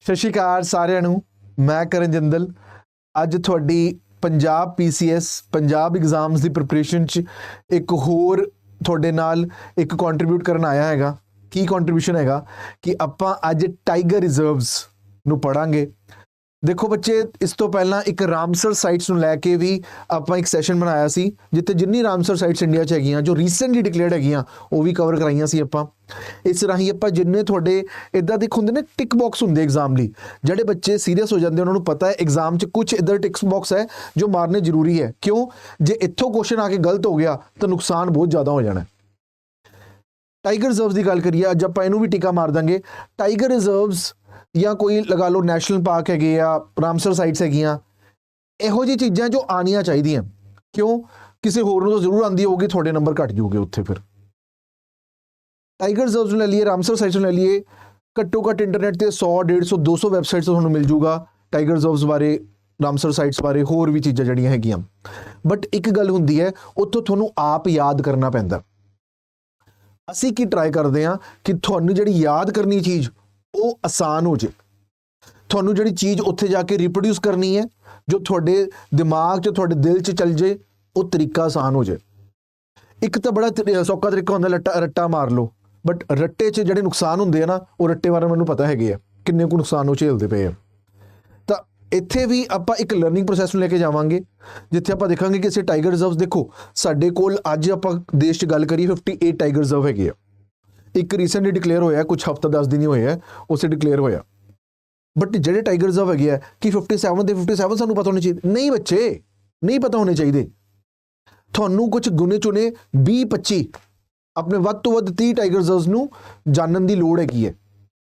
ਸਤਿ ਸ਼੍ਰੀ ਅਕਾਲ ਸਾਰਿਆਂ ਨੂੰ। ਮੈਂ ਕਰਨ ਜਿੰਦਲ ਅੱਜ ਤੁਹਾਡੀ ਪੰਜਾਬ PCS ਪੰਜਾਬ ਐਗਜ਼ਾਮਸ ਦੀ ਪ੍ਰਿਪਰੇਸ਼ਨ 'ਚ ਇੱਕ ਹੋਰ ਤੁਹਾਡੇ ਨਾਲ ਇੱਕ ਕੰਟਰੀਬਿਊਟ ਕਰਨ ਆਇਆ ਹੈਗਾ। ਕੀ ਕੰਟਰੀਬਿਊਸ਼ਨ ਹੈਗਾ ਕਿ ਆਪਾਂ ਅੱਜ ਟਾਈਗਰ ਰਿਜ਼ਰਵਸ ਨੂੰ ਪੜਾਂਗੇ। ਦੇਖੋ ਬੱਚੇ, ਇਸ ਤੋਂ ਪਹਿਲਾਂ ਇੱਕ ਰਾਮਸਰ ਸਾਈਟਸ ਨੂੰ ਲੈ ਕੇ ਵੀ ਆਪਾਂ ਇੱਕ ਸੈਸ਼ਨ ਬਣਾਇਆ ਸੀ, ਜਿੱਥੇ ਜਿੰਨੀ ਰਾਮਸਰ ਸਾਈਟਸ ਇੰਡੀਆ 'ਚ ਹੈਗੀਆਂ ਜੋ ਰੀਸੈਂਟਲੀ ਡਿਕਲੇਅਰਡ ਹੈਗੀਆਂ ਉਹ ਵੀ ਕਵਰ ਕਰਾਈਆਂ ਸੀ ਆਪਾਂ। ਇਸ ਰਾਹੀਂ ਆਪਾਂ ਜਿੰਨੇ ਤੁਹਾਡੇ ਇੱਦਾਂ ਦੇ ਹੁੰਦੇ ਨੇ ਟਿਕ ਬਾਕਸ ਹੁੰਦੇ ਐਗਜ਼ਾਮ ਲਈ, ਜਿਹੜੇ ਬੱਚੇ ਸੀਰੀਅਸ ਹੋ ਜਾਂਦੇ ਉਹਨਾਂ ਨੂੰ ਪਤਾ ਹੈ ਐਗਜ਼ਾਮ 'ਚ ਕੁਝ ਇੱਧਰ ਟਿਕ ਬਾਕਸ ਹੈ ਜੋ ਮਾਰਨੇ ਜ਼ਰੂਰੀ ਹੈ। ਕਿਉਂ? ਜੇ ਇੱਥੋਂ ਕੁਐਸਚਨ ਆ ਕੇ ਗਲਤ ਹੋ ਗਿਆ ਤਾਂ ਨੁਕਸਾਨ ਬਹੁਤ ਜ਼ਿਆਦਾ ਹੋ ਜਾਣਾ। ਟਾਈਗਰ ਰਿਜ਼ਰਵਸ ਦੀ ਗੱਲ ਕਰੀਏ, ਅੱਜ ਆਪਾਂ ਇਹਨੂੰ ਵੀ ਟੀਕਾ ਮਾਰ ਦਾਂਗੇ। ਟਾਈਗਰ ਰਿਜ਼ਰਵਸ ਜਾਂ ਕੋਈ ਲਗਾ ਲਓ ਨੈਸ਼ਨਲ ਪਾਰਕ ਹੈਗੇ ਆ, ਰਾਮਸਰ ਸਾਈਟਸ ਹੈਗੀਆਂ, ਇਹੋ ਜਿਹੀ ਚੀਜ਼ਾਂ ਜੋ ਆਉਣੀਆਂ ਚਾਹੀਦੀਆਂ। ਕਿਉਂ? ਕਿਸੇ ਹੋਰ ਨੂੰ ਤਾਂ ਜ਼ਰੂਰ ਆਉਂਦੀ ਹੋਊਗੀ, ਤੁਹਾਡੇ ਨੰਬਰ ਘੱਟ ਜਾਊਗੇ ਉੱਥੇ। ਫਿਰ ਟਾਈਗਰ ਰਿਜ਼ਰਵਸ ਨੂੰ ਲੈ ਲਈਏ, ਰਾਮਸਰ ਸਾਈਟਸ ਨੂੰ ਲੈ ਲਈਏ, ਘੱਟੋ ਘੱਟ ਇੰਟਰਨੈਟ ਤੇ 100, 150, 200 ਵੈਬਸਾਈਟਸ ਤੁਹਾਨੂੰ ਮਿਲ ਜੂਗਾ ਟਾਈਗਰ ਰਿਜ਼ਰਵਸ ਬਾਰੇ, ਰਾਮਸਰ ਸਾਈਟਸ ਬਾਰੇ, ਹੋਰ ਵੀ ਚੀਜ਼ਾਂ ਜਿਹੜੀਆਂ ਹੈਗੀਆਂ। ਬਟ ਇੱਕ ਗੱਲ ਹੁੰਦੀ ਹੈ, ਉੱਥੋਂ ਤੁਹਾਨੂੰ ਆਪ ਯਾਦ ਕਰਨਾ ਪੈਂਦਾ। ਅਸੀਂ ਕੀ ਟਰਾਈ ਕਰਦੇ ਹਾਂ ਕਿ ਤੁਹਾਨੂੰ ਜਿਹੜੀ ਯਾਦ ਕਰਨੀ ਚੀਜ਼ ਉਹ ਆਸਾਨ ਹੋ ਜੇ। ਤੁਹਾਨੂੰ ਜਿਹੜੀ ਚੀਜ਼ ਉੱਥੇ ਜਾ ਕੇ ਰਿਪਰੋਡਿਊਸ ਕਰਨੀ ਹੈ, ਜੋ ਤੁਹਾਡੇ ਦਿਮਾਗ 'ਚ ਤੁਹਾਡੇ ਦਿਲ 'ਚ ਚੱਲ ਜੇ, ਉਹ ਤਰੀਕਾ ਆਸਾਨ ਹੋ ਜੇ। ਇੱਕ ਤਾਂ ਬੜਾ ਸੌਖਾ ਤਰੀਕਾ ਹੁੰਦਾ ਰੱਟਾ ਮਾਰ ਲਓ, ਬਟ ਰੱਟੇ 'ਚ ਜਿਹੜੇ ਨੁਕਸਾਨ ਹੁੰਦੇ ਆ ਨਾ, ਉਹ ਰੱਟੇ ਬਾਰੇ ਮੈਨੂੰ ਪਤਾ ਹੈਗੇ ਆ ਕਿੰਨੇ ਕੁ ਨੁਕਸਾਨ ਉਹ ਝੇਲਦੇ ਪਏ ਆ। ਤਾਂ ਇੱਥੇ ਵੀ ਆਪਾਂ ਇੱਕ ਲਰਨਿੰਗ ਪ੍ਰੋਸੈਸ ਨੂੰ ਲੈ ਕੇ ਜਾਵਾਂਗੇ, ਜਿੱਥੇ ਆਪਾਂ ਦੇਖਾਂਗੇ ਕਿ ਅਸੀਂ ਟਾਈਗਰ ਰਿਜ਼ਰਵਸ, ਦੇਖੋ ਸਾਡੇ ਕੋਲ ਅੱਜ ਆਪਾਂ ਦੇਸ਼ 'ਚ ਗੱਲ ਕਰੀਏ 58 ਟਾਈਗਰ ਰਿਜ਼ਰਵ ਹੈਗੇ ਆ। ਇੱਕ ਰੀਸੈਂਟਲੀ ਡਿਕਲੇਅਰ ਹੋਇਆ, ਕੁਝ ਹਫ਼ਤਾ 10 ਦਿਨ ਹੀ ਹੋਏ ਆ ਉਸੇ ਡਿਕਲੇਅਰ ਹੋਇਆ। ਬਟ ਜਿਹੜੇ ਟਾਈਗਰ ਰਿਜ਼ਰਵ ਹੈਗੇ ਆ ਕਿ 57 ਦੇ 57 ਸਾਨੂੰ ਪਤਾ ਹੋਣੇ ਚਾਹੀਦੇ? ਨਹੀਂ ਬੱਚੇ, ਨਹੀਂ ਪਤਾ ਹੋਣੇ ਚਾਹੀਦੇ। ਤੁਹਾਨੂੰ ਕੁਝ ਗੁਣੇ ਚੁਣੇ 20-25 ਆਪਣੇ ਵੱਧ ਤੋਂ ਵੱਧ 30 ਟਾਈਗਰ ਰਿਜ਼ਰਵਸ ਨੂੰ ਜਾਣਨ ਦੀ ਲੋੜ ਹੈਗੀ ਹੈ।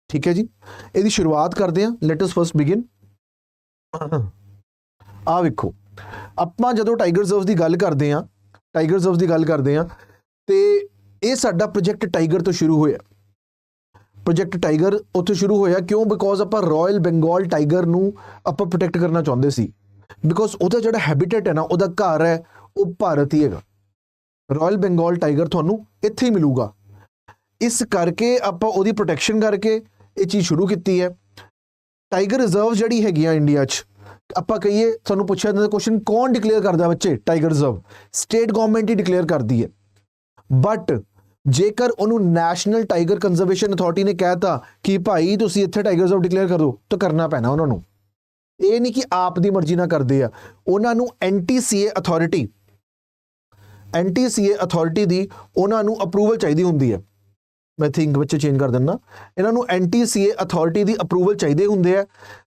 ਠੀਕ ਹੈ ਜੀ, ਇਹਦੀ ਸ਼ੁਰੂਆਤ ਕਰਦੇ ਹਾਂ। Let us first begin. ਆਹ ਵੇਖੋ, ਆਪਾਂ ਜਦੋਂ ਟਾਈਗਰ ਰਿਜ਼ਰਵਸ ਦੀ ਗੱਲ ਕਰਦੇ ਹਾਂ, ਤੇ ਇਹ ਸਾਡਾ ਪ੍ਰੋਜੈਕਟ ਟਾਈਗਰ ਤੋਂ ਸ਼ੁਰੂ ਹੋਇਆ। ਪ੍ਰੋਜੈਕਟ ਟਾਈਗਰ ਉੱਥੇ ਸ਼ੁਰੂ ਹੋਇਆ ਕਿਉਂ? ਬਿਕੋਜ਼ ਆਪਾਂ ਰਾਇਲ ਬੰਗਾਲ ਟਾਈਗਰ ਨੂੰ ਆਪਾਂ ਪ੍ਰੋਟੈਕਟ ਕਰਨਾ ਚਾਹੁੰਦੇ ਸੀ। ਬਿਕੋਜ਼ ਉਹਦਾ ਜਿਹੜਾ ਹੈਬਿਟੇਟ ਹੈ ਨਾ, ਉਹਦਾ ਘਰ ਹੈ, ਉਹ ਭਾਰਤ ਹੀ ਹੈਗਾ। ਰਾਇਲ ਬੰਗਾਲ ਟਾਈਗਰ ਤੁਹਾਨੂੰ ਇੱਥੇ ਹੀ ਮਿਲੂਗਾ। ਇਸ ਕਰਕੇ ਆਪਾਂ ਉਹਦੀ ਪ੍ਰੋਟੈਕਸ਼ਨ ਕਰਕੇ ਇਹ ਚੀਜ਼ ਸ਼ੁਰੂ ਕੀਤੀ ਹੈ। ਟਾਈਗਰ ਰਿਜ਼ਰਵ ਜਿਹੜੀ ਹੈਗੀਆਂ ਇੰਡੀਆ 'ਚ, ਆਪਾਂ ਕਹੀਏ, ਸਾਨੂੰ ਪੁੱਛਿਆ ਜਾਂਦਾ ਕੁਐਸਚਨ, ਕੌਣ ਡਿਕਲੇਅਰ ਕਰਦਾ ਬੱਚੇ ਟਾਈਗਰ ਰਿਜ਼ਰਵ? ਸਟੇਟ ਗਵਰਨਮੈਂਟ ਹੀ ਡਿਕਲੇਅਰ ਕਰਦੀ ਹੈ। ਬਟ ਜੇਕਰ ਉਹਨੂੰ ਨੈਸ਼ਨਲ ਟਾਈਗਰ ਕੰਜ਼ਰਵੇਸ਼ਨ ਅਥਾਰਟੀ ਨੇ ਕਹਿਤਾ ਕਿ ਭਾਈ ਤੁਸੀਂ ਇੱਥੇ ਟਾਈਗਰ ਰਿਜ਼ਰਵ ਡਿਕਲੇਅਰ ਕਰੋ, ਤਾਂ ਕਰਨਾ ਪੈਣਾ ਉਹਨਾਂ ਨੂੰ। ਇਹ ਨਹੀਂ ਕਿ ਆਪ ਦੀ ਮਰਜ਼ੀ ਨਾਲ ਕਰਦੇ ਆ। ਉਹਨਾਂ ਨੂੰ NTCA ਅਥਾਰਟੀ ਦੀ ਉਹਨਾਂ ਨੂੰ ਅਪਰੂਵਲ ਚਾਹੀਦੀ ਹੁੰਦੀ ਹੈ। ਮੈਂ ਥਿੰਕ ਬੱਚੇ ਚੇਂਜ ਕਰ ਦਿੰਦਾ, ਇਹਨਾਂ ਨੂੰ NTCA ਅਥਾਰਟੀ ਦੀ ਅਪਰੂਵਲ ਚਾਹੀਦੇ ਹੁੰਦੇ ਆ।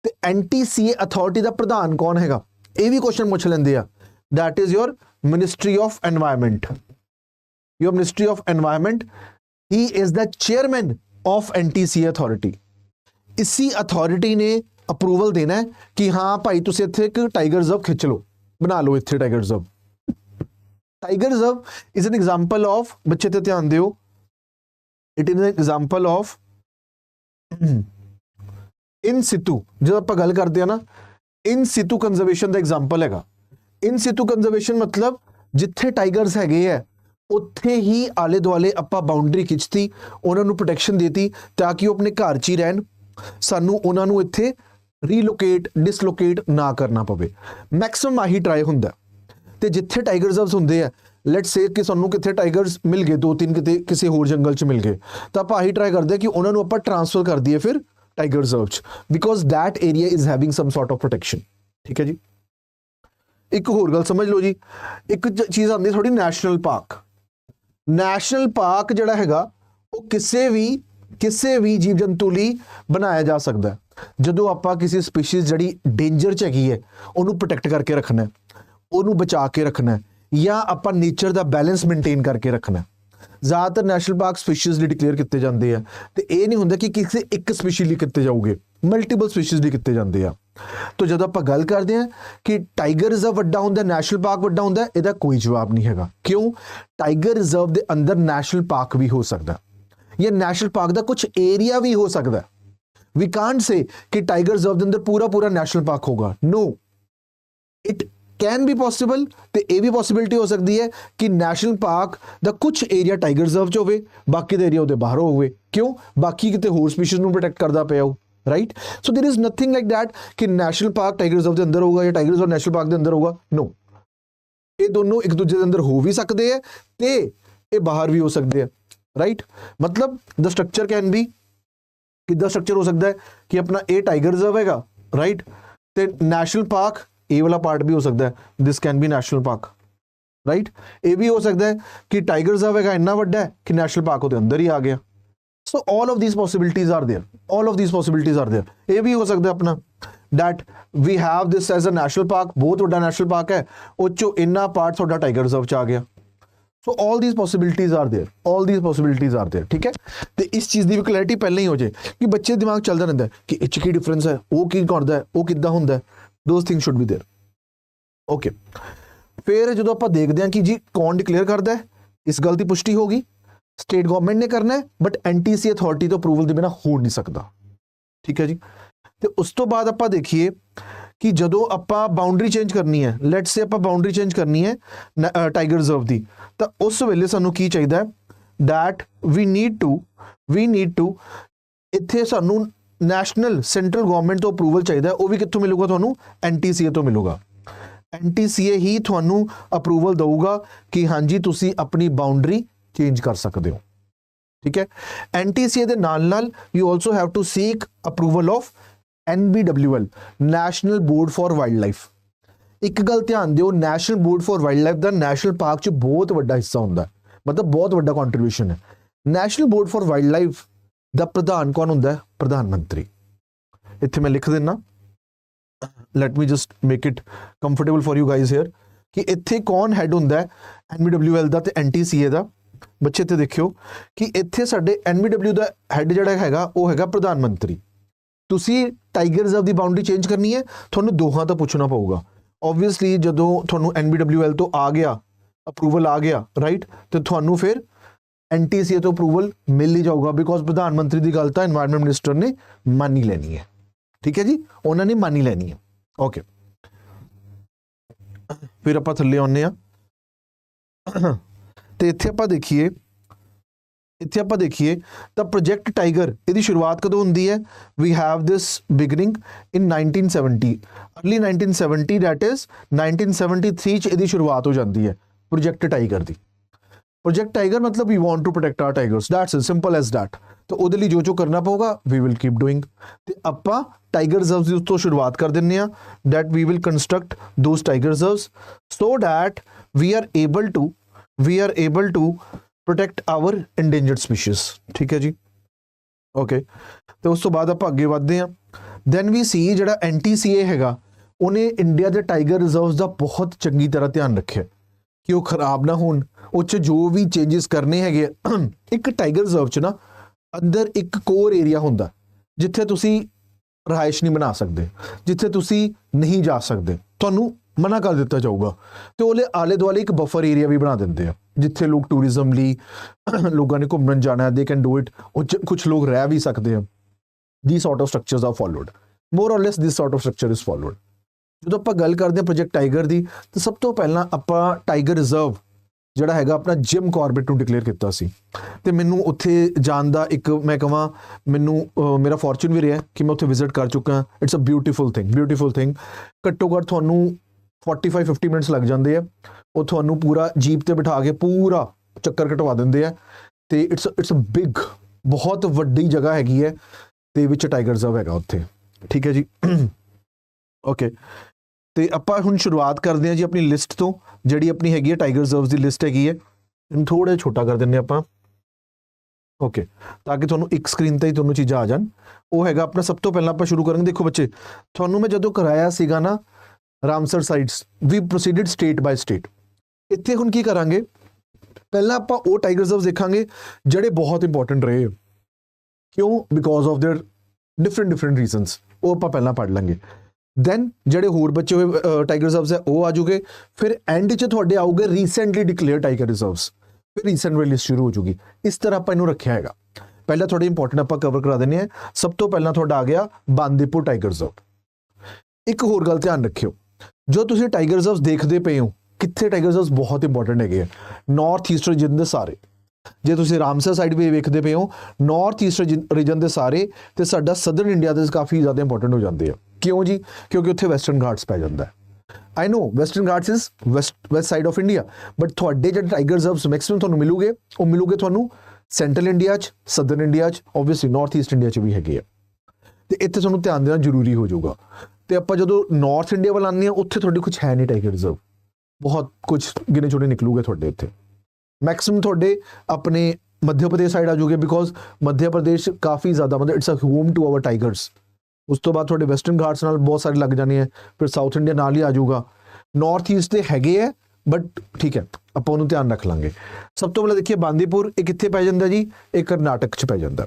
ਤੇ NTCA ਅਥਾਰਟੀ ਦਾ ਪ੍ਰਧਾਨ ਕੌਣ ਹੈਗਾ, ਇਹ ਵੀ ਕੁਐਸਚਨ ਪੁੱਛ ਲੈਂਦੇ ਆ। That is your ministry of environment. Your Ministry of Environment, he is the chairman of NTCA authority। इसी अथॉरिटी ने अप्रूवल देना है कि हाँ भाई तुसी इत्थे एक टाइगर रिजर्व खिंच लो, बना लो इत्थे tiger reserve. Tiger reserve is an example of, बच्चे ते ध्यान दियो, it is an example of in situ। जब आप गल करते हैं ना, in situ conservation का example हैगा। in situ conservation मतलब जिथे टाइगर्स हैगे है ਉੱਥੇ ਹੀ ਆਲੇ ਦੁਆਲੇ ਆਪਾਂ ਬਾਉਂਡਰੀ ਖਿੱਚਤੀ, ਉਹਨਾਂ ਨੂੰ ਪ੍ਰੋਟੈਕਸ਼ਨ ਦੇਤੀ ਤਾਂ ਕਿ ਉਹ ਆਪਣੇ ਘਰ 'ਚ ਹੀ ਰਹਿਣ, ਸਾਨੂੰ ਉਹਨਾਂ ਨੂੰ ਇੱਥੇ ਰੀਲੋਕੇਟ ਡਿਸਲੋਕੇਟ ਨਾ ਕਰਨਾ ਪਵੇ। ਮੈਕਸਿਮਮ ਆਹੀ ਟਰਾਈ ਹੁੰਦਾ। ਤੇ ਜਿੱਥੇ ਟਾਈਗਰ ਰਿਜ਼ਰਵਸ ਹੁੰਦੇ ਆ, ਲੈਟਸ ਸੇ ਕਿ ਸਾਨੂੰ ਕਿੱਥੇ ਟਾਈਗਰਸ ਮਿਲ ਗਏ, 2-3 ਕਿਤੇ ਕਿਸੇ ਹੋਰ ਜੰਗਲ 'ਚ ਮਿਲ ਗਏ, ਤਾਂ ਆਪਾਂ ਆਹੀ ਟਰਾਈ ਕਰਦੇ ਕਿ ਉਹਨਾਂ ਨੂੰ ਆਪਾਂ ਟ੍ਰਾਂਸਫਰ ਕਰ ਦਈਏ ਫਿਰ ਟਾਈਗਰ ਰਿਜ਼ਰਵ 'ਚ, because that area is having some sort of protection. ਠੀਕ ਹੈ ਜੀ। ਇੱਕ ਹੋਰ ਗੱਲ ਸਮਝ ਲਓ ਜੀ, ਇੱਕ ਚੀਜ਼ ਆਉਂਦੀ ਥੋੜੀ ਨੈਸ਼ਨਲ ਪਾਰਕ। ਨੈਸ਼ਨਲ ਪਾਰਕ ਜਿਹੜਾ ਹੈਗਾ ਉਹ ਕਿਸੇ ਵੀ ਜੀਵ ਜੰਤੂ ਲਈ ਬਣਾਇਆ ਜਾ ਸਕਦਾ ਹੈ। ਜਦੋਂ ਆਪਾਂ ਕਿਸੇ ਸਪੀਸ਼ੀਜ਼ ਜਿਹੜੀ ਡੇਂਜਰ 'ਚ ਹੈਗੀ ਹੈ ਉਹਨੂੰ ਪ੍ਰੋਟੈਕਟ ਕਰਕੇ ਰੱਖਣਾ, ਉਹਨੂੰ ਬਚਾ ਕੇ ਰੱਖਣਾ, ਜਾਂ ਆਪਾਂ ਨੇਚਰ ਦਾ ਬੈਲੈਂਸ ਮੇਨਟੇਨ ਕਰਕੇ ਰੱਖਣਾ। ਜ਼ਿਆਦਾਤਰ ਨੈਸ਼ਨਲ ਪਾਰਕ ਸਪੀਸ਼ੀਜ਼ ਲਈ ਡਿਕਲੇਅਰ ਕੀਤੇ ਜਾਂਦੇ ਆ, ਤੇ ਇਹ ਨਹੀਂ ਹੁੰਦਾ ਕਿ ਕਿਸੇ ਇੱਕ ਸਪੀਸ਼ੀਜ਼ ਲਈ ਕੀਤੇ ਜਾਊਗੇ, ਮਲਟੀਪਲ ਸਪੀਸ਼ੀਜ਼ ਲਈ ਕੀਤੇ ਜਾਂਦੇ ਆ। ਤਾਂ ਜਦੋਂ ਆਪਾਂ ਗੱਲ ਕਰਦੇ ਹਾਂ ਕਿ ਟਾਈਗਰ ਰਿਜ਼ਰਵ ਵੱਡਾ ਹੁੰਦਾ, ਨੈਸ਼ਨਲ ਪਾਰਕ ਵੱਡਾ ਹੁੰਦਾ, ਇਹਦਾ ਕੋਈ ਜਵਾਬ ਨਹੀਂ ਹੈਗਾ। ਕਿਉਂ? ਟਾਈਗਰ ਰਿਜ਼ਰਵ ਦੇ ਅੰਦਰ ਨੈਸ਼ਨਲ ਪਾਰਕ ਵੀ ਹੋ ਸਕਦਾ, ਜਾਂ ਨੈਸ਼ਨਲ ਪਾਰਕ ਦਾ ਕੁਝ ਏਰੀਆ ਵੀ ਹੋ ਸਕਦਾ। ਵੀ ਕਾਂਟ ਸੇ ਕਿ ਟਾਈਗਰ ਰਿਜ਼ਰਵ ਦੇ ਅੰਦਰ ਪੂਰਾ ਨੈਸ਼ਨਲ ਪਾਰਕ ਹੋਗਾ। No, it can be possible. ਤੇ ਇਹ ਵੀ ਪੋਸੀਬਿਲਿਟੀ ਹੋ ਸਕਦੀ ਹੈ ਕਿ ਨੈਸ਼ਨਲ ਪਾਰਕ ਦਾ ਕੁਝ ਏਰੀਆ ਟਾਈਗਰ ਰਿਜ਼ਰਵ 'ਚ ਹੋਵੇ, ਬਾਕੀ ਦਾ ਏਰੀਆ ਉਹਦੇ ਬਾਹਰ ਹੋਵੇ। ਕਿਉਂ? ਬਾਕੀ ਕਿਤੇ ਹੋਰ ਸਪੀਸ਼ੀਜ਼ ਨੂੰ ਪ੍ਰੋਟੈਕਟ ਕਰਦਾ ਪਿਆ ਹੋ। Right. So there is nothing like that कि नेशनल पार्क टाइगर रिजर्व के अंदर होगा या टाइगर रिजर्व नेशनल पार्क के अंदर होगा, नो। ये दोनों एक दूसरे के अंदर हो भी सकते हैं ते ये बाहर भी हो सकते हैं, राइट। मतलब द स्ट्रक्चर कैन बी, कितना स्ट्रक्चर हो सकता है कि अपना ए टाइगर रिजर्व हैगा, राइट, ते नेशनल पार्क ए वाला पार्ट भी हो सकता है, this can be national park, right. ये भी हो सकता है कि टाइगर रिजर्व हैगा इतना बड़ा है कि नेशनल पार्क ਉਹਦੇ अंदर ही आ गया। So all of these possibilities are there, all of these possibilities are there. ये भी हो सकता है अपना that we have this as a national park, बहुत बड़ा नेशनल पार्क है, ਉਹ ਚੋਂ ਇੰਨਾ ਪਾਰਟ ਤੁਹਾਡਾ टाइगर रिजर्व ਚ आ गया। So all these possibilities are there, all these possibilities are there, ठीक है। तो इस चीज़ की भी क्लैरिटी पहले ही हो जाए कि बच्चे दिमाग चलता रहता है कि इच की डिफरेंस है, वो की करता है, वो किद्दां हुंदा है, those things should be there, okay. फिर जो आप देखते हैं कि जी कौन डिक्लेयर करता है, इस गल की पुष्टि होगी स्टेट गवर्नमेंट ने करना है, बट NTC अथॉरिटी तो अप्रूवल के बिना हो नहीं सकता, ठीक है जी। तो उस तो बाद आप देखिए कि जो आप बाउंड्री चेंज करनी है, लेट्स से आप बाउंड्री चेंज करनी है टाइगर रिजर्व की, तो उस वेले सानू की चाहिए दैट वी नीड टू इत्थे सानू नैशनल सेंट्रल गवर्नमेंट तो अप्रूवल चाहिए, वो भी कित्थों मिलूगा, थानू NTCA तो मिलूगा। NTCA ही थानू अप्रूवल देगा कि हाँ जी तुसी अपनी बाउंड्री चेंज कर सकते हो, ठीक है। NTCA दे नाल you also have to seek approval of NBWL, national board for wildlife. एक गल ध्यान दियो, national board for wildlife का नैशनल पार्क च बहुत बड़ा हिस्सा होंदा है, मतलब बहुत बड़ा कॉन्ट्रीब्यूशन है। National board for wildlife का प्रधान कौन होंदा है? प्रधानमंत्री। इत्थे मैं लिख देना, let me just make it comfortable for you guys here कि इत्थे कौन हैड होंदा है NBWL का ते NTCA का। बच्चे इत्थे देखियो कि इत्थे साडे NBW का हैड जिहड़ा हैगा वो हैगा प्रधानमंत्री। तुसी टाइगर रिजर्व की बाउंड्री चेंज करनी है, थोड़ा दोहां तो पूछना पऊगा। ऑब्वियसली जो थोड़ा NBWL तो आ गया, अप्रूवल आ गया, राइट, तो थोड़ा फिर NTCA तो अप्रूवल मिल ही जाऊगा, बिकॉज प्रधानमंत्री की गल तो एनवायरमेंट मिनिस्टर ने मान ही लेनी है, ठीक है जी, उन्होंने मान ही लेनी है, ओके। फिर आप थले आने तो इत्थे आप देखिए, इत्थे आप देखिए तो प्रोजेक्ट टाइगर इसकी शुरुआत कदों होंदी है? We have this beginning in 1970, early 1970, that is 1973 च इसकी शुरुआत हो जाती है प्रोजेक्ट टाइगर की। प्रोजेक्ट टाइगर मतलब we want to protect our tigers, that's as simple as that. तो ਉਹਦੇ ਲਈ जो करना पऊगा वी विल कीप डूइंग। तो ਆਪਾਂ टाइगर रिजर्व्स ਦੀ ਤੋਂ शुरुआत कर ਦਿੰਨੇ ਆ that we will construct those tiger reserves so that we are able to protect our endangered species, ठीक है जी, ओके। तो उस तो बाद आप आगे बढ़ते हैं। then we see ਜਿਹੜਾ NTCA ਹੈਗਾ ਉਹਨੇ ਇੰਡੀਆ ਦੇ टाइगर रिजर्व्स ਦਾ ਬਹੁਤ ਚੰਗੀ ਤਰ੍ਹਾਂ ਧਿਆਨ ਰੱਖਿਆ कि वो खराब ना होन, ਉਹ 'ਚ जो भी चेंजेस करने हैगे। एक टाइगर रिजर्व 'ਚ ना अंदर एक कोर एरिया ਹੁੰਦਾ ਜਿੱਥੇ ਤੁਸੀਂ रहायश नहीं बना सकते, जिथे तुसी नहीं जा सकते, ਤੁਹਾਨੂੰ मना कर दिता जाऊगा। तो ਉਹਦੇ आले दुआले एक बफर एरिया भी बना देंगे जिथे लोग टूरिज्म ਲਈ लोगों ने घूमन जाना है, दे कैन डू इट, कुछ लोग रह भी सकते हैं। The sort of structures are followed, more or less this sort of structure is followed. जो आप गल करते हैं प्रोजेक्ट टाइगर की, तो सब तो पहला आप टाइगर रिजर्व ਜਿਹੜਾ ਹੈਗਾ ਆਪਣਾ ਜਿਮ ਕਾਰਬੇਟ ਨੂੰ ਡਿਕਲੇਅਰ ਕੀਤਾ ਸੀ। ਤੇ ਮੈਨੂੰ ਉੱਥੇ ਜਾਣ ਦਾ ਇੱਕ ਮੈਂ ਕਹਾਂ ਮੈਨੂੰ ਮੇਰਾ ਫੋਰਚੂਨ ਵੀ ਰਿਹਾ ਕਿ ਮੈਂ ਉੱਥੇ ਵਿਜ਼ਿਟ ਕਰ ਚੁੱਕਾ। It's a beautiful thing. ਘੱਟੋ ਘੱਟ ਤੁਹਾਨੂੰ 45-50 ਮਿੰਟਸ ਲੱਗ ਜਾਂਦੇ ਆ। ਉਹ ਤੁਹਾਨੂੰ ਪੂਰਾ ਜੀਪ ਤੇ ਬਿਠਾ ਕੇ ਪੂਰਾ ਚੱਕਰ ਕਟਵਾ ਦਿੰਦੇ ਆ। ਤੇ ਇਟਸ ਅ ਬਿਗ, ਬਹੁਤ ਵੱਡੀ ਜਗ੍ਹਾ ਹੈਗੀ ਹੈ ਤੇ ਵਿੱਚ ਟਾਈਗਰ ਰਿਜ਼ਰਵ ਹੈਗਾ ਉੱਥੇ, ਠੀਕ ਹੈ ਜੀ, ਓਕੇ। तो ਆਪਾਂ ਹੁਣ शुरुआत करते हैं जी अपनी लिस्ट तो, ਜਿਹੜੀ अपनी हैगी है टाइगर रिजर्व्स की लिस्ट हैगी है। ਇਹਨੂੰ ਥੋੜਾ ਜਿਹਾ ਛੋਟਾ ਕਰ ਦਿੰਦੇ ਆਪਾਂ, ਓਕੇ, ਤਾਂ ਕਿ ਤੁਹਾਨੂੰ ਇੱਕ ਸਕਰੀਨ ਤੇ ਹੀ ਤੁਹਾਨੂੰ ਚੀਜ਼ਾਂ ਆ ਜਾਣ। ਉਹ ਹੈਗਾ ਆਪਣਾ ਸਭ ਤੋਂ ਪਹਿਲਾਂ ਆਪਾਂ ਸ਼ੁਰੂ ਕਰਾਂਗੇ। ਦੇਖੋ ਬੱਚੇ, ਤੁਹਾਨੂੰ ਮੈਂ ਜਦੋਂ ਕਰਾਇਆ ਸੀਗਾ ਨਾ Ramsar sites, we proceeded state by state. ਇੱਥੇ ਹੁਣ ਕੀ ਕਰਾਂਗੇ, ਪਹਿਲਾਂ ਆਪਾਂ ਉਹ ਟਾਈਗਰ ਰਿਜ਼ਰਵਸ ਦੇਖਾਂਗੇ ਜਿਹੜੇ ਬਹੁਤ ਇੰਪੋਰਟੈਂਟ ਰਹੇ। ਕਿਉਂ? Because of their different reasons. ਉਹ ਆਪਾਂ ਪਹਿਲਾਂ ਪੜ੍ਹ ਲਾਂਗੇ। then ਜਿਹੜੇ ਹੋਰ ਬਚੇ ਹੋਏ ਟਾਈਗਰ ਰਿਜ਼ਰਵਸ ਹੈ ਉਹ ਆ ਜੂਗੇ। ਫਿਰ ਐਂਡ 'ਚ ਤੁਹਾਡੇ ਆਊਗੇ ਰੀਸੈਂਟਲੀ ਡਿਕਲੇਅਰ ਟਾਈਗਰ ਰਿਜ਼ਰਵਸ, ਫਿਰ ਰੀਸੈਂਟ ਵਾਲੀ ਲਿਸਟ ਸ਼ੁਰੂ ਹੋ ਜੂਗੀ। ਇਸ ਤਰ੍ਹਾਂ ਆਪਾਂ ਇਹਨੂੰ ਰੱਖਿਆ ਹੈਗਾ। ਪਹਿਲਾਂ ਥੋੜੇ ਇੰਪੋਰਟੈਂਟ ਆਪਾਂ ਕਵਰ ਕਰਾ ਦਿੰਦੇ ਹਾਂ। ਸਭ ਤੋਂ ਪਹਿਲਾਂ ਤੁਹਾਡਾ ਆ ਗਿਆ ਬਾਂਦੀਪੁਰ ਟਾਈਗਰ ਰਿਜ਼ਰਵ। ਇੱਕ ਹੋਰ ਗੱਲ ਧਿਆਨ ਰੱਖਿਓ, ਜੋ ਤੁਸੀਂ ਟਾਈਗਰ ਰਿਜ਼ਰਵਸ ਦੇਖਦੇ ਪਏ ਹੋ, ਕਿੱਥੇ ਟਾਈਗਰ ਰਿਜ਼ਰਵਸ ਬਹੁਤ ਇੰਪੋਰਟੈਂਟ ਹੈਗੇ ਆ, ਨਾਰਥ ਈਸਟਰਨ ਰੀਜਨ ਦੇ ਸਾਰੇ। ਜੇ ਤੁਸੀਂ ਰਾਮਸਰ ਸਾਈਡ ਵੀ ਵੇਖਦੇ ਪਏ ਹੋ, ਨਾਰਥ ਈਸਟ ਰੀਜਨ ਦੇ ਸਾਰੇ ਤੇ ਸਾਡਾ ਸਦਰਨ ਇੰਡੀਆ ਦੇ ਕਾਫੀ ਜ਼ਿਆਦਾ ਇੰਪੋਰਟੈਂਟ ਹੋ ਜਾਂਦੇ ਆ। ਕਿਉਂ ਜੀ? ਕਿਉਂਕਿ ਉੱਥੇ ਵੈਸਟਰਨ ਘਾਟਸ ਪੈ ਜਾਂਦਾ ਹੈ। I know western Ghats is west side of India, but ਤੁਹਾਡੇ ਜਿਹੜੇ ਟਾਈਗਰ ਰਿਜ਼ਰਵਸ ਮੈਕਸਿਮਮ ਤੁਹਾਨੂੰ ਮਿਲੂਗੇ, ਉਹ ਮਿਲੂਗੇ ਤੁਹਾਨੂੰ ਸੈਂਟਰਲ ਇੰਡੀਆ 'ਚ, ਸਦਰਨ ਇੰਡੀਆ 'ਚ, ਓਬਵੀਅਸਲੀ ਨਾਰਥ ਈਸਟ ਇੰਡੀਆ 'ਚ ਵੀ ਹੈਗੇ ਆ। ਤੇ ਇੱਥੇ ਤੁਹਾਨੂੰ ਧਿਆਨ ਦੇਣਾ ਜ਼ਰੂਰੀ ਹੋ ਜਾਊਗਾ। ਤੇ ਆਪਾਂ ਜਦੋਂ ਨਾਰਥ ਇੰਡੀਆ ਵੱਲ ਆਉਂਦੇ ਹਾਂ, ਉੱਥੇ ਤੁਹਾਡੇ ਕੁਝ ਹੈ ਨਹੀਂ ਟਾਈਗਰ ਰਿਜ਼ਰਵ, ਬਹੁਤ ਕੁਝ ਗਿਣੇ ਚੁਣੇ ਨਿਕਲੂਗੇ ਤੁਹਾਡੇ ਇੱਥੇ। ਮੈਕਸਿਮਮ ਤੁਹਾਡੇ ਆਪਣੇ ਮੱਧ ਪ੍ਰਦੇਸ਼ ਸਾਈਡ ਆ ਜਾਊਗੇ, ਬਿਕੋਜ਼ ਮੱਧ ਪ੍ਰਦੇਸ਼ ਕਾਫੀ ਜ਼ਿਆਦਾ ਮਤਲਬ it's a home to our tigers. ਉਸ ਤੋਂ ਬਾਅਦ ਤੁਹਾਡੇ ਵੈਸਟਰਨ ਘਾਟਸ ਨਾਲ ਬਹੁਤ ਸਾਰੇ ਲੱਗ ਜਾਣੇ ਆ, ਫਿਰ ਸਾਊਥ ਇੰਡੀਆ ਨਾਲ ਹੀ ਆ ਜਾਊਗਾ। ਨਾਰਥ ਈਸਟ ਦੇ ਹੈਗੇ ਆ, ਬਟ ਠੀਕ ਹੈ, ਆਪਾਂ ਉਹਨੂੰ ਧਿਆਨ ਰੱਖ ਲਾਂਗੇ। ਸਭ ਤੋਂ ਪਹਿਲਾਂ ਦੇਖੀਏ ਬਾਂਦੀਪੁਰ, ਇਹ ਕਿੱਥੇ ਪੈ ਜਾਂਦਾ ਜੀ? ਇਹ ਕਰਨਾਟਕ 'ਚ ਪੈ ਜਾਂਦਾ।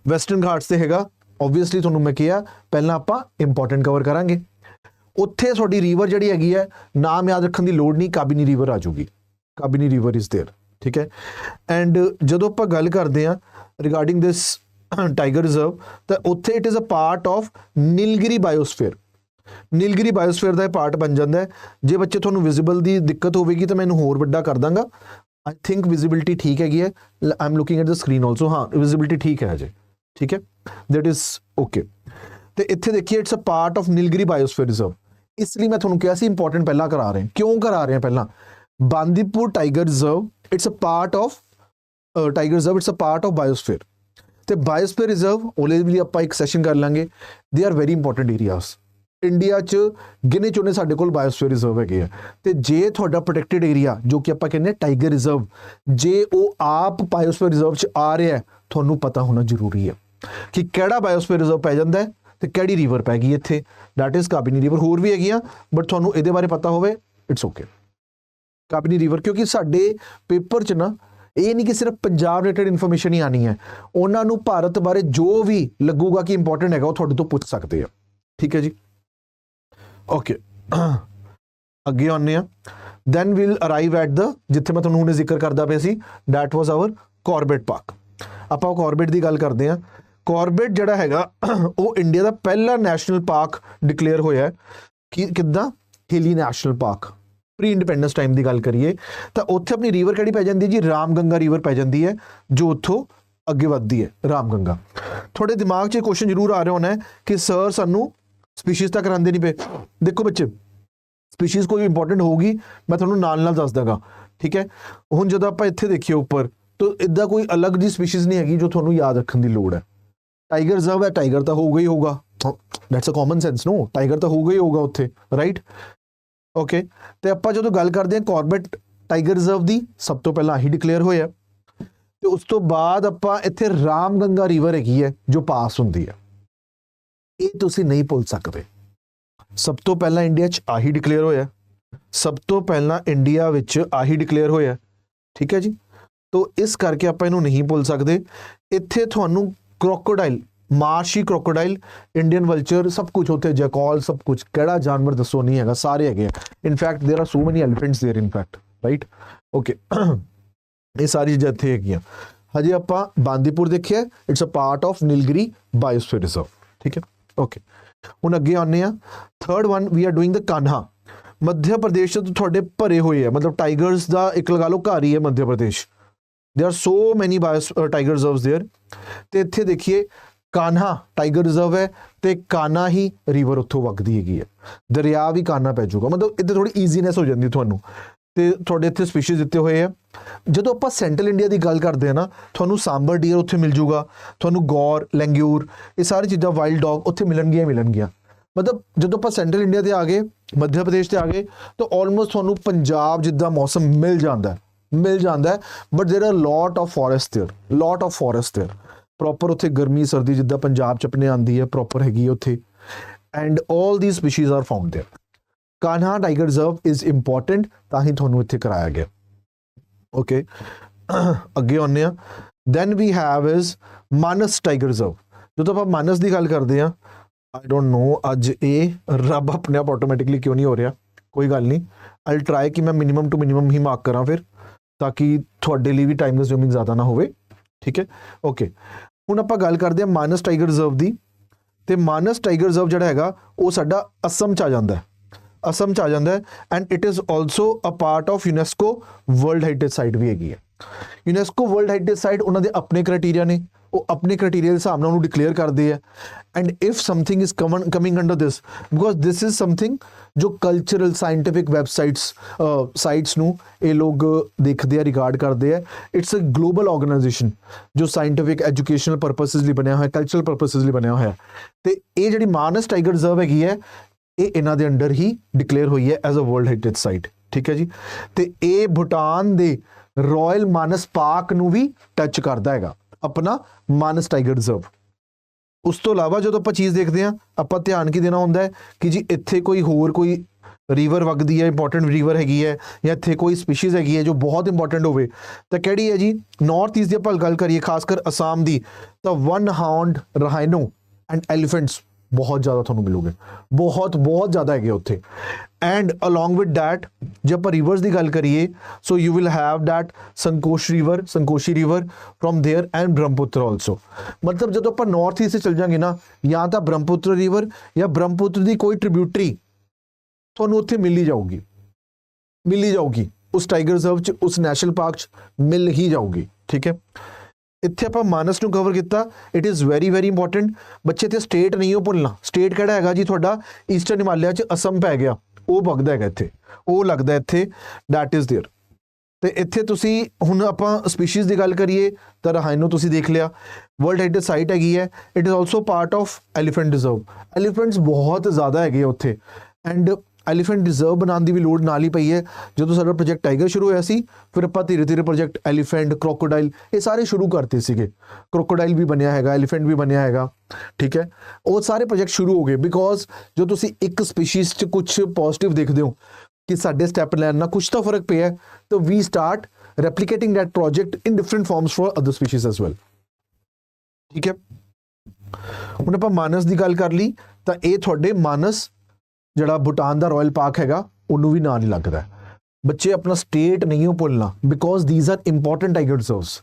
ਵੈਸਟਰਨ ਘਾਟਸ ਤੇ ਹੈਗਾ, ਓਬਵੀਅਸਲੀ ਤੁਹਾਨੂੰ ਮੈਂ ਕਿਹਾ ਪਹਿਲਾਂ ਆਪਾਂ ਇੰਪੋਰਟੈਂਟ ਕਵਰ ਕਰਾਂਗੇ। ਉੱਥੇ ਤੁਹਾਡੀ ਰੀਵਰ ਜਿਹੜੀ ਹੈਗੀ ਹੈ, ਨਾਮ ਯਾਦ ਰੱਖਣ ਦੀ ਲੋੜ ਨਹੀਂ, ਕਾਬਿਨੀ ਰੀਵਰ ਆ ਜਾਊਗੀ। ਕਾਬਿਨੀ ਰੀਵਰ ਇਜ਼ ਦੇਅਰ, ਠੀਕ ਹੈ। ਐਂਡ ਜਦੋਂ ਆਪਾਂ ਗੱਲ ਕਰਦੇ ਹਾਂ ਰਿਗਾਰਡਿੰਗ ਦਿਸ ਟਾਈਗਰ ਰਿਜ਼ਰਵ, ਤਾਂ ਉੱਥੇ it is a part of Nilgiri biosphere. Nilgiri biosphere ਦਾ ਇਹ ਪਾਰਟ ਬਣ ਜਾਂਦਾ ਹੈ। ਜੇ ਬੱਚੇ ਤੁਹਾਨੂੰ ਵਿਜ਼ੀਬਲ ਦੀ ਦਿੱਕਤ ਹੋਵੇਗੀ ਤਾਂ ਮੈਨੂੰ ਹੋਰ ਵੱਡਾ ਕਰ ਦਾਂਗਾ। ਆਈ ਥਿੰਕ ਵਿਜ਼ਿਬਿਲਿਟੀ ਠੀਕ ਹੈਗੀ ਹੈ। I am looking at the screen also. ਹਾਂ, ਵਿਜ਼ਿਬਿਲਿਟੀ ਠੀਕ ਹੈ ਅਜੇ, ਠੀਕ ਹੈ, ਦੈਟ ਇਜ਼ ਓਕੇ। ਤੇ ਇੱਥੇ ਦੇਖੀਏ it's a part of Nilgiri biosphere reserve. ਇਸ ਲਈ ਮੈਂ ਤੁਹਾਨੂੰ ਕਿਹਾ ਸੀ ਇੰਪੋਰਟੈਂਟ ਪਹਿਲਾਂ ਕਰਾ ਰਹੇ। ਕਿਉਂ ਕਰਾ ਰਹੇ ਹਾਂ ਪਹਿਲਾਂ? Bandipur tiger reserve it's a part of tiger reserve, it's a part of biosphere. ਤੇ ਬਾਇਓਸਫੀਅਰ ਰਿਜ਼ਰਵ ਉਹਦੇ ਲਈ ਆਪਾਂ ਇੱਕ ਸੈਸ਼ਨ ਕਰ ਲਾਂਗੇ। They are very important areas. India 'ਚ ਗਿਣੇ ਚੁਣੇ ਸਾਡੇ ਕੋਲ ਬਾਇਓਸਫੀਅਰ ਰਿਜ਼ਰਵ ਹੈਗੇ ਆ। ਤੇ ਜੇ ਤੁਹਾਡਾ ਪ੍ਰੋਟੈਕਟਡ ਏਰੀਆ ਜੋ ਕਿ ਆਪਾਂ ਕਹਿੰਦੇ ਟਾਈਗਰ ਰਿਜ਼ਰਵ, ਜੇ ਉਹ ਆਪ ਬਾਇਓਸਫੀਅਰ ਰਿਜ਼ਰਵ 'ਚ ਆ ਰਿਹਾ, ਤੁਹਾਨੂੰ ਪਤਾ ਹੋਣਾ ਜ਼ਰੂਰੀ ਹੈ ਕਿ ਕਿਹੜਾ ਬਾਇਓਸਫੀਅਰ ਰਿਜ਼ਰਵ ਪੈ ਜਾਂਦਾ ਹੈ ਤੇ ਕਿਹੜੀ ਰਿਵਰ ਪੈ ਗਈ ਇੱਥੇ। That is Kabini river. ਹੋਰ ਵੀ ਹੈਗੀਆਂ, ਬਟ ਤੁਹਾਨੂੰ ਇਹਦੇ ਬਾਰੇ ਪਤਾ ਹੋਵੇ, ਇਟਸ ਓਕੇ। ਕਾਬਿਨੀ ਰਿਵਰ, ਕਿਉਂਕਿ ਸਾਡੇ ਪੇਪਰ 'ਚ ਨਾ ਇਹ ਨਹੀਂ ਕਿ ਸਿਰਫ ਪੰਜਾਬ ਰਿਲੇਟਡ ਇਨਫੋਰਮੇਸ਼ਨ ਹੀ ਆਣੀ ਹੈ, ਉਹਨਾਂ ਨੂੰ ਭਾਰਤ ਬਾਰੇ ਜੋ ਵੀ ਲੱਗੂਗਾ ਕਿ ਇੰਪੋਰਟੈਂਟ ਹੈਗਾ ਉਹ ਤੁਹਾਡੇ ਤੋਂ ਪੁੱਛ ਸਕਦੇ ਆ। ਠੀਕ ਹੈ ਜੀ, ਓਕੇ। ਅੱਗੇ ਆਉਂਦੇ ਆ। Then will arrive at the, ਜਿੱਥੇ ਮੈਂ ਤੁਹਾਨੂੰ ਹੁਣੇ ਜ਼ਿਕਰ ਕਰਦਾ ਪਿਆ ਸੀ, that was our Corbett park. ਆਪਾਂ ਕਾਰਬੇਟ ਦੀ ਗੱਲ ਕਰਦੇ ਹਾਂ। ਕਾਰਬੇਟ ਜਿਹੜਾ ਹੈਗਾ ਉਹ ਇੰਡੀਆ ਦਾ ਪਹਿਲਾ ਨੈਸ਼ਨਲ ਪਾਰਕ ਡਿਕਲੇਅਰ ਹੋਇਆ। ਕਿੱਦਾਂ? ਹਿਲੀ national park. Pre independence time ਦੀ ਗੱਲ ਕਰੀਏ ਤਾਂ ਉੱਥੇ ਆਪਣੀ ਰਿਵਰ ਕਿਹੜੀ ਪੈ ਜਾਂਦੀ ਹੈ ਜੀ? ਰਾਮਗੰਗਾ ਰਿਵਰ ਪੈ ਜਾਂਦੀ ਹੈ, ਜੋ ਉੱਥੋਂ ਅੱਗੇ ਵੱਧਦੀ ਹੈ, ਰਾਮਗੰਗਾ। ਤੁਹਾਡੇ ਦਿਮਾਗ 'ਚ ਇਹ ਕੁਐਸਚਨ ਜ਼ਰੂਰ ਆ ਰਿਹਾ ਹੋਣਾ ਹੈ ਕਿ ਸਰ ਸਾਨੂੰ ਸਪੀਸ਼ੀਜ਼ ਤਾਂ ਕਰਾਉਂਦੇ ਨਹੀਂ ਪਏ। ਦੇਖੋ ਬੱਚੇ, ਸਪੀਸ਼ੀਜ਼ ਕੋਈ ਇੰਪੋਰਟੈਂਟ ਹੋਊਗੀ ਮੈਂ ਤੁਹਾਨੂੰ ਨਾਲ ਨਾਲ ਦੱਸ ਦਾਂਗਾ, ਠੀਕ ਹੈ। ਹੁਣ ਜਦੋਂ ਆਪਾਂ ਇੱਥੇ ਦੇਖੀਏ ਉੱਪਰ, ਤਾਂ ਇੱਦਾਂ ਕੋਈ ਅਲੱਗ ਜੀ ਸਪੀਸ਼ੀਜ਼ ਨਹੀਂ ਹੈਗੀ ਜੋ ਤੁਹਾਨੂੰ ਯਾਦ ਰੱਖਣ ਦੀ ਲੋੜ ਹੈ। ਟਾਈਗਰ ਰਿਜ਼ਰਵ ਹੈ, ਟਾਈਗਰ ਤਾਂ ਹੋਊਗਾ ਹੀ ਹੋਊਗਾ, that's a common sense. No, tiger ਤਾਂ ਹੋਊਗਾ ਹੀ ਹੋਊਗਾ ਉੱਥੇ, ਰਾਈਟ? ਓਕੇ। ਤੇ ਆਪਾਂ ਜਦੋਂ ਗੱਲ ਕਰਦੇ ਹਾਂ ਕਾਰਬੇਟ ਟਾਈਗਰ ਰਿਜ਼ਰਵ ਦੀ, ਸਭ ਤੋਂ ਪਹਿਲਾਂ ਆਹੀ ਡਿਕਲੇਅਰ ਹੋਇਆ। ਤੇ ਉਸ ਤੋਂ ਬਾਅਦ ਆਪਾਂ ਇੱਥੇ ਰਾਮਗੰਗਾ ਰਿਵਰ ਹੈਗੀ ਹੈ ਜੋ ਪਾਸ ਹੁੰਦੀ ਹੈ। ਇਹ ਤੁਸੀਂ ਨਹੀਂ ਭੁੱਲ ਸਕਦੇ। ਸਭ ਤੋਂ ਪਹਿਲਾਂ ਇੰਡੀਆ 'ਚ ਆਹੀ ਡਿਕਲੇਅਰ ਹੋਇਆ, ਸਭ ਤੋਂ ਪਹਿਲਾਂ ਇੰਡੀਆ ਵਿੱਚ ਆਹੀ ਡਿਕਲੇਅਰ ਹੋਇਆ, ਠੀਕ ਹੈ ਜੀ। ਤੋ ਇਸ ਕਰਕੇ ਆਪਾਂ ਇਹਨੂੰ ਨਹੀਂ ਭੁੱਲ ਸਕਦੇ। ਇੱਥੇ ਤੁਹਾਨੂੰ ਕ੍ਰੋਕੋਡਾਈਲ, ਮਾਰਸ਼ੀ ਕ੍ਰੋਕੋਡਾਈਲ, ਇੰਡੀਅਨ ਵਲਚਰ, ਸਭ ਕੁਝ ਉੱਥੇ, ਜੈਕੌਲ, ਸਭ ਕੁਝ। ਕਿਹੜਾ ਜਾਨਵਰ ਦੱਸੋ ਨਹੀਂ ਹੈਗਾ? ਸਾਰੇ ਹੈਗੇ ਆ। ਇਨਫੈਕਟ ਦੇਰ ਆਰ ਸੋ ਮੈਨੀ ਐਲੀਫੈਂਟਸ ਦੇਰ ਇਨਫੈਕਟ, ਰਾਈਟ? ਓਕੇ, ਇਹ ਸਾਰੀ ਚੀਜ਼ਾਂ ਇੱਥੇ ਹੈਗੀਆਂ। ਹਜੇ ਆਪਾਂ ਬਾਂਦੀਪੁਰ ਦੇਖਿਆ, it's a part of Nilgiri biosphere reserve, ਠੀਕ ਹੈ, ਓਕੇ। ਹੁਣ ਅੱਗੇ ਆਉਂਦੇ ਆ। Third one we are doing the Kanha. Madhya Pradesh ਤੋਂ ਤੁਹਾਡੇ ਭਰੇ ਹੋਏ ਆ, ਮਤਲਬ ਟਾਈਗਰਸ ਦਾ ਇੱਕ ਲਗਾ ਲਓ ਘਰ ਹੀ ਹੈ ਮੱਧ ਪ੍ਰਦੇਸ਼। ਦੇਰ ਆਰ ਸੋ ਮੈਨੀ ਟਾਈਗਰ ਰਿਜ਼ਰਵਸ ਦੇਅਰ। ਤੇ ਇੱਥੇ ਦੇਖੀਏ ਕਾਨਹਾ ਟਾਈਗਰ ਰਿਜ਼ਰਵ ਹੈ ਤੇ ਕਾਨਾ ਹੀ ਰਿਵਰ ਉੱਥੋਂ ਵਗਦੀ ਹੈਗੀ ਹੈ। ਦਰਿਆ ਵੀ ਕਾਨਾ ਪੈ ਜਾਊਗਾ, ਮਤਲਬ ਇੱਥੇ ਥੋੜੀ ਈਜ਼ੀਨੈਸ ਹੋ ਜਾਂਦੀ ਤੁਹਾਨੂੰ। ਤੇ ਤੁਹਾਡੇ ਇੱਥੇ ਸਪੀਸ਼ੀਜ਼ ਦਿੱਤੇ ਹੋਏ ਆ। ਜਦੋਂ ਆਪਾਂ ਸੈਂਟਰਲ ਇੰਡੀਆ ਦੀ ਗੱਲ ਕਰਦੇ ਹਾਂ ਨਾ, ਤੁਹਾਨੂੰ ਸਾਂਬਰ ਡੀਅਰ ਉੱਥੇ ਮਿਲ ਜੂਗਾ, ਤੁਹਾਨੂੰ ਗੌਰ, ਲੈਂਗਿਊਰ, ਇਹ ਸਾਰੀ ਚੀਜ਼ਾਂ, ਵਾਈਲਡ ਡੌਗ ਉੱਥੇ ਮਿਲਣਗੀਆਂ। ਮਤਲਬ ਜਦੋਂ ਆਪਾਂ ਸੈਂਟਰਲ ਇੰਡੀਆ ਤੇ ਆ ਗਏ, ਮੱਧ ਪ੍ਰਦੇਸ਼ ਤੇ ਆ ਗਏ, ਤਾਂ ਆਲਮੋਸਟ ਤੁਹਾਨੂੰ ਪੰਜਾਬ ਜਿੱਦਾਂ ਮੌਸਮ ਮਿਲ ਜਾਂਦਾ ਹੈ। ਬਟ ਦੇਰ R lot of forest there, proper ਉੱਥੇ ਗਰਮੀ ਸਰਦੀ ਜਿੱਦਾਂ ਪੰਜਾਬ 'ਚ ਆਪਣੇ ਆਉਂਦੀ ਹੈ, ਪ੍ਰੋਪਰ ਹੈਗੀ ਹੈ ਉੱਥੇ। And all the species are found there. Kanha tiger reserve is important, ਤਾਂ ਹੀ ਤੁਹਾਨੂੰ ਇੱਥੇ ਕਰਾਇਆ ਗਿਆ, ਓਕੇ। ਅੱਗੇ ਆਉਂਦੇ ਆ। Then we have is Manas tiger reserve. ਜਦੋਂ ਆਪਾਂ ਮਾਨਸ ਦੀ ਗੱਲ ਕਰਦੇ ਹਾਂ, ਆਈ ਡੋਂਟ ਨੋ ਅੱਜ ਇਹ ਰੱਬ ਆਪਣੇ ਆਪ ਆਟੋਮੈਟਿਕਲੀ ਕਿਉਂ ਨਹੀਂ ਹੋ ਰਿਹਾ, ਕੋਈ ਗੱਲ ਨਹੀਂ। ਆਈ ਟਰਾਈ ਕਿ ਮੈਂ ਮਿਨੀਮਮ ਟੂ ਮਿਨੀਮਮ ਹੀ ਮਾਰਕ ਕਰਾਂ ਫਿਰ, ਤਾਂ ਕਿ ਤੁਹਾਡੇ ਲਈ ਵੀ ਟਾਈਮ ਕੰਜ਼ਿਊਮਿੰਗ ਜ਼ਿਆਦਾ ਨਾ ਹੋਵੇ, ਠੀਕ ਹੈ, ਓਕੇ। ਹੁਣ ਆਪਾਂ ਗੱਲ ਕਰਦੇ ਹਾਂ ਮਾਨਸ ਟਾਈਗਰ ਰਿਜ਼ਰਵ ਦੀ। ਤੇ ਮਾਨਸ ਟਾਈਗਰ ਰਿਜ਼ਰਵ ਜਿਹੜਾ ਹੈਗਾ ਉਹ ਸਾਡਾ ਅਸਮ 'ਚ ਆ ਜਾਂਦਾ ਹੈ, and it is also a part of UNESCO world heritage site ਵੀ ਹੈਗੀ ਹੈ। यूनेस्को वर्ल्ड हेरिटेज साइट उन्होंने अपने क्राइटेरिया ने, वो अपने क्राइटेरिया के हिसाब नाल डिक्लेयर करते हैं। And if something is coming under this, because this is something जो कल्चरल साइंटिफिक वैबसाइट्स साइट्स नू ये लोग देखते हैं, रिगार्ड करते हैं। इट्स अ ग्लोबल ऑर्गेनाइजेशन जो साइंटिफिक एजुकेशनल परपसिस लिए बनया हुआ, कल्चरल परपसिस लिए बनया हुआ। तो ये जी मानस टाइगर रिजर्व हैगी है, ये इन्हां दे अंडर ही डिक्लेयर हुई है as a world heritage site. ठीक है जी। तो ये भूटान दे रॉयल मानस पार्क नू भी टच करता है अपना मानस टाइगर रिजर्व। उस तो इलावा जो आप चीज़ देखते हैं, आप ध्यान की देना होंगे कि जी इत्थे कोई होर कोई रिवर वगदी है, इंपॉर्टेंट रिवर हैगी है, या इत्थे कोई स्पीशीज़ हैगी है जो बहुत इंपॉर्टेंट होवे, तो किहड़ी है जी? नॉर्थ ईस्ट की आप गल करिए खासकर असम की, तो one hound rhino and elephants बहुत ज़्यादा थोड़ा मिलोगे, बहुत बहुत ज़्यादा है उत्थे। एंड अलॉन्ग विद डैट जब आप रिवर्स की गल करिए, so you will have that Sankosh river from there and Brahmaputra also. मतलब जो आप नॉर्थ ईस्ट से चल जाएंगे ना, या तो ब्रह्मपुत्र रिवर या ब्रह्मपुत्र की कोई ट्रिब्यूटरी थोनों उत्थे मिल ही जाऊगी उस टाइगर रिजर्व च, उस नैशनल पार्क च मिल ही जाऊगी। ठीक है। इत्थे आप मानस नूं कवर किया, it is very very important. बच्चे इत्थे स्टेट नहीं हो भुलना, स्टेट किहड़ा हैगा जी तुहाडा ईस्टर्न हिमालय च असम पै गया, वो वगदा हैगा इत्थे, वो लगदा इत्थे, दैट इज़ देयर। तो इत्थे तुसी हुण आपां स्पीशीज़ की गल करिए तो राइनो तुसी देख लिया, वर्ल्ड हेरिटेज साइट हैगी है। It is also part of elephant reserve. Elephants बहुत ज़्यादा हैगे उत्थे, एंड एलीफेंट रिजर्व बनाने की भी लोड़ नाल ही पई है। जो साडा प्रोजेक्ट टाइगर शुरू होया सी, फिर आपां धीरे धीरे प्रोजेक्ट एलीफेंट, क्रोकोडाइल ये सारे शुरू करते सीगे। क्रोकोडाइल भी बनया हैगा, एलीफेंट भी बनया हैगा। ठीक है। वो सारे प्रोजेक्ट शुरू हो गए बिकॉज जो तुसी एक स्पीशीज़ च कुछ पॉजिटिव देखते हो कि साडे स्टैप लैन नाल कुछ तो फर्क पिया, तो we start replicating that project in different forms for other species as well. ठीक है। हुण आपां मानस की गल कर ली, तो ये तुहाडे मानस जड़ा भूटान का रॉयल पार्क हैगा उन्होंने भी ना नहीं लगता है। बच्चे अपना स्टेट नहीं हो भुलना, because these are important tiger reserves.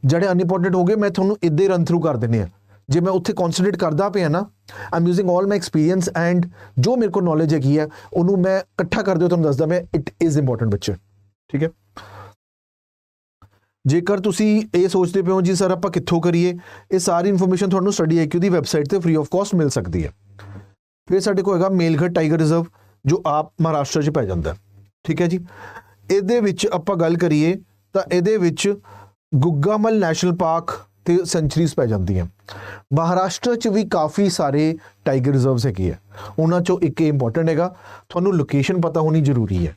जड़े अनइंपॉर्टेंट हो गए मैं थोड़ा इद्दां ही रन थ्रू कर देने हैं। जे मैं उत्थे कॉन्सनट्रेट करता पे ना, I am using all my experience and जो मेरे को नॉलेज हैगी है उन्होंने मैं इकट्ठा कर दिया, तुहानूं दसदा मैं, इट इज़ इंपॉर्टेंट बच्चे। ठीक है। जेकर तुसी ये सोचते पे हो जी सर आपां कित्थों करिए, ये सारी इन्फॉर्मेशन तुहानूं स्टडी IQ की वैबसाइट से फ्री ऑफ कॉस्ट मिल सकती है। फिर साडे कोल हैगा मेलघट टाइगर रिजर्व जो आप महाराष्ट्र च पै जांदा है। ठीक है जी। इहदे विच आपां गल करिए तो इहदे विच गुग्गामल नैशनल पार्क ते सेंचुरीज पै जांदियां। महाराष्ट्र च भी काफ़ी सारे टाइगर रिजर्व्स हैगे है, उन्हां चों एक इंपॉर्टेंट हैगा, तुहानूं लोकेशन पता होनी जरूरी है।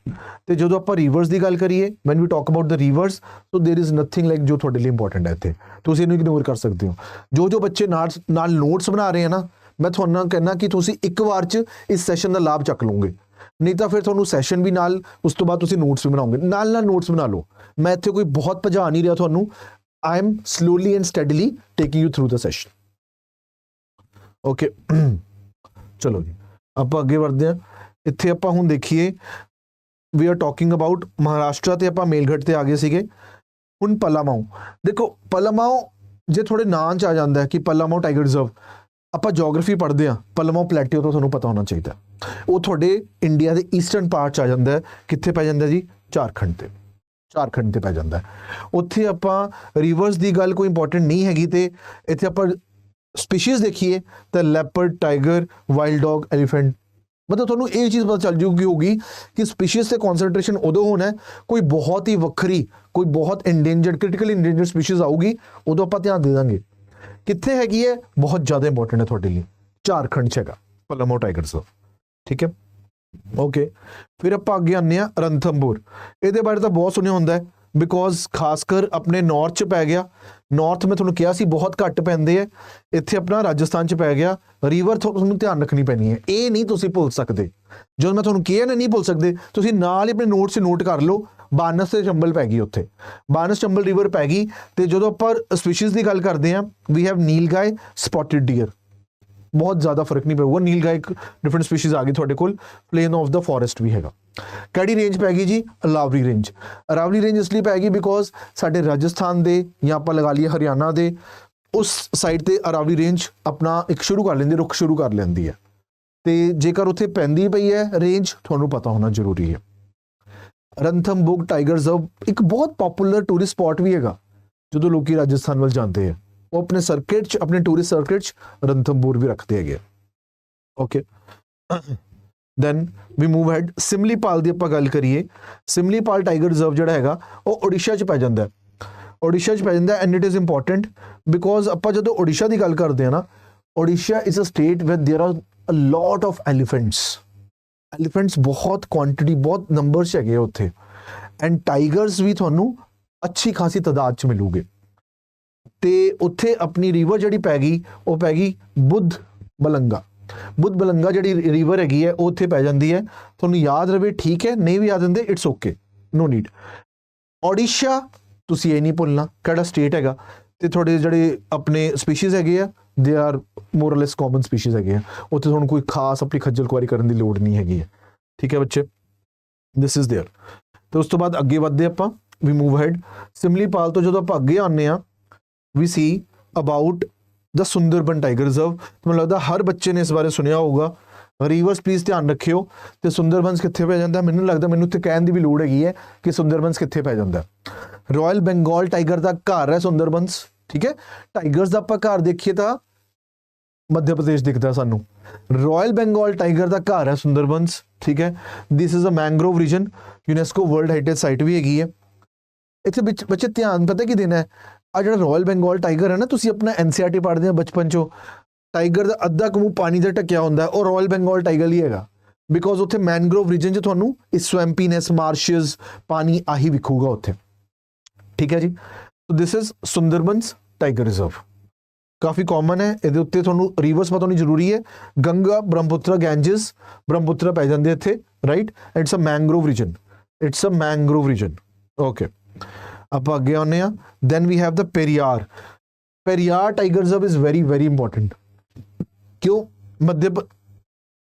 तो जो आपां रिवर्स की गल करिए, when we talk about the rivers, so there is nothing like जो तुहाडे लिए इंपॉर्टेंट है इत्थे, तुसीं इहनूं इग्नोर कर सकते हो। जो बच्चे नाल नोट्स बना रहे हैं ना, मैं तुहानूं कहना कि तुसीं एक बार च इस सैशन का लाभ चक लोगे, नहीं तो फिर तुहानूं सैशन भी नाल उस तो बाद तुसीं नोट्स भी बनाओगे, नाल नोट्स बना लो। मैं इत्थे कोई बहुत भजा नहीं रहा तुहानूं, I am slowly and steadily taking you through the session. Okay. चलो जी आप अगे बढ़ते हैं। इत्थे आप हुण देखिए, we are talking about Maharashtra ते आपां मेलघट ते आ गए सीगे। हुण पलामाऊ देखो, पलामाऊ जे थोड़े नाम च आ जाता है कि पलामाऊ टाइगर रिजर्व, आप जोग्राफी पढ़ते हैं, पलामाऊ प्लेटियो तो थोड़ा पता होना चाहिए। वो थोड़े इंडिया के ईस्टर्न पार्ट आ जाता है, कित्थे पै जाता जी? झारखंड ते पै जाता है। उत्थे आपां रिवर्स की गल कोई इंपॉर्टेंट नहीं हैगी, तो इत्थे आपां स्पीशीज़ देखिए तो leopard, tiger, wild dog, elephant, मतलब थोड़ा ये चीज़ पता चल जाऊगी होगी कि स्पीशीज़ से कॉन्सनट्रेशन उदों होना है, कोई बहुत ही वक्री, कोई बहुत इंडेंजर्ड, क्रिटिकली इंडेंजर्ड स्पीशीज़ आऊगी, उदों आपां ध्यान दे देंगे। कित्थे हैगी है? बहुत ज़्यादा इंपॉर्टेंट है तुहाडे लिए, झारखंड च हैगा पलामाऊ टाइगर रिजर्व। ठीक है। ओके। फिर आप अगे आने रणथंभौर। ये बारे तो बहुत सुनिया होंदा है, बिकॉज खासकर अपने नॉर्थ च पै गया। नॉर्थ में तुहानूं कहा सी बहुत घट पैंदे है, इत्थे अपना राजस्थान च पै गया। रिवर तुहानूं ध्यान रखनी पैनी है, ये नहीं तुसीं भुल सकते। जो मैं तुहानूं कहा नहीं भुल सकते, तुसीं नाल ही अपने नोट से नोट कर लो, बानस ते चंबल पै गई उत्थे, बानस चंबल रिवर पै गई। तो जो आप स्पीशीज़ की गल करते हैं, we have nilgai, spotted deer, बहुत ज़्यादा फर्क नहीं पेगा। नीलगाय एक डिफरेंट स्पीशीज़ आ गई थोड़े कोल। प्लेन ऑफ द फॉरेस्ट भी हैगा। किहड़ी रेंज पैगी जी? अरावली रेंज। अरावली रेंज इसलिए पैगी बिकॉज साडे राजस्थान दे या आप लगा लीए हरियाणा दे उस साइड ते अरावली रेंज अपना एक शुरू कर लेंदी, रुख शुरू कर लेंदी है। तो जेकर उत्थे पैंदी पई है रेंज, तुहानूं पता होना जरूरी है। ਰਣਥੰਭੋਰ ਟਾਈਗਰ ਰਿਜ਼ਰਵ ਇੱਕ ਬਹੁਤ ਪਪੂਲਰ ਟੂਰਿਸਟ ਸਪੌਟ ਵੀ ਹੈਗਾ ਜਦੋਂ ਲੋਕੀ ਰਾਜਸਥਾਨ ਵੱਲ ਜਾਂਦੇ ਆ, ਉਹ ਆਪਣੇ ਸਰਕਿਟ 'ਚ, ਆਪਣੇ ਟੂਰਿਸਟ ਸਰਕਿਟ 'ਚ ਰਣਥੰਭੋਰ ਵੀ ਰੱਖਦੇ ਹੈਗੇ। Okay, then we move ahead. Similipal ਦੀ ਆਪਾਂ ਗੱਲ ਕਰੀਏ, ਸਿਮਲੀਪਾਲ ਟਾਈਗਰ ਰਿਜ਼ਰਵ ਜਿਹੜਾ ਹੈਗਾ ਉਹ ਉੜੀਸਾ 'ਚ ਪੈ ਜਾਂਦਾ, ਉੜੀਸਾ 'ਚ ਪੈ ਜਾਂਦਾ। And it is important because ਆਪਾਂ ਜਦੋਂ ਉੜੀਸਾ ਦੀ ਗੱਲ ਕਰਦੇ ਹਾਂ ਨਾ, Orissa is a state with there are a lot of elephants ਬਹੁਤ ਕੁਆਂਟੀਟੀ, ਬਹੁਤ ਨੰਬਰ 'ਚ ਹੈਗੇ ਉੱਥੇ। ਐਂਡ ਟਾਈਗਰਸ ਵੀ ਤੁਹਾਨੂੰ ਅੱਛੀ ਖਾਸੀ ਤਾਦਾਦ 'ਚ ਮਿਲੂਗੇ। ਤੇ ਉੱਥੇ ਆਪਣੀ ਰਿਵਰ ਜਿਹੜੀ ਪੈ ਗਈ, ਉਹ ਪੈ ਗਈ ਬੁੱਧ ਬਲੰਗਾ। ਬੁੱਧ ਬਲੰਗਾ ਜਿਹੜੀ ਰਿਵਰ ਹੈਗੀ ਹੈ ਉਹ ਉੱਥੇ ਪੈ ਜਾਂਦੀ ਹੈ। ਤੁਹਾਨੂੰ ਯਾਦ ਰਵੇ ਠੀਕ ਹੈ, ਨਹੀਂ ਵੀ ਯਾਦ ਹੁੰਦੇ it's okay, no need. Orissa ਤੁਸੀਂ ਇਹ ਨਹੀਂ ਭੁੱਲਣਾ ਕਿਹੜਾ ਸਟੇਟ ਹੈਗਾ, ਤੇ ਤੁਹਾਡੇ ਜਿਹੜੇ ਆਪਣੇ ਸਪੀਸ਼ੀਜ਼ ਹੈਗੇ ਆ they are more less common species ਹੈਗੇ ਆ, ਉੱਥੇ ਤੁਹਾਨੂੰ ਕੋਈ ਖਾਸ ਆਪਣੀ ਖੱਜਲ ਖੁਆਰੀ ਕਰਨ ਦੀ ਲੋੜ ਨਹੀਂ ਹੈਗੀ ਹੈ। ਠੀਕ ਹੈ ਬੱਚੇ, ਦਿਸ ਇਜ਼ ਦੇਅਰ। ਤੇ ਉਸ ਤੋਂ ਬਾਅਦ ਅੱਗੇ ਵੱਧਦੇ ਆਪਾਂ, ਵੀ ਮੂਵ ਹੈਡ। ਸਿਮਲੀਪਾਲ ਤੋਂ ਜਦੋਂ ਆਪਾਂ ਅੱਗੇ ਆਉਂਦੇ ਹਾਂ, we see about the Sundarban tiger reserve. ਮੈਨੂੰ ਲੱਗਦਾ ਹਰ ਬੱਚੇ ਨੇ ਇਸ ਬਾਰੇ ਸੁਣਿਆ ਹੋਊਗਾ। ਰਿਵਰਸ ਪਲੀਜ਼ ਧਿਆਨ ਰੱਖਿਓ। ਤੇ ਸੁੰਦਰਬਨਸ ਕਿੱਥੇ ਪੈ ਜਾਂਦਾ, ਮੈਨੂੰ ਲੱਗਦਾ ਮੈਨੂੰ ਇੱਥੇ ਕਹਿਣ ਦੀ ਵੀ ਲੋੜ ਹੈਗੀ ਹੈ ਕਿ ਸੁੰਦਰਬਨਸ ਕਿੱਥੇ ਪੈ ਜਾਂਦਾ। ਰਾਇਲ ਬੰਗਾਲ ਟਾਈਗਰ ਦਾ ਘਰ ਹੈ ਸੁੰਦਰਬਨਸ। ਠੀਕ ਹੈ, ਟਾਈਗਰਸ ਦਾ ਆਪਾਂ ਘਰ ਦੇਖੀਏ ਤਾਂ ਮੱਧ ਪ੍ਰਦੇਸ਼ ਦਿਖਦਾ ਸਾਨੂੰ। ਰਾਇਲ ਬੰਗਾਲ ਟਾਈਗਰ ਦਾ ਘਰ ਹੈ ਸੁੰਦਰਬਨਸ। ਠੀਕ ਹੈ, this is a mangrove region, UNESCO world heritage site ਵੀ ਹੈਗੀ ਹੈ। ਇੱਥੇ ਵਿੱਚ ਬੱਚੇ ਧਿਆਨ ਪਤਾ ਕੀ ਦੇਣਾ ਹੈ, ਆ ਜਿਹੜਾ ਰਾਇਲ ਬੰਗਾਲ ਟਾਈਗਰ ਹੈ ਨਾ, ਤੁਸੀਂ ਆਪਣਾ NCERT ਪੜ੍ਹਦੇ ਹੋ ਬਚਪਨ 'ਚੋਂ, ਟਾਈਗਰ ਦਾ ਅੱਧਾ ਕੁ ਮੂੰਹ ਪਾਣੀ ਦਾ ਢੱਕਿਆ ਹੁੰਦਾ, ਉਹ ਰਾਇਲ ਬੰਗਾਲ ਟਾਈਗਰ ਹੀ ਹੈਗਾ। ਬਿਕੋਜ਼ ਉੱਥੇ ਮੈਨਗਰੋਵ ਰੀਜਨ 'ਚ ਤੁਹਾਨੂੰ ਇਸ ਸਵੈਂਪੀਨੈਸ, ਮਾਰਸ਼ਸ, ਪਾਣੀ ਆਹੀ ਵਿਖੂਗਾ ਉੱਥੇ। ਠੀਕ ਹੈ ਜੀ, so this is Sundarbans tiger reserve. ਕਾਫੀ ਕਾਮਨ ਹੈ, ਇਹਦੇ ਉੱਤੇ ਤੁਹਾਨੂੰ ਰਿਵਰਸ ਪਤਾ ਹੋਣੀ ਜ਼ਰੂਰੀ ਹੈ। ਗੰਗਾ, ਬ੍ਰਹਮਪੁੱਤਰਾ, ਗੈਂਜਸ, ਬ੍ਰਹਮਪੁੱਤਰਾ ਪੈ ਜਾਂਦੇ ਇੱਥੇ, right. It's a mangrove region, it's a mangrove region. Okay, ਆਪਾਂ ਅੱਗੇ ਆਉਂਦੇ ਹਾਂ। Then we have the Periyar. Periyar tiger reserve is very very important. ਕਿਉਂ?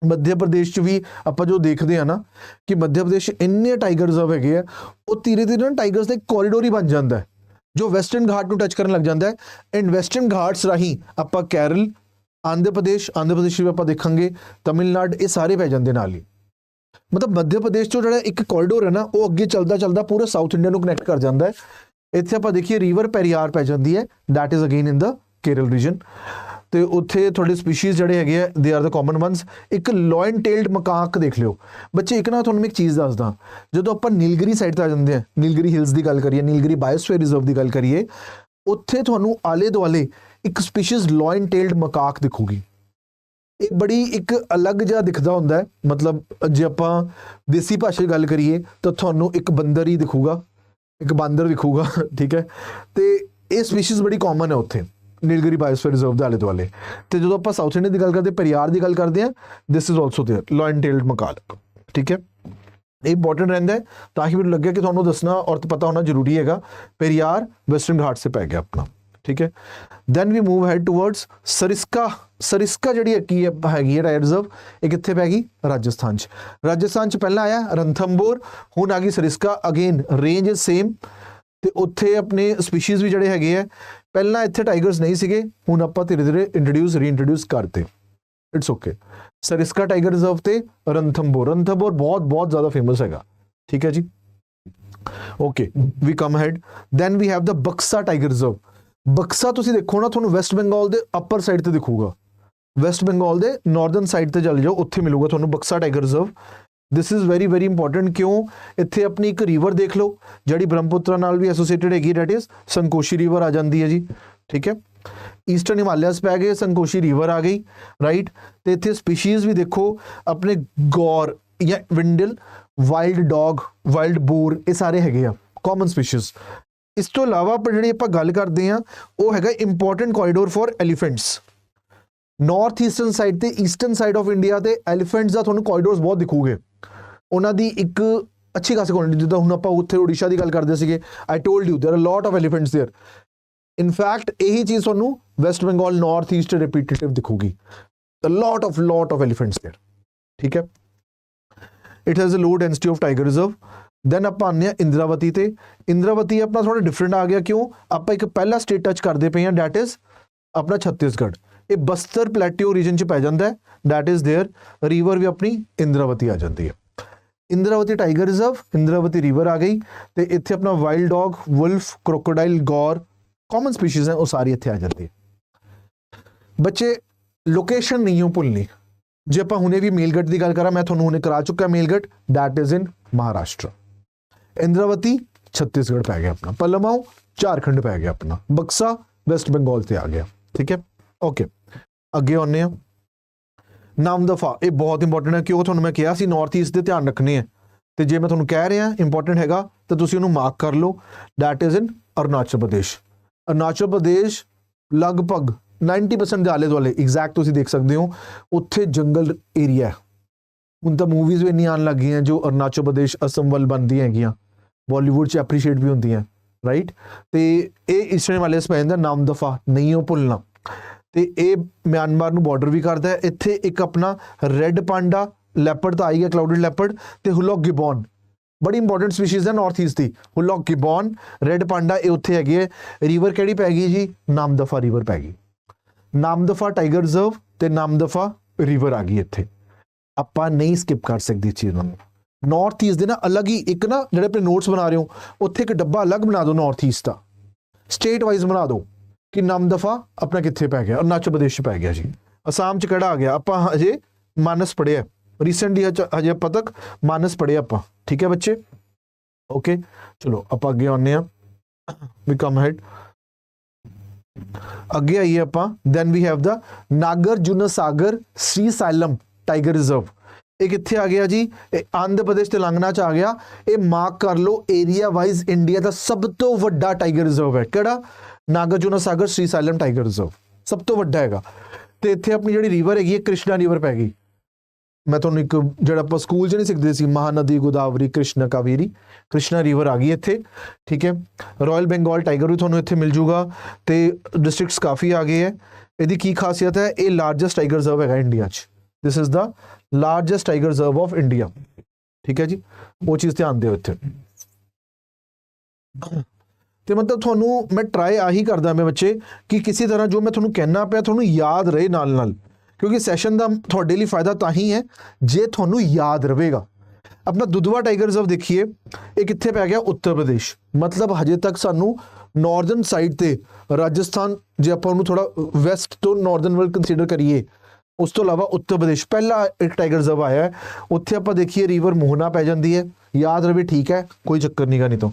ਮੱਧ ਪ੍ਰਦੇਸ਼ 'ਚ ਵੀ ਆਪਾਂ ਜੋ ਦੇਖਦੇ ਆ ਨਾ ਕਿ ਮੱਧ ਪ੍ਰਦੇਸ਼ ਇੰਨੇ ਟਾਈਗਰ ਰਿਜ਼ਰਵ ਹੈਗੇ ਆ, ਉਹ ਧੀਰੇ ਧੀਰੇ ਨਾ ਟਾਈਗਰਸ ਦਾ ਇੱਕ ਕੋਰੀਡੋਰ ਹੀ ਬਣ ਜਾਂਦਾ ਹੈ ਜੋ ਵੈਸਟਰਨ ਘਾਟ ਨੂੰ ਟੱਚ ਕਰਨ ਲੱਗ ਜਾਂਦਾ ਹੈ। ਐਂਡ ਵੈਸਟਰਨ ਘਾਟਸ ਰਾਹੀਂ ਆਪਾਂ ਕੇਰਲ, ਆਂਧਰਾ ਪ੍ਰਦੇਸ਼ ਵੀ ਆਪਾਂ ਦੇਖਾਂਗੇ, ਤਮਿਲਨਾਡੂ, ਇਹ ਸਾਰੇ ਪੈ ਜਾਂਦੇ ਨਾਲ ਹੀ। ਮਤਲਬ ਮੱਧ ਪ੍ਰਦੇਸ਼ ਤੋਂ ਜਿਹੜਾ ਇੱਕ ਕੋਰੀਡੋਰ ਹੈ ਨਾ, ਉਹ ਅੱਗੇ ਚੱਲਦਾ ਚੱਲਦਾ ਪੂਰੇ ਸਾਊਥ ਇੰਡੀਆ ਨੂੰ ਕਨੈਕਟ ਕਰ ਜਾਂਦਾ ਹੈ। ਇੱਥੇ ਆਪਾਂ ਦੇਖੀਏ ਰਿਵਰ ਪੈਰੀਆਰ ਪੈ ਜਾਂਦੀ ਹੈ, that is again in the Kerala region. ਤੇ ਉੱਥੇ ਤੁਹਾਡੇ ਸਪੀਸ਼ੀਜ਼ ਜਿਹੜੇ ਹੈਗੇ ਆ they are the common ones. ਇੱਕ ਲੋਇਨ ਟੇਲਡ ਮਕਾਕ ਦੇਖ ਲਿਓ ਬੱਚੇ। ਇੱਕ ਨਾ ਤੁਹਾਨੂੰ ਮੈਂ ਇੱਕ ਚੀਜ਼ ਦੱਸਦਾ, ਜਦੋਂ ਆਪਾਂ ਨੀਲਗਿਰੀ ਸਾਈਡ ਤੇ ਆ ਜਾਂਦੇ ਆ, ਨੀਲਗਿਰੀ ਹਿਲਸ ਦੀ ਗੱਲ ਕਰੀਏ, ਨੀਲਗਿਰੀ ਬਾਇਓਸਫੀਅਰ ਰਿਜ਼ਰਵ ਦੀ ਗੱਲ ਕਰੀਏ, ਉੱਥੇ ਤੁਹਾਨੂੰ ਆਲੇ ਦੁਆਲੇ ਇੱਕ ਸਪੀਸ਼ੀਜ਼ ਲੋਇਨ ਟੇਲਡ ਮਕਾਕ ਦਿਖੂਗੀ। ਇਹ ਬੜੀ ਇੱਕ ਅਲੱਗ ਜਿਹਾ ਦਿਖਦਾ ਹੁੰਦਾ ਹੈ। ਮਤਲਬ ਜੇ ਆਪਾਂ ਦੇਸੀ ਭਾਸ਼ਾ 'ਚ ਗੱਲ ਕਰੀਏ ਤਾਂ ਤੁਹਾਨੂੰ ਇੱਕ ਬੰਦਰ ਹੀ ਦਿਖੂਗਾ, ਇੱਕ ਬਾਂਦਰ ਦਿਖੂਗਾ। ਠੀਕ ਹੈ, ਤੇ ਇਹ ਸਪੀਸ਼ੀਜ਼ ਬੜੀ ਕਾਮਨ ਹੈ ਉੱਥੇ ਨੀਲਗਿਰੀ ਬਾਇਓਸਫੀਅਰ ਰਿਜ਼ਰਵ ਦੇ ਆਲੇ ਦੁਆਲੇ। ਤੇ ਜਦੋਂ ਆਪਾਂ ਸਾਊਥ ਇੰਡੀਆ ਦੀ ਗੱਲ ਕਰਦੇ, ਪੈਰੀਆਰ ਦੀ ਗੱਲ ਕਰਦੇ ਹਾਂ, this is also there, lion tailed macaque. ਠੀਕ ਹੈ, ਇਹ ਇੰਪੋਰਟੈਂਟ ਰਹਿੰਦਾ ਹੈ ਤਾਂ ਕਿ ਮੈਨੂੰ ਲੱਗਿਆ ਕਿ ਤੁਹਾਨੂੰ ਦੱਸਣਾ ਔਰ ਪਤਾ ਹੋਣਾ ਜ਼ਰੂਰੀ ਹੈਗਾ। ਪੈਰੀਆਰ ਵੈਸਟਰਨ ਘਾਟ ਸੇ ਪੈ ਗਿਆ ਆਪਣਾ। ਠੀਕ ਹੈ, then we move head towards Sariska. Sariska ਜਿਹੜੀ ਹੈਗੀ ਹੈ ਟਾਈਗਰ ਰਿਜ਼ਰਵ, ਇਹ ਕਿੱਥੇ ਪੈ ਗਈ? ਰਾਜਸਥਾਨ 'ਚ। ਰਾਜਸਥਾਨ 'ਚ ਪਹਿਲਾਂ ਆਇਆ ਰਣਥੰਭੋਰ, ਹੁਣ ਆ ਗਈ Sariska. Again range is same, ਤੇ ਉੱਥੇ ਆਪਣੇ ਸਪੀਸ਼ੀਜ਼ ਵੀ ਜਿਹੜੇ ਹੈਗੇ ਆ, ਪਹਿਲਾਂ ਇੱਥੇ ਟਾਈਗਰਸ ਨਹੀਂ ਸੀਗੇ, ਹੁਣ ਆਪਾਂ ਧੀਰੇ ਧੀਰੇ ਰੀਇੰਟਰੋਡਿਊਸ ਕਰਤੇ। It's okay. Sariska tiger reserve ਤੇ ਰਣਥੰਭੋਰ ਬਹੁਤ ਜ਼ਿਆਦਾ ਫੇਮਸ ਹੈਗਾ। ਠੀਕ ਹੈ ਜੀ, okay, we come ahead. Then we have the Buxa tiger reserve. Buxa ਤੁਸੀਂ ਦੇਖੋ ਨਾ, ਤੁਹਾਨੂੰ ਵੈਸਟ ਬੰਗਾਲ ਦੇ ਅਪਰ ਸਾਈਡ ਤੇ ਦਿਖੂਗਾ। ਵੈਸਟ ਬੰਗਾਲ ਦੇ ਨਾਰਦਰਨ ਸਾਈਡ ਤੇ ਚੱਲ ਜਾਓ, ਉੱਥੇ ਮਿਲੂਗਾ ਤੁਹਾਨੂੰ Buxa tiger reserve. This is very very important. ਕਿਉਂ? ਇੱਥੇ ਆਪਣੀ ਇੱਕ ਰਿਵਰ ਦੇਖ ਲਓ ਜਿਹੜੀ ਬ੍ਰਹਮਪੁੱਤਰਾ ਨਾਲ ਵੀ ਐਸੋਸੀਏਟਡ ਹੈਗੀ, ਡੈਟ ਇਜ਼ ਸੰਕੋਸ਼ੀ ਰਿਵਰ ਆ ਜਾਂਦੀ ਹੈ ਜੀ। ਠੀਕ ਹੈ, ਈਸਟਰਨ ਹਿਮਾਲਿਆਸ ਪੈ ਗਏ, ਸੰਕੋਸ਼ੀ ਰਿਵਰ ਆ ਗਈ, ਰਾਈਟ। ਤੇ ਇੱਥੇ ਸਪੀਸ਼ੀਜ਼ ਵੀ ਦੇਖੋ ਆਪਣੇ ਗੌਰ ਜਾਂ ਵਿੰਡਲ, ਵਾਈਲਡ ਡੌਗ, ਵਾਈਲਡ ਬੋਰ, ਇਹ ਸਾਰੇ ਹੈਗੇ ਆ ਕਾਮਨ ਸਪੀਸ਼ੀਜ਼। ਇਸ ਤੋਂ ਇਲਾਵਾ ਜਿਹੜੀ ਆਪਾਂ ਗੱਲ ਕਰਦੇ ਹਾਂ ਉਹ ਹੈਗਾ important corridor for ਐਲੀਫੈਂਟਸ। North eastern side ਤੇ ਈਸਟਰਨ ਸਾਈਡ ਆਫ ਇੰਡੀਆ ਤੇ ਐਲੀਫੈਂਟਸ ਦਾ ਤੁਹਾਨੂੰ ਕੋਰੀਡੋਰਸ ਬਹੁਤ ਦਿਖੂਗੇ। ਉਹਨਾਂ ਦੀ ਇੱਕ ਅੱਛੀ ਖਾਸੀ ਕੁਆਂਟੀਟੀ, ਜਿੱਦਾਂ ਹੁਣ ਆਪਾਂ ਉੱਥੇ ਉੜੀਸਾ ਦੀ ਗੱਲ ਕਰਦੇ ਸੀਗੇ, I told you there are lot of elephants there. In fact ਇਹੀ ਚੀਜ਼ ਤੁਹਾਨੂੰ West Bengal north east repetitive ਦਿਖੂਗੀ, ਲੋਟ ਆਫ ਐਲੀਫੈਂਟਸ ਦੇयर। ਠੀਕ ਹੈ, it has a low density of tiger reserve. Then ਆਪਾਂ ਆਉਂਦੇ ਹਾਂ ਇੰਦਰਾਵਤੀ ਤੇ। ਇੰਦਰਾਵਤੀ ਆਪਣਾ ਥੋੜਾ ਡਿਫਰੈਂਟ ਆ ਗਿਆ। ਕਿਉਂ? ਆਪਾਂ ਇੱਕ ਪਹਿਲਾ ਸਟੇਟ ਟੱਚ ਕਰਦੇ ਪਏ ਹਾਂ, ਡੈਟ ਇਜ਼ ਆਪਣਾ ਛੱਤੀਸਗੜ੍ਹ। ਇਹ ਬਸਤਰ ਪਲੈਟਿਓ ਰੀਜਨ 'ਚ ਪੈ ਜਾਂਦਾ ਹੈ, ਡੈਟ ਇਜ਼ ਦੇਅਰ। ਰਿਵਰ ਵੀ ਆਪਣੀ ਇੰਦਰਾਵਤੀ ਆ ਜਾਂਦੀ ਹੈ। Indravati tiger reserve, Indravati river आ गई, तो इत्थे अपना wild dog, wolf, crocodile, gaur, common species हैं वो सारी इत्थे आ जाती है। बच्चे लोकेशन नहीं हो भुलनी, जे आप हुणे भी मेलगढ़ की गल करा, मैं थोड़ा हुणे करा चुका Melghat, that is in Maharashtra. Indravati Chhattisgarh पै गया अपना, पलमाऊ झारखंड पै गया अपना, बक्सा वेस्ट बंगाल से आ गया, ठीक है। ओके अगे आने नामदफा, ये बहुत इंपॉर्टेंट है, क्यों थोड़ा मैं कहा सी नॉर्थ ईस्ट के ध्यान रखने हैं, तो जे मैं थोड़ा कह रहा इंपॉर्टेंट हैगा तो तुसीं उहनूं मार्क कर लो, दैट इज इन अरुणाचल प्रदेश। अरुणाचल प्रदेश लगभग 90% के आले दुआले एग्जैक्ट तुसीं देख सकते हो, उत्थे जंगल एरिया है। हुण तां मूवीज़ भी इन्नी आन लग गई जो अरुणाचल प्रदेश असम वल बनदियां हैगियां, बॉलीवुड च एप्रीशिएट भी होंदियां, राइट। तो ये ईस्टर्न वाले पै जांदा नामदफा, नहीं हो भुलना। तो ये म्यांमार नूं बॉर्डर भी करता है। इत्थे एक अपना रेड पांडा लैपर्ड तो आ गया, क्लाउडेड लैपर्ड, तो हुलॉक गिबॉन, बड़ी इंपॉर्टेंट स्पीशीज है नॉर्थ ईस्ट की। हुलॉक गिबॉन, रेड पांडा, ये उत्थे हैगी है। रिवर किहड़ी पै गई जी, नामदफा रिवर पै गई। नामदफा टाइगर रिजर्व ते नामदफा रिवर आ गई इत्थे, आपां नहीं स्किप कर सकते चीज़ों को। नॉर्थ ईस्ट दे ना अलग ही एक ना जिहड़े अपने नोट्स बना रहे हो, उत्थे एक डब्बा अलग बना दो नॉर्थ ईस्ट का, स्टेट वाइज बना दो कि नामदफा अपना कित्थे पै गया, अरुणाचल प्रदेश पै गया जी। असम च किहड़ा आ गया, आपां हजे मानस पढ़िया रिसेंटली, हजे आपां तक मानस पढ़िया आपां, ठीक है बच्चे। ओके चलो आपां अगे आने वी कम हेड, अगे आइए आपां। Then we have the Nagarjuna Sagar Srisailam tiger reserve, ये कित्थे आ गया जी, आंध्र प्रदेश तेलंगाना च आ गया। ये मार्क कर लो, एरिया वाइज इंडिया का सब तो वड्डा टाइगर रिजर्व है, किहड़ा, Nagarjuna Sagar Srisailam tiger reserve, सब तो वड्डा हैगा। तो इत्थे अपनी जिहड़ी रिवर हैगी है कृष्णा रिवर पै गई। मैं तुहानूं एक जिहड़ा आपां स्कूल च नहीं सिखदे सी, महानदी गोदावरी कृष्णा कावेरी, कृष्णा रिवर आ गई इत्थे, ठीक है। रॉयल बंगाल टाइगर भी तुहानूं इत्थे मिल जूगा, तो डिस्ट्रिक्ट्स काफ़ी आ गए है। इहदी की खासियत है, ये लार्जेस्ट टाइगर रिजर्व है इंडिया च, this is the largest tiger reserve of India, ठीक है जी। वो चीज़ ध्यान दिओ इत्थे। तो मतलब थोनू मैं ट्राई आही करदा मैं बच्चे कि किसी तरह जो मैं थोनू कहना पिया थोनू याद रहे नाल नाल, क्योंकि सैशन का थोड़े लिए फायदा ताही है जे थोनू याद रहेगा। अपना दुधवा टाइगर रिजर्व देखिए, ये कित्थे पै गया, उत्तर प्रदेश। मतलब हजे तक सानू नॉर्दर्न साइड ते राजस्थान, जे आपां उहनूं थोड़ा वैसट तो नॉर्दर्न वर्ल्ड कंसीडर करिए, उस तो इलावा उत्तर प्रदेश पहला एक टाइगर रिजर्व आया है। उत्थे आपां देखिए रिवर मोहना पै जाती है, याद रहे ठीक है, कोई चक्कर नहीं गा। नहीं तो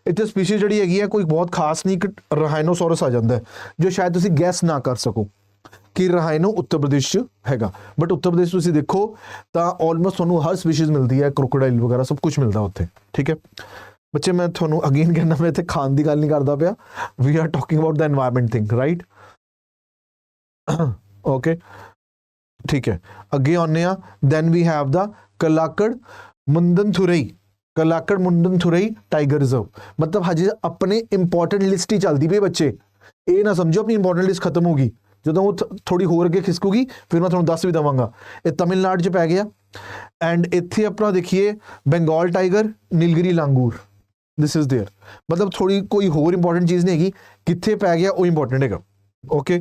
इतने स्पीशीज जिहड़ी हैगी है कोई बहुत खास नहीं, राइनोसोरस आ जाता है जो शायद तुसीं गैस ना कर सको कि राइनो उत्तर प्रदेश हैगा, बट उत्तर प्रदेश तुसीं देखो तो ऑलमोस्ट तुहानूं हर स्पीशीज मिलती है, क्रोकोडाइल वगैरह सब कुछ मिलता उत्थे, ठीक है बच्चे। मैं तुहानूं अगेन कहना, मैं इत्थे खान की गल नहीं करता पिया, we are talking about the environment thing, right. Okay ठीक है, अगे आने आ। Then we have the Kalakad Mundanthurai, Kalakad Mundanthurai tiger reserve. मतलब हजे अपने इंपॉर्टेंट लिस्ट ही चलती पई बच्चे, ये ना समझो अपनी इंपॉर्टेंट लिस्ट खत्म होगी, जो वो थोड़ी होर अगे खिसकूगी फिर मैं थोड़ा दस भी देवांगा। ये तमिलनाडु च पै गया। एंड इत्थे अपना देखिए Bengal tiger, Nilgiri langur, this is there. मतलब थोड़ी कोई होर इंपॉर्टेंट चीज़ नहीं हैगी, कित्थे पै गया वो इंपॉर्टेंट हैगा। ओके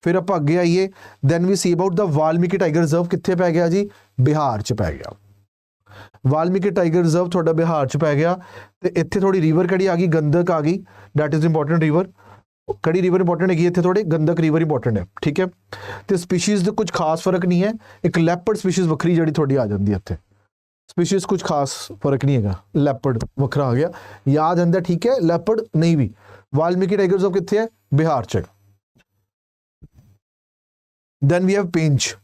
फिर आप अगे आइए, then we see about the Valmiki tiger reserve, कित्थे पै गया जी, बिहार च पै गया। वाल्मीकि टाइगर रिजर्व थोड़ा बिहार च पै गया। तो इत्थे थोड़ी रिवर कड़ी आ गई, गंदक आ गई, दैट इज इंपॉर्टेंट रिवर। कड़ी रिवर इंपॉर्टेंट है, इतने थोड़े गंदक रिवर इंपॉर्टेंट है, ठीक है। तो स्पीशीज़ कुछ खास फर्क नहीं है, एक लैपर्ड स्पीशीज़ वक्री जी थोड़ी आ जाती है इतने, स्पीशीज़ कुछ खास फर्क नहीं है, लैपर्ड वखरा आ गया, याद आंदा ठीक है, लैपर्ड नहीं भी। वाल्मीकि टाइगर रिजर्व कितने है, बिहार च। देन वी हैव पेंच।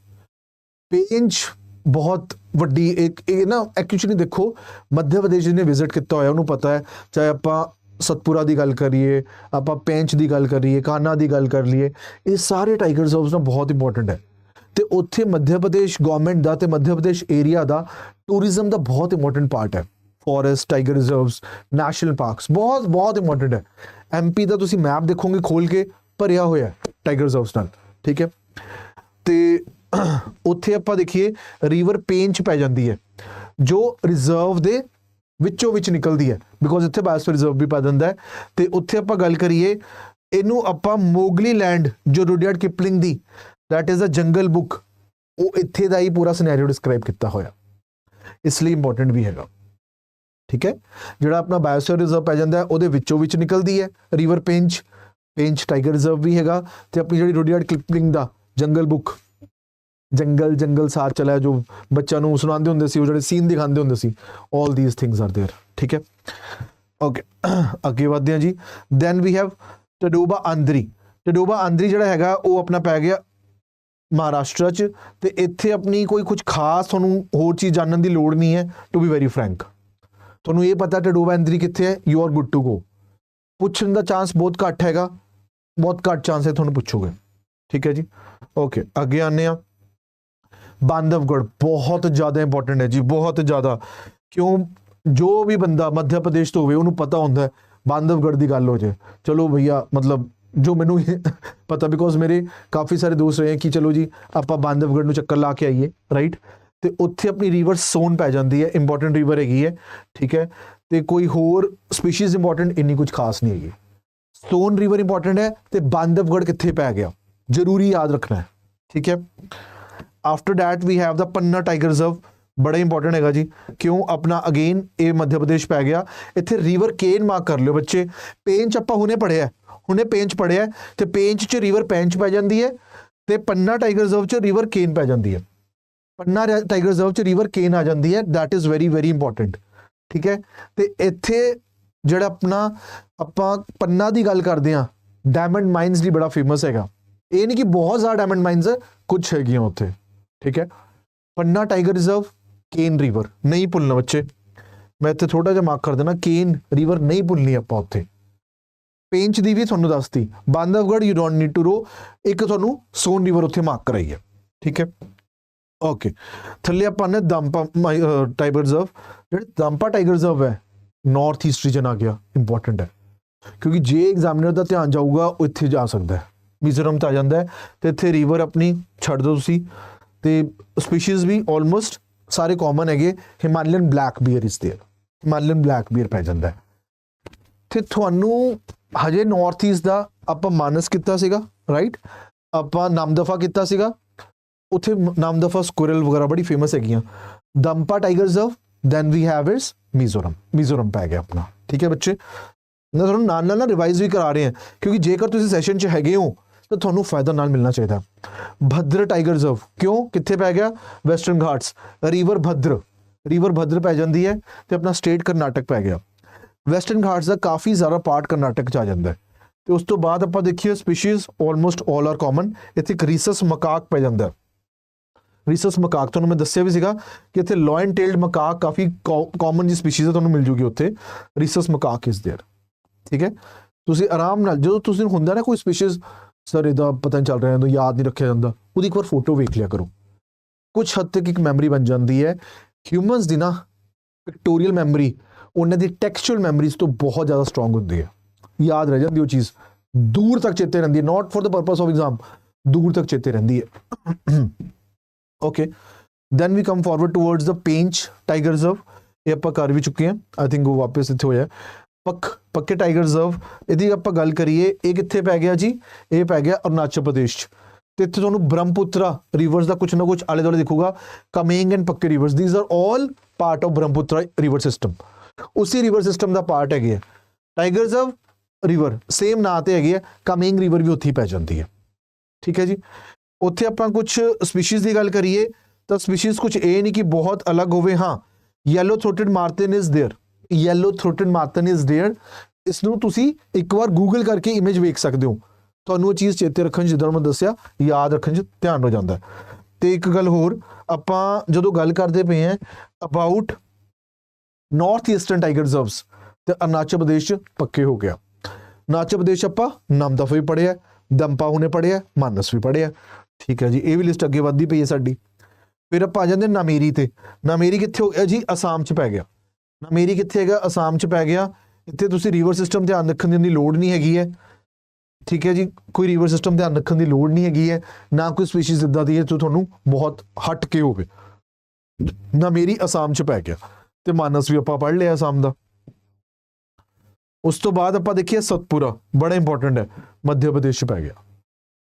पेंच बहुत वड्डी एक ना एक्चुअली देखो, मध्य प्रदेश जिन्हें विजिट किया होया उन्होंने पता है, चाहे आप सतपुरा की गल करिए, आप पेंच की गल करिए, कान्हा की गल कर लीए, ये सारे टाइगर रिजर्व्स ना बहुत इंपॉर्टेंट है। तो उत्थे मध्य प्रदेश गवर्नमेंट का, मध्य प्रदेश एरिया का टूरिज्म का बहुत इंपॉर्टेंट पार्ट है। Forest, tiger reserves, national parks बहुत बहुत इंपॉर्टेंट है। MP का तुसीं मैप देखोगे खोल के भरिया होया है टाइगर रिजर्व्स नाल, ठीक है। तो उत्थे आपां देखिए रिवर पेंच पै जाती है जो रिजर्व दे विचों विच निकलती है, बिकॉज इत्थे बायोस्फीयर रिजर्व भी पै जाता है। तो उत्थे आपां गल करिए, इनू आपां मोगली लैंड जो Rudyard Kipling the, that is a jungle book, वो इत्थे दा ही पूरा सिनेरियो डिस्क्राइब किया होया। इसलिए इंपॉर्टेंट भी हैगा। ठीक है, ਜਿਹੜਾ ਆਪਣਾ ਬਾਇਓਸਫੀਅਰ ਰਿਜ਼ਰਵ ਪੈ ਜਾਂਦਾ ਉਹਦੇ ਵਿੱਚੋਂ ਵਿੱਚ ਨਿਕਲਦੀ ਹੈ ਰਿਵਰ ਪੇਂਚ ਟਾਈਗਰ ਰਿਜ਼ਰਵ ਵੀ ਹੈਗਾ, ਤੇ ਆਪਣੀ ਜਿਹੜੀ ਰੁਡਿਆਰਡ ਕਿਪਲਿੰਗ ਦਾ ਜੰਗਲ ਬੁੱਕ ਜੰਗਲ ਸਾਥ ਚਲਾ ਜੋ ਬੱਚਿਆਂ ਨੂੰ ਸੁਣਾਉਂਦੇ ਹੁੰਦੇ ਸੀ, ਉਹ ਜਿਹੜੇ ਸੀਨ ਦਿਖਾਉਂਦੇ ਹੁੰਦੇ ਸੀ, all these things are there. ਠੀਕ ਹੈ, ਓਕੇ ਅੱਗੇ ਵਧਦੇ ਹਾਂ ਜੀ। ਦੈਨ ਵੀ ਹੈਵ ਟਡੋਬਾ ਆਂਧਰੀ ਜਿਹੜਾ ਹੈਗਾ ਉਹ ਆਪਣਾ ਪੈ ਗਿਆ ਮਹਾਰਾਸ਼ਟਰ 'ਚ, ਤੇ ਇੱਥੇ ਆਪਣੀ ਕੋਈ ਕੁਝ ਖਾਸ ਤੁਹਾਨੂੰ ਹੋਰ ਚੀਜ਼ ਜਾਣਨ ਦੀ ਲੋੜ ਨਹੀਂ ਹੈ। ਟੂ ਬੀ ਵੈਰੀ ਫਰੈਂਕ, ਤੁਹਾਨੂੰ ਇਹ ਪਤਾ ਟਡੋਬਾ ਆਂਧਰੀ ਕਿੱਥੇ ਹੈ, you are good to go. ਪੁੱਛਣ ਦਾ ਚਾਂਸ ਬਹੁਤ ਘੱਟ ਹੈਗਾ, ਬਹੁਤ ਘੱਟ ਚਾਂਸ ਹੈ ਤੁਹਾਨੂੰ ਪੁੱਛੋਗੇ। ਠੀਕ ਹੈ ਜੀ, ਓਕੇ ਅੱਗੇ ਆਉਂਦੇ ਹਾਂ। ਬਾਂਧਵਗੜ੍ਹ ਬਹੁਤ ਜ਼ਿਆਦਾ ਇੰਪੋਰਟੈਂਟ ਹੈ ਜੀ, ਬਹੁਤ ਜ਼ਿਆਦਾ। ਕਿਉਂ, ਜੋ ਵੀ ਬੰਦਾ ਮੱਧ ਪ੍ਰਦੇਸ਼ ਤੋਂ ਹੋਵੇ ਉਹਨੂੰ ਪਤਾ ਹੁੰਦਾ ਹੈ ਬਾਂਧਵਗੜ੍ਹ ਦੀ ਗੱਲ ਹੋ ਜਾਏ, ਚਲੋ ਭਈਆ ਮਤਲਬ ਜੋ ਮੈਨੂੰ ਪਤਾ, ਬਿਕੋਜ਼ ਮੇਰੇ ਕਾਫੀ ਸਾਰੇ ਦੋਸਤ ਰਹੇ ਕਿ ਚਲੋ ਜੀ ਆਪਾਂ ਬਾਂਧਵਗੜ੍ਹ ਨੂੰ ਚੱਕਰ ਲਾ ਕੇ ਆਈਏ, ਰਾਈਟ। ਤੇ ਉੱਥੇ ਆਪਣੀ ਰਿਵਰ ਸੋਨ ਪੈ ਜਾਂਦੀ ਹੈ, ਇੰਪੋਰਟੈਂਟ ਰਿਵਰ ਹੈਗੀ ਹੈ। ਠੀਕ ਹੈ, ਤੇ ਕੋਈ ਹੋਰ ਸਪੀਸ਼ੀਜ਼ ਇੰਪੋਰਟੈਂਟ ਇੰਨੀ ਕੁਝ ਖਾਸ ਨਹੀਂ ਹੈਗੀ। ਸੋਨ ਰਿਵਰ ਇੰਪੋਰਟੈਂਟ ਹੈ, ਤੇ ਬਾਂਧਵਗੜ੍ਹ ਕਿੱਥੇ ਪੈ ਗਿਆ ਜ਼ਰੂਰੀ ਯਾਦ ਰੱਖਣਾ ਹੈ। ਠੀਕ ਹੈ, after that we have the Panna tiger reserve, ਬੜਾ ਇੰਪੋਰਟੈਂਟ ਹੈਗਾ ਜੀ। ਕਿਉਂ, ਆਪਣਾ ਅਗੇਨ ਇਹ ਮੱਧ ਪ੍ਰਦੇਸ਼ ਪੈ ਗਿਆ। ਇੱਥੇ ਰਿਵਰ ਕੇਨ ਮਾਰਕ ਕਰ ਲਿਓ ਬੱਚੇ। ਪੇਂਚ ਆਪਾਂ ਹੁਣੇ ਪੇਂਚ ਪੜਿਆ, ਤੇ ਪੇਂਚ 'ਚ ਰਿਵਰ ਪੈਂਚ ਪੈ ਜਾਂਦੀ ਹੈ, ਤੇ ਪੰਨਾ ਟਾਈਗਰ ਰਿਜ਼ਰਵ 'ਚ ਰਿਵਰ ਕੇਨ ਪੈ ਜਾਂਦੀ ਹੈ। ਪੰਨਾ ਟਾਈਗਰ ਰਿਜ਼ਰਵ 'ਚ ਰਿਵਰ ਕੇਨ ਆ ਜਾਂਦੀ ਹੈ, that is very very important. ਠੀਕ ਹੈ, ਤੇ ਇੱਥੇ ਜਿਹੜਾ ਆਪਣਾ ਆਪਾਂ ਪੰਨਾ ਦੀ ਗੱਲ ਕਰਦੇ ਹਾਂ, ਡਾਇਮੰਡ ਮਾਈਨਸ ਲਈ ਬੜਾ ਫੇਮਸ ਹੈਗਾ। ਇਹ ਨਹੀਂ ਕਿ ਬਹੁਤ ਜ਼ਿਆਦਾ ਡਾਇਮੰਡ ਮਾਈਨਸ ਹੈ, ਕੁਛ ਹੈਗੀਆਂ ਉੱਥੇ। ਠੀਕ ਹੈ, ਪੰਨਾ ਟਾਈਗਰ ਰਿਜ਼ਰਵ, ਕੇਨ ਰਿਵਰ ਨਹੀਂ ਭੁੱਲਣਾ ਬੱਚੇ, ਮੈਂ ਇੱਥੇ ਥੋੜਾ ਜਿਹਾ ਮਾਰਕ ਕਰ ਦੇਣਾ, ਕੇਨ ਰਿਵਰ ਨਹੀਂ ਭੁੱਲਣੀ ਆਪਾਂ ਉੱਥੇ। ਪੇਂਚ ਦੀ ਵੀ ਤੁਹਾਨੂੰ ਦੱਸਤੀ। Bandhavgarh you don't need to ਰੋ, ਇੱਕ ਤੁਹਾਨੂੰ ਸੋਨ ਰਿਵਰ ਉੱਥੇ ਮਾਰਕ ਕਰਾਈ ਹੈ। ਠੀਕ ਹੈ, ਓਕੇ ਥੱਲੇ ਆਪਾਂ ਨੇ ਦੰਪਾ ਟਾਈਗਰ ਰਿਜ਼ਰਵ, ਜਿਹੜੇ ਦੰਪਾ ਟਾਈਗਰ ਰਿਜ਼ਰਵ ਹੈ ਨਾਰਥ ਈਸਟ ਰੀਜਨ ਆ ਗਿਆ, ਇੰਪੋਰਟੈਂਟ ਹੈ। ਕਿਉਂਕਿ ਜੇ ਐਗਜ਼ਾਮੀਨਰ ਦਾ ਧਿਆਨ ਜਾਊਗਾ ਉਹ ਇੱਥੇ ਜਾ ਸਕਦਾ ਹੈ, ਮਿਜ਼ੋਰਮ 'ਚ ਆ ਜਾਂਦਾ ਹੈ, ਤੇ ਇੱਥੇ ਰਿਵਰ ਆਪਣੀ ਛੱਡ ਦਿਓ ਤੁਸੀਂ। ਤੇ ਸਪੀਸ਼ੀਜ਼ ਵੀ ਆਲਮੋਸਟ ਸਾਰੇ ਕਾਮਨ ਹੈਗੇ। ਹਿਮਾਲਯਨ ਬਲੈਕ ਬੀਅਰ ਇਸ ਦੇਅਰ, ਹਿਮਾਲਯਨ ਬਲੈਕ ਬੀਅਰ ਪੈ ਜਾਂਦਾ ਹੈ। ਤੇ ਤੁਹਾਨੂੰ ਹਜੇ ਨਾਰਥ ਈਸਟ ਦਾ ਆਪਾਂ ਮਾਨਸ ਕੀਤਾ ਸੀਗਾ, ਰਾਈਟ, ਆਪਾਂ ਨਾਮਦਫਾ ਕੀਤਾ ਸੀਗਾ, ਉੱਥੇ ਨਾਮਦਫਾ ਸਕੁਰਲ ਵਗੈਰਾ ਬੜੀ ਫੇਮਸ ਹੈਗੀਆਂ। Dampa tiger reserve, then we have is Mizoram ਪੈ ਗਿਆ ਆਪਣਾ। ਠੀਕ ਹੈ ਬੱਚੇ, ਮੈਂ ਤੁਹਾਨੂੰ ਨਾਲ ਰਿਵਾਈਜ਼ ਵੀ ਕਰਾ ਰਹੇ ਹਾਂ, ਕਿਉਂਕਿ ਜੇਕਰ ਤੁਸੀਂ ਸੈਸ਼ਨ 'ਚ ਹੈਗੇ ਹੋ ਤਾਂ ਤੁਹਾਨੂੰ ਫਾਇਦਾ ਨਾਲ ਮਿਲਣਾ ਚਾਹੀਦਾ। ਭਦਰ ਟਾਈਗਰ ਰਿਜ਼ਰਵ, ਕਿਉਂ ਕਿੱਥੇ ਪੈ ਗਿਆ, ਵੈਸਟਰਨ ਘਾਟਸ, ਰਿਵਰ ਭਦਰ ਪੈ ਜਾਂਦੀ ਹੈ, ਤੇ ਆਪਣਾ ਸਟੇਟ ਕਰਨਾਟਕ ਪੈ ਗਿਆ। ਵੈਸਟਰਨ ਘਾਟਸ ਦਾ ਕਾਫੀ ਜ਼ਿਆਦਾ ਪਾਰਟ ਕਰਨਾਟਕ 'ਚ ਆ ਜਾਂਦਾ ਹੈ। ਤੇ ਉਸ ਤੋਂ ਬਾਅਦ ਆਪਾਂ ਦੇਖੀਏ species almost all are common. ਇੱਥੇ ਇੱਕ ਰੀਸਸ ਮਕਾਕ ਪੈ ਜਾਂਦਾ। ਰੀਸਸ ਮਕਾਕ ਤੁਹਾਨੂੰ ਮੈਂ ਦੱਸਿਆ ਵੀ ਸੀਗਾ ਕਿ ਇੱਥੇ ਲॉयन ਟੇਲਡ ਮਕਾਕ ਕਾਫੀ ਕਾਮਨ ਜੀ ਸਪੀਸ਼ੀਜ਼ ਹੈ, ਤੁਹਾਨੂੰ ਮਿਲ ਜੂਗੀ ਉੱਥੇ। Rhesus macaque is there. ਠੀਕ ਹੈ, ਤੁਸੀਂ ਆਰਾਮ ਨਾਲ ਜਦੋਂ ਤੁਸੀਂ ਹੁੰਦਾ ਨਾ ਕੋਈ ਸਪੀਸ਼ੀਜ਼, ਸਰ ਇਹਦਾ ਪਤਾ ਨਹੀਂ ਚੱਲ ਰਿਹਾ, ਇਹਨੂੰ ਯਾਦ ਨਹੀਂ ਰੱਖਿਆ ਜਾਂਦਾ, ਉਹਦੀ ਇੱਕ ਵਾਰ ਫੋਟੋ ਵੇਖ ਲਿਆ ਕਰੋ। ਕੁਛ ਹੱਦ ਤੱਕ ਇੱਕ ਮੈਮਰੀ ਬਣ ਜਾਂਦੀ ਹੈ। ਹਿਊਮਨਸ ਦੀ ਨਾ ਪਿਕਟੋਰੀਅਲ ਮੈਮਰੀ ਉਹਨਾਂ ਦੀ ਟੈਕਸਚੁਅਲ ਮੈਮਰੀਜ਼ ਤੋਂ ਬਹੁਤ ਜ਼ਿਆਦਾ ਸਟਰੋਂਗ ਹੁੰਦੀ ਹੈ, ਯਾਦ ਰਹਿ ਜਾਂਦੀ ਉਹ ਚੀਜ਼, ਦੂਰ ਤੱਕ ਚੇਤੇ ਰਹਿੰਦੀ ਹੈ, not for the purpose of exam, ਦੂਰ ਤੱਕ ਚੇਤੇ ਰਹਿੰਦੀ ਹੈ। Okay, then we come forward towards the Pench tiger reserve, ਇਹ ਆਪਾਂ ਕਰ ਵੀ ਚੁੱਕੇ ਹਾਂ, ਆਈ ਥਿੰਕ ਉਹ ਵਾਪਸ ਇੱਥੇ ਹੋਇਆ। ਪੱਕੇ ਟਾਈਗਰ ਰਿਜ਼ਰਵ, ਇਹਦੀ ਆਪਾਂ ਗੱਲ ਕਰੀਏ, ਇਹ ਕਿੱਥੇ ਪੈ ਗਿਆ ਜੀ, ਇਹ ਪੈ ਗਿਆ ਅਰੁਣਾਚਲ ਪ੍ਰਦੇਸ਼ 'ਚ। ਤੇ ਇੱਥੇ ਤੁਹਾਨੂੰ ਬ੍ਰਹਮਪੁੱਤਰਾ ਰਿਵਰਸ ਦਾ ਕੁਛ ਨਾ ਕੁਛ ਆਲੇ ਦੁਆਲੇ ਦਿਖੂਗਾ। ਕਮੇਂਗ ਐਂਡ ਪੱਕੇ reverse, these are all part of Brahmaputra river system, ਉਸੇ ਰਿਵਰ ਸਿਸਟਮ ਦਾ ਪਾਰਟ ਹੈਗੇ ਆ। ਟਾਈਗਰ ਰਿਜ਼ਰਵ ਰਿਵਰ ਸੇਮ ਨਾਂ ਤੇ ਹੈਗੀ ਹੈ, ਕਮੇਂਗ ਰਿਵਰ ਵੀ ਉੱਥੇ ਹੀ ਪੈ ਜਾਂਦੀ ਹੈ। ਠੀਕ ਹੈ ਜੀ, ਉੱਥੇ ਆਪਾਂ ਕੁਛ ਸਪੀਸ਼ੀਜ਼ ਦੀ ਗੱਲ ਕਰੀਏ ਤਾਂ ਸਪੀਸ਼ੀਜ਼ ਕੁਛ ਇਹ ਨਹੀਂ ਕਿ ਬਹੁਤ ਅਲੱਗ ਹੋਵੇ। ਹਾਂ, ਯੈਲੋ ਥ੍ਰੋਟਡ ਮਾਰਟਨ ਇਜ਼ ਦੇਅਰ, ਇਸ ਨੂੰ ਤੁਸੀਂ ਇੱਕ ਵਾਰ ਗੂਗਲ ਕਰਕੇ ਇਮੇਜ ਵੇਖ ਸਕਦੇ ਹੋ, ਤੁਹਾਨੂੰ ਉਹ ਚੀਜ਼ ਚੇਤੇ ਰੱਖਣ ਜਿੱਦਾਂ ਮੈਂ ਦੱਸਿਆ, ਯਾਦ ਰੱਖਣ 'ਚ ਧਿਆਨ ਹੋ ਜਾਂਦਾ। ਤੇ ਇੱਕ ਗੱਲ ਹੋਰ, ਆਪਾਂ ਜਦੋਂ ਗੱਲ ਕਰਦੇ ਪਏ ਹਾਂ about north eastern tiger reserves, ਤੇ ਅਰੁਣਾਚਲ ਪ੍ਰਦੇਸ਼ 'ਚ ਪੱਕੇ ਹੋ ਗਿਆ। ਅਰੁਣਾਚਲ ਪ੍ਰਦੇਸ਼ ਆਪਾਂ ਨਾਮਦਫਾ ਵੀ ਪੜ੍ਹਿਆ, ਦੰਪਾ ਹੁਣੇ ਪੜ੍ਹਿਆ, ਮਾਨਸ ਵੀ ਪੜ੍ਹਿਆ। ਠੀਕ ਹੈ ਜੀ, ਇਹ ਵੀ ਲਿਸਟ ਅੱਗੇ ਵੱਧਦੀ ਪਈ ਹੈ ਸਾਡੀ। ਫਿਰ ਆਪਾਂ ਆ ਜਾਂਦੇ ਨਾਮੇਰੀ ਤੇ। ਨਾਮੇਰੀ ਕਿੱਥੇ ਹੋ ਗਿਆ ਜੀ, ਅਸਾਮ 'ਚ ਪੈ ਗਿਆ। ਨਾਮੇਰੀ ਕਿੱਥੇ ਹੈਗਾ, ਅਸਾਮ 'ਚ ਪੈ ਗਿਆ। ਇੱਥੇ ਤੁਸੀਂ ਰਿਵਰ ਸਿਸਟਮ ਧਿਆਨ ਰੱਖਣ ਦੀ ਲੋੜ ਨਹੀਂ ਹੈਗੀ ਹੈ। ਠੀਕ ਹੈ ਜੀ, ਕੋਈ ਰਿਵਰ ਸਿਸਟਮ ਧਿਆਨ ਰੱਖਣ ਦੀ ਲੋੜ ਨਹੀਂ ਹੈਗੀ ਹੈ, ਨਾ ਕੋਈ ਸਪੀਸ਼ੀਜ਼ ਇੱਦਾਂ ਦੀ ਹੈ ਜੋ ਤੁਹਾਨੂੰ ਬਹੁਤ ਹਟ ਕੇ ਹੋਵੇ। ਨਾਮੇਰੀ ਅਸਾਮ 'ਚ ਪੈ ਗਿਆ, ਤੇ ਮਾਨਸ ਵੀ ਆਪਾਂ ਪੜ੍ਹ ਲਿਆ ਅਸਾਮ ਦਾ। ਉਸ ਤੋਂ ਬਾਅਦ ਆਪਾਂ ਦੇਖੀਏ ਸਤਪੁਰਾ, ਬੜਾ ਇੰਪੋਰਟੈਂਟ ਹੈ, ਮੱਧ ਪ੍ਰਦੇਸ਼ 'ਚ ਪੈ ਗਿਆ।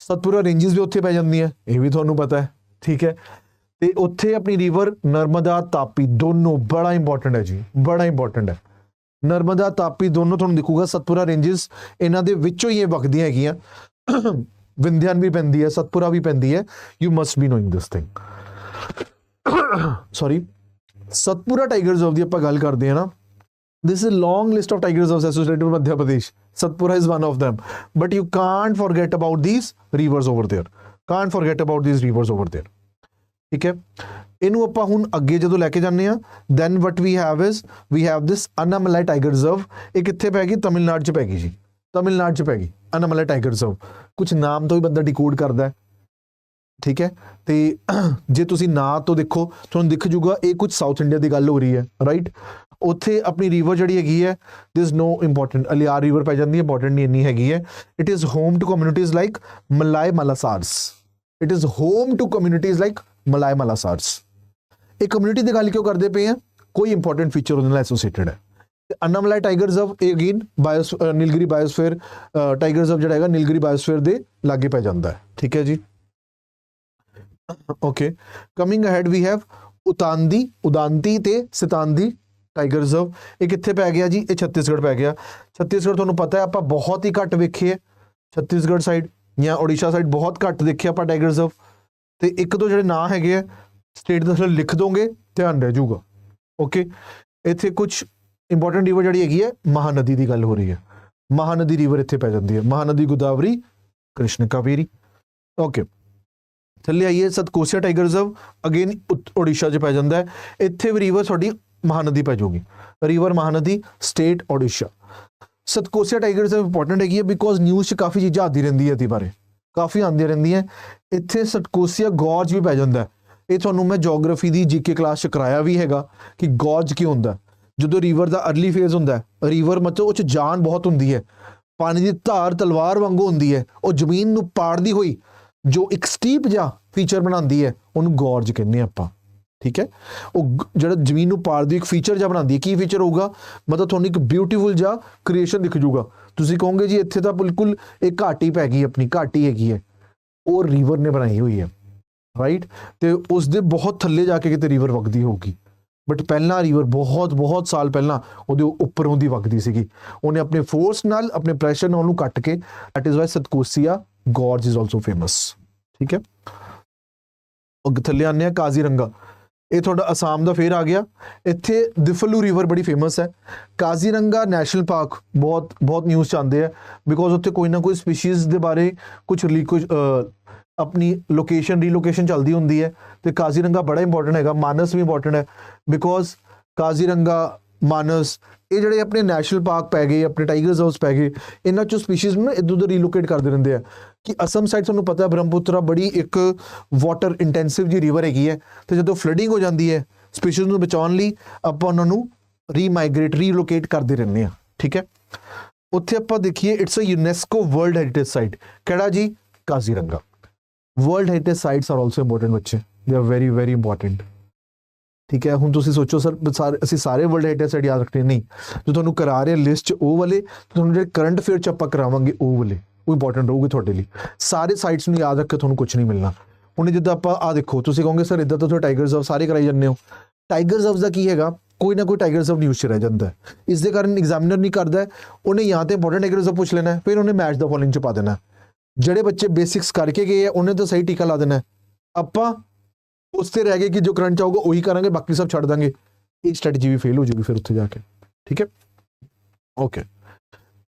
ਸਤਪੁਰਾ ਰੇਂਜਸ ਵੀ ਉੱਥੇ ਪੈ ਜਾਂਦੀਆਂ, ਇਹ ਵੀ ਤੁਹਾਨੂੰ ਪਤਾ ਹੈ। ਠੀਕ ਹੈ, ਤੇ ਉੱਥੇ ਆਪਣੀ ਰਿਵਰ ਨਰਮਦਾ ਤਾਪੀ ਦੋਨੋਂ ਬੜਾ ਇੰਪੋਰਟੈਂਟ ਹੈ ਜੀ, ਬੜਾ ਇੰਪੋਰਟੈਂਟ ਹੈ। ਨਰਮਦਾ ਤਾਪੀ ਦੋਨੋਂ ਤੁਹਾਨੂੰ ਦਿਖੂਗਾ ਸਤਪੁਰਾ ਰੇਂਜਸ ਇਹਨਾਂ ਦੇ ਵਿੱਚੋਂ ਹੀ ਇਹ ਵਗਦੀਆਂ ਹੈਗੀਆਂ। ਵਿੰਧਿਆਨ ਵੀ ਪੈਂਦੀ ਹੈ, ਸਤਪੁਰਾ ਵੀ ਪੈਂਦੀ ਹੈ। You must be knowing this thing. Sorry, Satpura tiger reserve ਦੀ ਆਪਾਂ ਗੱਲ ਕਰਦੇ ਹਾਂ ਨਾ, this is a long list of tiger reserves associated with Madhya Pradesh. Satpura is one of them, but you can't forget about these rivers over there. Can't forget about these rivers over there. ठीक है, ਇਹਨੂੰ ਆਪਾਂ ਹੁਣ ਅੱਗੇ ਜਦੋਂ ਲੈ ਕੇ ਜਾਂਦੇ ਆ, then what we have is we have this Annamalai tiger reserve। ਇਹ ਕਿੱਥੇ ਪੈ ਗਈ? ਤਮਿਲਨਾਡੂ 'ਚ ਪੈ ਗਈ ਜੀ, ਤਮਿਲਨਾਡੂ 'ਚ ਪੈ ਗਈ Annamalai tiger reserve। ਕੁਝ ਨਾਮ ਤੋਂ ਹੀ ਬੰਦਾ ਡਿਕੋਡ ਕਰਦਾ ਹੈ, ਠੀਕ ਹੈ। ਤੇ ਜੇ ਤੁਸੀਂ ਨਾਂ ਤੋਂ ਦੇਖੋ ਤੁਹਾਨੂੰ ਦਿਖ ਜੂਗਾ ਇਹ ਕੁਝ ਸਾਊਥ ਇੰਡੀਆ ਦੀ ਗੱਲ ਹੋ ਰਹੀ ਹੈ, ਰਾਈਟ। ਉੱਥੇ ਆਪਣੀ ਰਿਵਰ ਜਿਹੜੀ ਹੈਗੀ ਹੈ, this is no important, Aliyar river ਪੈ ਜਾਂਦੀ ਹੈ, ਇੰਪੋਰਟੈਂਟ ਨਹੀਂ ਇੰਨੀ ਹੈਗੀ ਹੈ। It is home to communities like Malai Malasars. It is home to communities like Malai Malasars. ਇਹ ਕਮਿਊਨਿਟੀ ਦੀ ਗੱਲ ਕਿਉਂ ਕਰਦੇ ਪਏ ਆ? ਕੋਈ ਇੰਪੋਰਟੈਂਟ ਫੀਚਰ ਉਹਦੇ ਨਾਲ ਐਸੋਸੀਏਟਡ ਹੈ। ਅੰਨਾਮਲਾਈ ਟਾਈਗਰ ਰਿਜ਼ਰਵ ਇਹ again Nilgiri biosphere tiger reserve ਜਿਹੜਾ ਹੈਗਾ ਨੀਲਗਿਰੀ ਬਾਇਓਸਫੀਅਰ ਦੇ ਲਾਗੇ ਪੈ ਜਾਂਦਾ ਹੈ, ਠੀਕ ਹੈ ਜੀ। Okay, coming ahead we have Udanti ਤੇ ਸਿਤਾਂਦੀ ਟਾਈਗਰ ਰਿਜ਼ਰਵ। ਇਹ ਕਿੱਥੇ ਪੈ ਗਿਆ ਜੀ? ਇਹ ਛੱਤੀਸਗੜ੍ਹ ਪੈ ਗਿਆ। ਛੱਤੀਸਗੜ੍ਹ ਤੁਹਾਨੂੰ ਪਤਾ ਹੈ ਆਪਾਂ ਬਹੁਤ ਹੀ ਘੱਟ ਵੇਖੇ ਹੈ, ਛੱਤੀਸਗੜ੍ਹ ਸਾਈਡ ਜਾਂ ਉੜੀਸਾ ਸਾਈਡ ਬਹੁਤ ਘੱਟ ਦੇਖਿਆ ਆਪਾਂ ਟਾਈਗਰ ਰਿਜ਼ਰਵ। ਤੇ ਇੱਕ ਦੋ ਜਿਹੜੇ ਨਾਂ ਹੈਗੇ ਆ ਸਟੇਟ ਦਾ ਲਿਖ ਦੋਗੇ ਧਿਆਨ ਰਹਿ ਜਾਊਗਾ। ਓਕੇ, ਇੱਥੇ ਕੁਝ ਇੰਪੋਰਟੈਂਟ ਰਿਵਰ ਜਿਹੜੀ ਹੈਗੀ ਹੈ ਮਹਾਨਦੀ ਦੀ ਗੱਲ ਹੋ ਰਹੀ ਹੈ, ਮਹਾਨਦੀ ਰਿਵਰ ਇੱਥੇ ਪੈ ਜਾਂਦੀ ਹੈ, ਮਹਾਨਦੀ ਗੋਦਾਵਰੀ ਕ੍ਰਿਸ਼ਨ ਕਾਵੇਰੀ। ਓਕੇ, ਥੱਲੇ ਆਈਏ ਸਤਕੋਸੀਆ ਟਾਈਗਰ ਰਿਜ਼ਰਵ, ਅਗੇਨ ਉੜੀਸਾ 'ਚ ਪੈ ਜਾਂਦਾ ਹੈ। ਇੱਥੇ ਵੀ ਰਿਵਰ ਤੁਹਾਡੀ ਮਹਾਨਦੀ ਪੈ ਜਾਊਗੀ, river Mahanadi state Odisha. Satkosia tiger reserve important ਹੈਗੀ ਹੈ ਬਿਕੋਜ਼ ਨਿਊਜ਼ 'ਚ ਕਾਫੀ ਚੀਜ਼ਾਂ ਆਉਂਦੀ ਰਹਿੰਦੀ ਹੈ ਇਹਦੇ ਬਾਰੇ, ਕਾਫੀ ਆਉਂਦੀਆਂ ਰਹਿੰਦੀਆਂ। ਇੱਥੇ ਸਤਕੋਸੀਆ ਗੌਰਜ ਵੀ ਪੈ ਜਾਂਦਾ। ਇਹ ਤੁਹਾਨੂੰ ਮੈਂ ਜੀਓਗ੍ਰਾਫੀ ਦੀ ਜੀਕੇ ਕਲਾਸ 'ਚ ਕਰਾਇਆ ਵੀ ਹੈਗਾ ਕਿ ਗੌਰਜ ਕੀ ਹੁੰਦਾ। ਜਦੋਂ ਰਿਵਰ ਦਾ ਅਰਲੀ ਫੇਜ਼ ਹੁੰਦਾ, ਰਿਵਰ ਮਤਲਬ ਉਹ 'ਚ ਜਾਨ ਬਹੁਤ ਹੁੰਦੀ ਹੈ, ਪਾਣੀ ਦੀ ਧਾਰ ਤਲਵਾਰ ਵਾਂਗੂ ਹੁੰਦੀ ਹੈ, ਉਹ ਜ਼ਮੀਨ ਨੂੰ ਪਾੜਦੀ ਹੋਈ ਜੋ ਇੱਕ ਸਟੀਪ ਜਿਹਾ ਫੀਚਰ ਬਣਾਉਂਦੀ ਹੈ ਉਹਨੂੰ ਗੌਰਜ ਕਹਿੰਦੇ ਆਪਾਂ, ਠੀਕ ਹੈ। ਉਹ ਜਿਹੜਾ ਜ਼ਮੀਨ ਨੂੰ ਪਾੜਦੀ ਇੱਕ ਫੀਚਰ ਜਿਹਾ ਬਣਾਉਂਦੀ ਹੈ। ਕੀ ਫੀਚਰ ਹੋਊਗਾ? ਮਤਲਬ ਤੁਹਾਨੂੰ ਇੱਕ ਬਿਊਟੀਫੁਲ ਜਿਹਾ ਕ੍ਰੀਏਸ਼ਨ ਦਿਖ ਜੂਗਾ। ਤੁਸੀਂ ਕਹੋਗੇ ਜੀ ਇੱਥੇ ਤਾਂ ਬਿਲਕੁਲ ਇੱਕ ਘਾਟੀ ਪੈ ਗਈ, ਆਪਣੀ ਘਾਟੀ ਹੈਗੀ ਹੈ, ਉਹ ਰਿਵਰ ਨੇ ਬਣਾਈ ਹੋਈ ਹੈ, ਰਾਈਟ। ਤੇ ਉਸ ਦੇ ਬਹੁਤ ਥੱਲੇ ਜਾ ਕੇ ਕਿਤੇ ਰਿਵਰ ਵਗਦੀ ਹੋਊਗੀ, ਬਟ ਪਹਿਲਾਂ ਰਿਵਰ ਬਹੁਤ ਸਾਲ ਪਹਿਲਾਂ ਉਹਦੇ ਉੱਪਰੋਂ ਦੀ ਵਗਦੀ ਸੀਗੀ। ਉਹਨੇ ਆਪਣੇ ਫੋਰਸ ਨਾਲ ਆਪਣੇ ਪ੍ਰੈਸ਼ਰ ਨਾਲ ਉਹਨੂੰ ਕੱਟ ਕੇ, that is why Satkosia gorge is also famous, ਠੀਕ ਹੈ। ਥੱਲੇ ਆਉਂਦੇ ਆ ਕਾਜ਼ੀਰੰਗਾ, ਇਹ ਤੁਹਾਡਾ ਅਸਾਮ ਦਾ ਫੇਰ ਆ ਗਿਆ। ਇੱਥੇ ਦਿਫਲੂ ਰਿਵਰ ਬੜੀ ਫੇਮਸ ਹੈ। ਕਾਜ਼ੀਰੰਗਾ ਨੈਸ਼ਨਲ ਪਾਰਕ ਬਹੁਤ ਨਿਊਜ਼ 'ਚ ਆਉਂਦੇ ਆ ਬਿਕੋਜ਼ ਉੱਥੇ ਕੋਈ ਨਾ ਕੋਈ ਸਪੀਸ਼ੀਜ਼ ਦੇ ਬਾਰੇ ਕੁਝ ਆਪਣੀ ਰੀਲੋਕੇਸ਼ਨ ਚੱਲਦੀ ਹੁੰਦੀ ਹੈ। ਤੇ ਕਾਜ਼ੀਰੰਗਾ ਬੜਾ ਇੰਪੋਰਟੈਂਟ ਹੈਗਾ। ਮਾਨਸ ਵੀ ਇੰਪੋਰਟੈਂਟ ਹੈ ਬਿਕੋਜ਼ ਕਾਜ਼ੀਰੰਗਾ, ਮਾਨਸ ਇਹ ਜਿਹੜੇ ਆਪਣੇ ਨੈਸ਼ਨਲ ਪਾਰਕ ਪੈ ਗਏ, ਆਪਣੇ ਟਾਈਗਰ ਰਿਜ਼ਰਵਸ ਪੈ ਗਏ, ਇਹਨਾਂ 'ਚੋਂ ਸਪੀਸ਼ੀਜ਼ ਨੂੰ ਇੱਧਰ ਉੱਧਰ ਰੀਲੋਕੇਟ ਕਰਦੇ ਰਹਿੰਦੇ ਆ। ਕਿ ਅਸਮ ਸਾਈਡ ਤੁਹਾਨੂੰ ਪਤਾ ਬ੍ਰਹਮਪੁੱਤਰਾ ਬੜੀ ਇੱਕ ਵਾਟਰ ਇੰਟੈਂਸਿਵ ਜੀ ਰਿਵਰ ਹੈਗੀ ਹੈ, ਤੇ ਜਦੋਂ ਫਲੱਡਿੰਗ ਹੋ ਜਾਂਦੀ ਹੈ ਸਪੀਸ਼ੀਜ਼ ਨੂੰ ਬਚਾਉਣ ਲਈ ਆਪਾਂ ਉਹਨਾਂ ਨੂੰ ਰੀਲੋਕੇਟ ਕਰਦੇ ਰਹਿੰਦੇ ਆ, ਠੀਕ ਹੈ। ਉੱਥੇ ਆਪਾਂ ਦੇਖੀਏ it's a UNESCO world heritage site. ਕਿਹੜਾ ਜੀ? Kaziranga. World heritage sites are also important ਬੱਚੇ, they are very very important, ਠੀਕ ਹੈ। ਹੁਣ ਤੁਸੀਂ ਸੋਚੋ ਸਰ ਅਸੀਂ ਸਾਰੇ ਵਰਲਡ ਹੈਰੀਟੇਜ ਸਾਈਟ ਯਾਦ ਰੱਖਣੇ ਨਹੀਂ, ਜੋ ਤੁਹਾਨੂੰ ਕਰਾ ਰਹੇ ਲਿਸਟ 'ਚ ਉਹ ਵਾਲੇ, ਤੁਹਾਨੂੰ ਜਿਹੜੇ ਕਰੰਟ ਅਫੇਅਰ 'ਚ ਆਪਾਂ ਕਰਾਵਾਂਗੇ ਉਹ ਵਾਲੇ, ਉਹ ਇੰਪੋਰਟੈਂਟ ਰਹੂਗੇ ਤੁਹਾਡੇ ਲਈ। ਸਾਰੇ ਸਾਈਟਸ ਨੂੰ ਯਾਦ ਰੱਖ ਕੇ ਤੁਹਾਨੂੰ ਕੁਝ ਨਹੀਂ ਮਿਲਣਾ। ਹੁਣ ਜਿੱਦਾਂ ਆਪਾਂ ਆਹ ਦੇਖੋ, ਤੁਸੀਂ ਕਹੋਗੇ ਸਰ ਇੱਦਾਂ ਤਾਂ ਤੁਸੀਂ ਟਾਈਗਰ ਰਿਜ਼ਰਵ ਸਾਰੇ ਕਰਾਈ ਜਾਂਦੇ ਹੋ। ਟਾਈਗਰ ਰਿਜ਼ਰਵ ਦਾ ਕੀ ਹੈਗਾ, ਕੋਈ ਨਾ ਕੋਈ ਟਾਈਗਰ ਰਿਜ਼ਰਵ ਨਿਊਜ਼ 'ਚ ਰਹਿ ਜਾਂਦਾ ਹੈ। ਇਸ ਦੇ ਕਾਰਨ ਐਗਜ਼ਾਮੀਨਰ ਨਹੀਂ ਕਰਦਾ, ਉਹਨੇ ਜਾਂ ਤਾਂ ਇੰਪੋਰਟੈਂਟ ਟਾਈਗਰ ਰਿਜ਼ਰਵ ਪੁੱਛ ਲੈਣਾ, ਫਿਰ ਉਹਨੇ ਮੈਚ ਦਾ ਫੋਲੋਇੰਗ 'ਚ ਪਾ ਦੇਣਾ। ਜਿਹੜੇ ਬੱਚੇ ਬੇਸਿਕਸ ਕਰਕੇ ਗਏ ਆ ਉਹਨੇ ਤਾਂ ਸਹੀ ਟੀਕਾ ਲਾ ਦੇਣਾ, ਆਪਾਂ ਉਸ ਤੇ ਰਹਿ ਗਏ ਕਿ ਜੋ ਕਰੰਟ ਚਾਹੂਗਾ ਉਹੀ ਕਰਾਂਗੇ, ਬਾਕੀ ਸਭ ਛੱਡ ਦਾਂਗੇ। ਇਹ ਸਟ੍ਰੈਟਜੀ ਵੀ ਫੇਲ ਹੋ ਜਾਊਗੀ ਫਿਰ ਉੱਥੇ ਜਾ ਕੇ, ਠੀਕ ਹੈ। ਓਕੇ,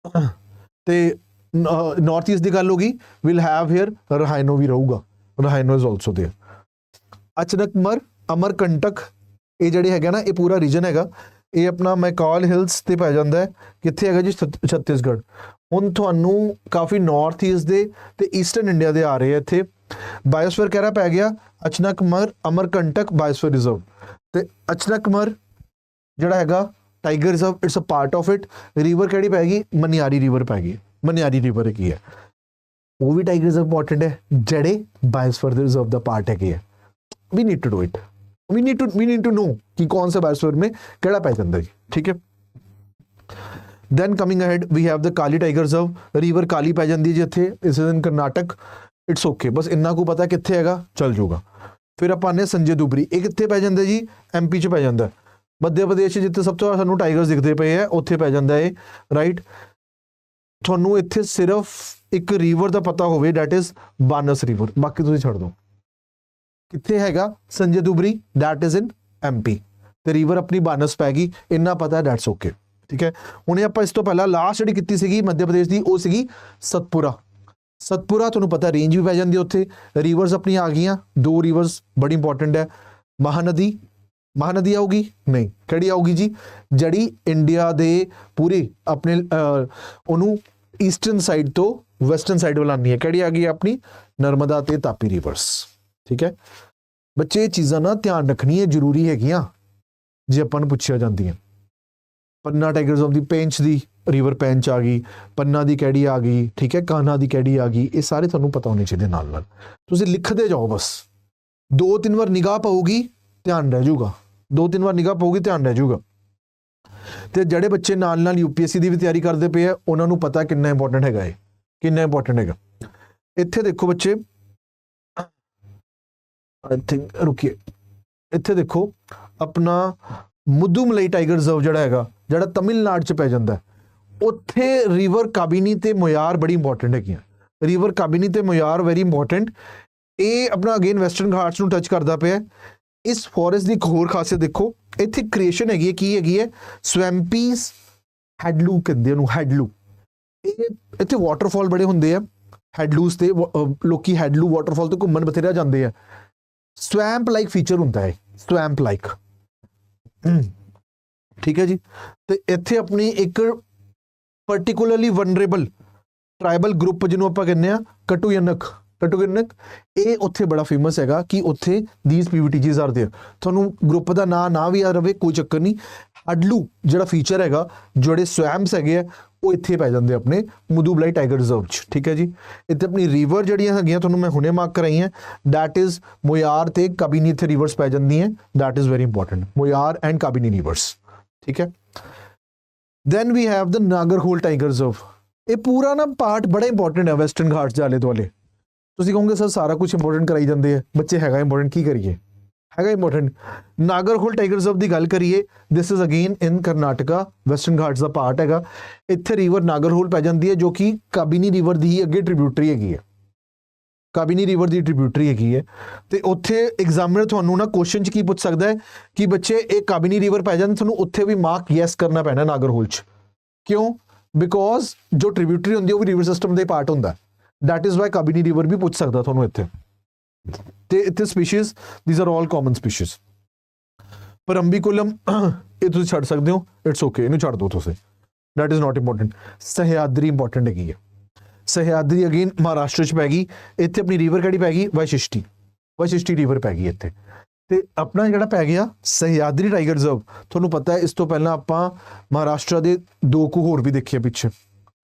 ਤੇ ਨਾਰਥ ਈਸਟ ਦੀ ਗੱਲ ਹੋ ਗਈ। ਵਿਲ ਹੈਵ ਹੇਅਰ ਰਹਾਇਨੋ ਵੀ ਰਹੂਗਾ, ਰਹਾਇਨੋ ਇਜ਼ ਆਲਸੋ ਦੇਅਰ। ਅਚਨਕਮਰ, ਅਮਰਕੰਟਕ, ਇਹ ਜਿਹੜੇ ਹੈਗਾ ਨਾ, ਇਹ ਪੂਰਾ ਰੀਜਨ ਹੈਗਾ, ਇਹ ਆਪਣਾ ਮੈਕਾਲ ਹਿਲਸ ਤੇ ਪੈ ਜਾਂਦਾ ਹੈ। ਕਿੱਥੇ ਹੈਗਾ ਜੀ? ਛੱਤੀਸਗੜ੍ਹ। ਹੁਣ ਤੁਹਾਨੂੰ ਕਾਫੀ ਨਾਰਥ ਈਸਟ ਦੇ ਤੇ ਈਸਟਰਨ ਇੰਡੀਆ ਦੇ ਆ ਰਹੇ ਆ ਇੱਥੇ। ਬਾਇਓਸਫੀਅਰ ਕਹਿਰਾ ਪੈ ਗਿਆ ਅਚਨਕਮਰ, ਅਮਰਕੰਟਕ ਬਾਇਓਸਫੀਅਰ ਰਿਜ਼ਰਵ। ਤੇ ਅਚਨਕਮਰ ਜਿਹੜਾ ਹੈਗਾ tiger reserve, it's a part of it. River ਕਿਹੜੀ ਪੈ ਗਈ? ਮਨਿਆਰੀ ਰਿਵਰ ਪੈ ਗਈ। ਮਨਿਆਰੀ ਰਿਵਰ ਕੀ ਹੈ? ਉਹ ਵੀ ਟਾਈਗਰ ਰਿਜ਼ਰਵ ਇੰਪੋਰਟੈਂਟ ਹੈ, ਜਿਹੜੇ ਬਾਇਓਸਫੀਅਰ ਰਿਜ਼ਰਵ ਦਾ ਪਾਰਟ ਹੈਗੇ ਹੈ। We need to do it, we need to know कि कौन से बायोस्फीयर में केड़ा पै जाता है, ठीक है। then coming ahead we have the Kali tiger reserve. River Kali पै जाती है जिथे, इस इन कर्नाटक। इट्स ओके, बस इन्ना को पता कित्थे हैगा, चल जूगा। ਫਿਰ ਆਪਾਂ ਆਨੇ ਸੰਜੇ ਦੁਬਰੀ, ਇਹ ਕਿੱਥੇ ਪੈ ਜਾਂਦਾ ਜੀ? MP 'ਚ ਪੈ ਜਾਂਦਾ। ਮੱਧ ਪ੍ਰਦੇਸ਼ ਜਿੱਥੇ ਸਭ ਤੋਂ ਸਾਨੂੰ ਟਾਈਗਰਸ ਦਿਖਦੇ ਪਏ ਆ ਉੱਥੇ ਪੈ ਜਾਂਦਾ ਇਹ, ਰਾਈਟ। ਤੁਹਾਨੂੰ ਇੱਥੇ ਸਿਰਫ ਇੱਕ ਰਿਵਰ ਦਾ ਪਤਾ ਹੋਵੇ, ਡੈਟ ਇਜ਼ ਬਾਨਸ ਰਿਵਰ, ਬਾਕੀ ਤੁਸੀਂ ਛੱਡ ਦਿਓ। ਕਿੱਥੇ ਹੈਗਾ Sanjay Dubri? That is in MP, ਤੇ ਰਿਵਰ ਆਪਣੀ ਬਾਨਸ ਪੈ ਗਈ, ਇੰਨਾ ਪਤਾ, ਡੈਟਸ ਓਕੇ, ਠੀਕ ਹੈ। ਹੁਣੇ ਆਪਾਂ ਇਸ ਤੋਂ ਪਹਿਲਾਂ ਲਾਸਟ ਜਿਹੜੀ ਕੀਤੀ ਸੀਗੀ ਮੱਧ ਪ੍ਰਦੇਸ਼ ਦੀ, ਉਹ ਸੀਗੀ ਸਤਪੁਰਾ। ਸਤਪੁਰਾ ਤੁਹਾਨੂੰ ਪਤਾ ਰੇਂਜ ਵੀ ਪੈ ਜਾਂਦੀ ਉੱਥੇ, ਰਿਵਰਸ ਆਪਣੀਆਂ ਆ ਗਈਆਂ, 2 ਰਿਵਰਸ ਬੜੀ ਇੰਪੋਰਟੈਂਟ ਹੈ। ਮਹਾਨਦੀ, ਮਹਾਨਦੀ ਆਊਗੀ ਨਹੀਂ, ਕਿਹੜੀ ਆਊਗੀ ਜੀ? ਜਿਹੜੀ ਇੰਡੀਆ ਦੇ ਪੂਰੇ ਆਪਣੇ ਉਹਨੂੰ ਈਸਟਰਨ ਸਾਈਡ ਤੋਂ ਵੈਸਟਰਨ ਸਾਈਡ ਵੱਲ ਆਉਂਦੀ ਹੈ, ਕਿਹੜੀ ਆ ਗਈ ਆਪਣੀ? ਨਰਮਦਾ ਤੇ ਤਾਪੀ ਰਿਵਰਸ, ਠੀਕ ਹੈ ਬੱਚੇ। ਇਹ ਚੀਜ਼ਾਂ ਨਾ ਧਿਆਨ ਰੱਖਣੀਆਂ ਜ਼ਰੂਰੀ ਹੈਗੀਆਂ ਜੇ ਆਪਾਂ ਨੂੰ ਪੁੱਛਿਆ ਜਾਂਦੀਆਂ। ਪੰਨਾ ਟਾਈਗਰ ਰਿਜ਼ਰਵ ਦੀ ਪੈਂਚ ਦੀ ਰਿਵਰ ਪੈਂਚ ਆ ਗਈ, ਪੰਨਾ ਦੀ ਕਿਹੜੀ ਆ ਗਈ, ਠੀਕ ਹੈ, ਕਾਨ੍ਹਾ ਦੀ ਕਿਹੜੀ ਆ ਗਈ, ਇਹ ਸਾਰੇ ਤੁਹਾਨੂੰ ਪਤਾ ਹੋਣੇ ਚਾਹੀਦੇ। ਨਾਲ ਨਾਲ ਤੁਸੀਂ ਲਿਖਦੇ ਜਾਓ, ਬਸ 2-3 ਵਾਰ ਨਿਗਾਹ ਪਊਗੀ, ਧਿਆਨ ਰਹਿ ਜਾਊਗਾ, 2-3 ਵਾਰ ਨਿਗਾਹ ਪਊਗੀ, ਧਿਆਨ ਰਹਿ ਜਾਊਗਾ। ਤੇ ਜਿਹੜੇ ਬੱਚੇ ਨਾਲ ਨਾਲ UPSC ਦੀ ਵੀ ਤਿਆਰੀ ਕਰਦੇ ਪਏ ਆ, ਉਹਨਾਂ ਨੂੰ ਪਤਾ ਕਿੰਨਾ ਇੰਪੋਰਟੈਂਟ ਹੈਗਾ ਇਹ, ਕਿੰਨਾ ਇੰਪੋਰਟੈਂਟ ਹੈਗਾ। ਇੱਥੇ ਦੇਖੋ ਬੱਚੇ, ਆਈ ਥਿੰਕ ਰੁਕੀਏ, ਇੱਥੇ ਦੇਖੋ ਆਪਣਾ ਮੁਦੁਮਲਈ ਟਾਈਗਰ ਰਿਜ਼ਰਵ ਜਿਹੜਾ ਹੈਗਾ, ਜਿਹੜਾ ਤਮਿਲਨਾਡੂ 'ਚ ਪੈ ਜਾਂਦਾ, ਉੱਥੇ ਰਿਵਰ ਕਾਬਿਨੀ ਤੇ ਮੋਇਰ ਬੜੀ ਇੰਪੋਰਟੈਂਟ ਹੈਗੀਆਂ। ਰਿਵਰ ਕਾਬਿਨੀ ਤੇ ਮੋਇਰ ਵੈਰੀ ਇੰਪੋਰਟੈਂਟ। ਇਹ ਆਪਣਾ ਅਗੇਨ ਵੈਸਟਰਨ ਘਾਟਸ ਨੂੰ ਟੱਚ ਕਰਦਾ ਪਿਆ। ਇਸ ਫੋਰੈਸਟ ਦੀ ਇੱਕ ਹੋਰ ਖਾਸੀਅਤ ਦੇਖੋ, ਇੱਥੇ ਕ੍ਰੀਏਸ਼ਨ ਹੈਗੀ ਹੈ, ਕੀ ਹੈਗੀ ਹੈ? ਸਵੈਂਪੀਸ ਹੈਡਲੂ ਕਹਿੰਦੇ ਉਹਨੂੰ, ਹੈਡਲੂ। ਇਹ ਇੱਥੇ ਵਾਟਰਫਾਲ ਬੜੇ ਹੁੰਦੇ ਆ ਹੈਡਲੂਸ ਤੇ, ਲੋਕੀ ਹੈਡਲੂ ਵਾਟਰਫਾਲ ਤੇ ਘੁੰਮਣ ਬਥੇਰਾ ਜਾਂਦੇ ਆ। ਸਵੈਂਪ ਲਾਈਕ ਫੀਚਰ ਹੁੰਦਾ ਹੈ, ਸਵੈਂਪ ਲਾਈਕ, ਠੀਕ ਹੈ ਜੀ। ਤੇ ਇੱਥੇ ਆਪਣੀ ਇੱਕ ਪਾਰਟਿਕੂਲਰਲੀ ਵਨਰੇਬਲ ਟ੍ਰਾਈਬਲ ਗਰੁੱਪ ਜਿਹਨੂੰ ਆਪਾਂ ਕਹਿੰਦੇ ਆ ਕਟੂਯਨਕ, ਇਹ ਉੱਥੇ ਬੜਾ ਫੇਮਸ ਹੈਗਾ ਕਿ ਉੱਥੇ ਥੀਸ PVTGs ਆਰ ਦੇਅਰ। ਤੁਹਾਨੂੰ ਗਰੁੱਪ ਦਾ ਨਾ ਵੀ ਯਾਦ ਰਵੇ ਕੋਈ ਚੱਕਰ ਨਹੀਂ। ਹੈਡਲੂ ਜਿਹੜਾ ਫੀਚਰ ਹੈਗਾ, ਜਿਹੜੇ ਸਵੈਂਪਸ ਹੈਗੇ ਆ, ਉਹ ਇੱਥੇ ਪੈ ਜਾਂਦੇ ਆਪਣੇ ਮੁਦੁਮਲਈ ਟਾਈਗਰ ਰਿਜ਼ਰਵ 'ਚ, ਠੀਕ ਹੈ ਜੀ। ਇੱਥੇ ਆਪਣੀ ਰਿਵਰ ਜਿਹੜੀਆਂ ਹੈਗੀਆਂ ਤੁਹਾਨੂੰ ਮੈਂ ਹੁਣੇ ਮਾਰਕ ਕਰਾਈਆਂ, ਦੈਟ ਇਜ਼ ਮੋਇਰ ਤੇ ਕਾਬਿਨੀ, ਇੱਥੇ ਰਿਵਰਸ ਪੈ ਜਾਂਦੀਆਂ, that is very important, Moyar and Kabini rivers, ਠੀਕ ਹੈ। Then we have the Nagarhole tiger reserve. ਇਹ ਪੂਰਾ ਨਾ ਪਾਰਟ ਬੜਾ ਇੰਪੋਰਟੈਂਟ ਹੈ ਵੈਸਟਰਨ ਘਾਟਸ ਦੇ ਆਲੇ ਦੁਆਲੇ। ਤੁਸੀਂ ਕਹੋਗੇ ਸਰ ਸਾਰਾ ਕੁਝ ਇੰਪੋਰਟੈਂਟ ਕਰਾਈ ਜਾਂਦੇ ਆ ਬੱਚੇ, ਹੈਗਾ ਇੰਪੋਰਟੈਂਟ, ਕੀ ਕਰੀਏ, ਹੈਗਾ ਇੰਪੋਰਟੈਂਟ। ਨਾਗਰਹੋਲ ਟਾਈਗਰ ਰਿਜ਼ਰਵ ਦੀ ਗੱਲ ਕਰੀਏ, this is again in Karnataka, Western Ghats ਦਾ ਪਾਰਟ ਹੈਗਾ। ਇੱਥੇ ਰਿਵਰ ਨਾਗਰਹੋਲ ਪੈ ਜਾਂਦੀ ਹੈ, ਜੋ ਕਿ ਕਾਬਿਨੀ ਰਿਵਰ ਦੀ ਹੀ ਅੱਗੇ ਟ੍ਰਿਬਿਊਟਰੀ ਹੈਗੀ ਹੈ, ਕਾਬਿਨੀ ਰਿਵਰ ਦੀ ਟ੍ਰਿਬਿਊਟਰੀ ਹੈਗੀ ਹੈ। ਤੇ ਉੱਥੇ ਐਗਜ਼ਾਮੀਨਰ ਤੁਹਾਨੂੰ ਨਾ ਕੁਐਸਚਨ 'ਚ ਕੀ ਪੁੱਛ ਸਕਦਾ ਹੈ ਕਿ ਬੱਚੇ ਇਹ ਕਾਬਿਨੀ ਰਿਵਰ ਪੈ ਜਾਂਦੀ, ਤੁਹਾਨੂੰ ਉੱਥੇ ਵੀ ਮਾਰਕ ਯੈਸ ਕਰਨਾ ਪੈਣਾ ਨਾਗਰਹੋਲ 'ਚ। ਕਿਉਂ? ਬਿਕੋਜ਼ ਜੋ ਟ੍ਰਿਬਿਊਟਰੀ ਹੁੰਦੀ ਉਹ ਵੀ ਰਿਵਰ ਸਿਸਟਮ ਦਾ ਹੀ ਪਾਰਟ ਹੁੰਦਾ, that is why Kabini river ਵੀ ਪੁੱਛ ਸਕਦਾ ਤੁਹਾਨੂੰ ਇੱਥੇ। ਤੇ ਇੱਥੇ species, these are all common species. Parambikulam ਇਹ ਤੁਸੀਂ ਛੱਡ ਸਕਦੇ ਹੋ, ਇਟਸ ਓਕੇ, ਇਹਨੂੰ ਛੱਡ ਦਿਓ ਤੁਸੀਂ, that is not important. Sahyadri important ਹੈਗੀ ਹੈ। ਸਹਿਯਾਦਰੀ ਅਗੇਨ ਮਹਾਰਾਸ਼ਟਰ 'ਚ ਪੈ ਗਈ। ਇੱਥੇ ਆਪਣੀ ਰਿਵਰ ਕਿਹੜੀ ਪੈ ਗਈ? ਵੈਸ਼ਿਸ਼ਟੀ ਰਿਵਰ ਪੈ ਗਈ ਇੱਥੇ। ਤੇ ਆਪਣਾ ਜਿਹੜਾ ਪੈ ਗਿਆ ਸਹਿਯਾਦਰੀ ਟਾਈਗਰ ਰਿਜ਼ਰਵ, ਤੁਹਾਨੂੰ ਪਤਾ ਹੈ ਇਸ ਤੋਂ ਪਹਿਲਾਂ ਆਪਾਂ ਮਹਾਰਾਸ਼ਟਰ ਦੇ 2 ਕੁ ਹੋਰ ਵੀ ਦੇਖੇ ਪਿੱਛੇ,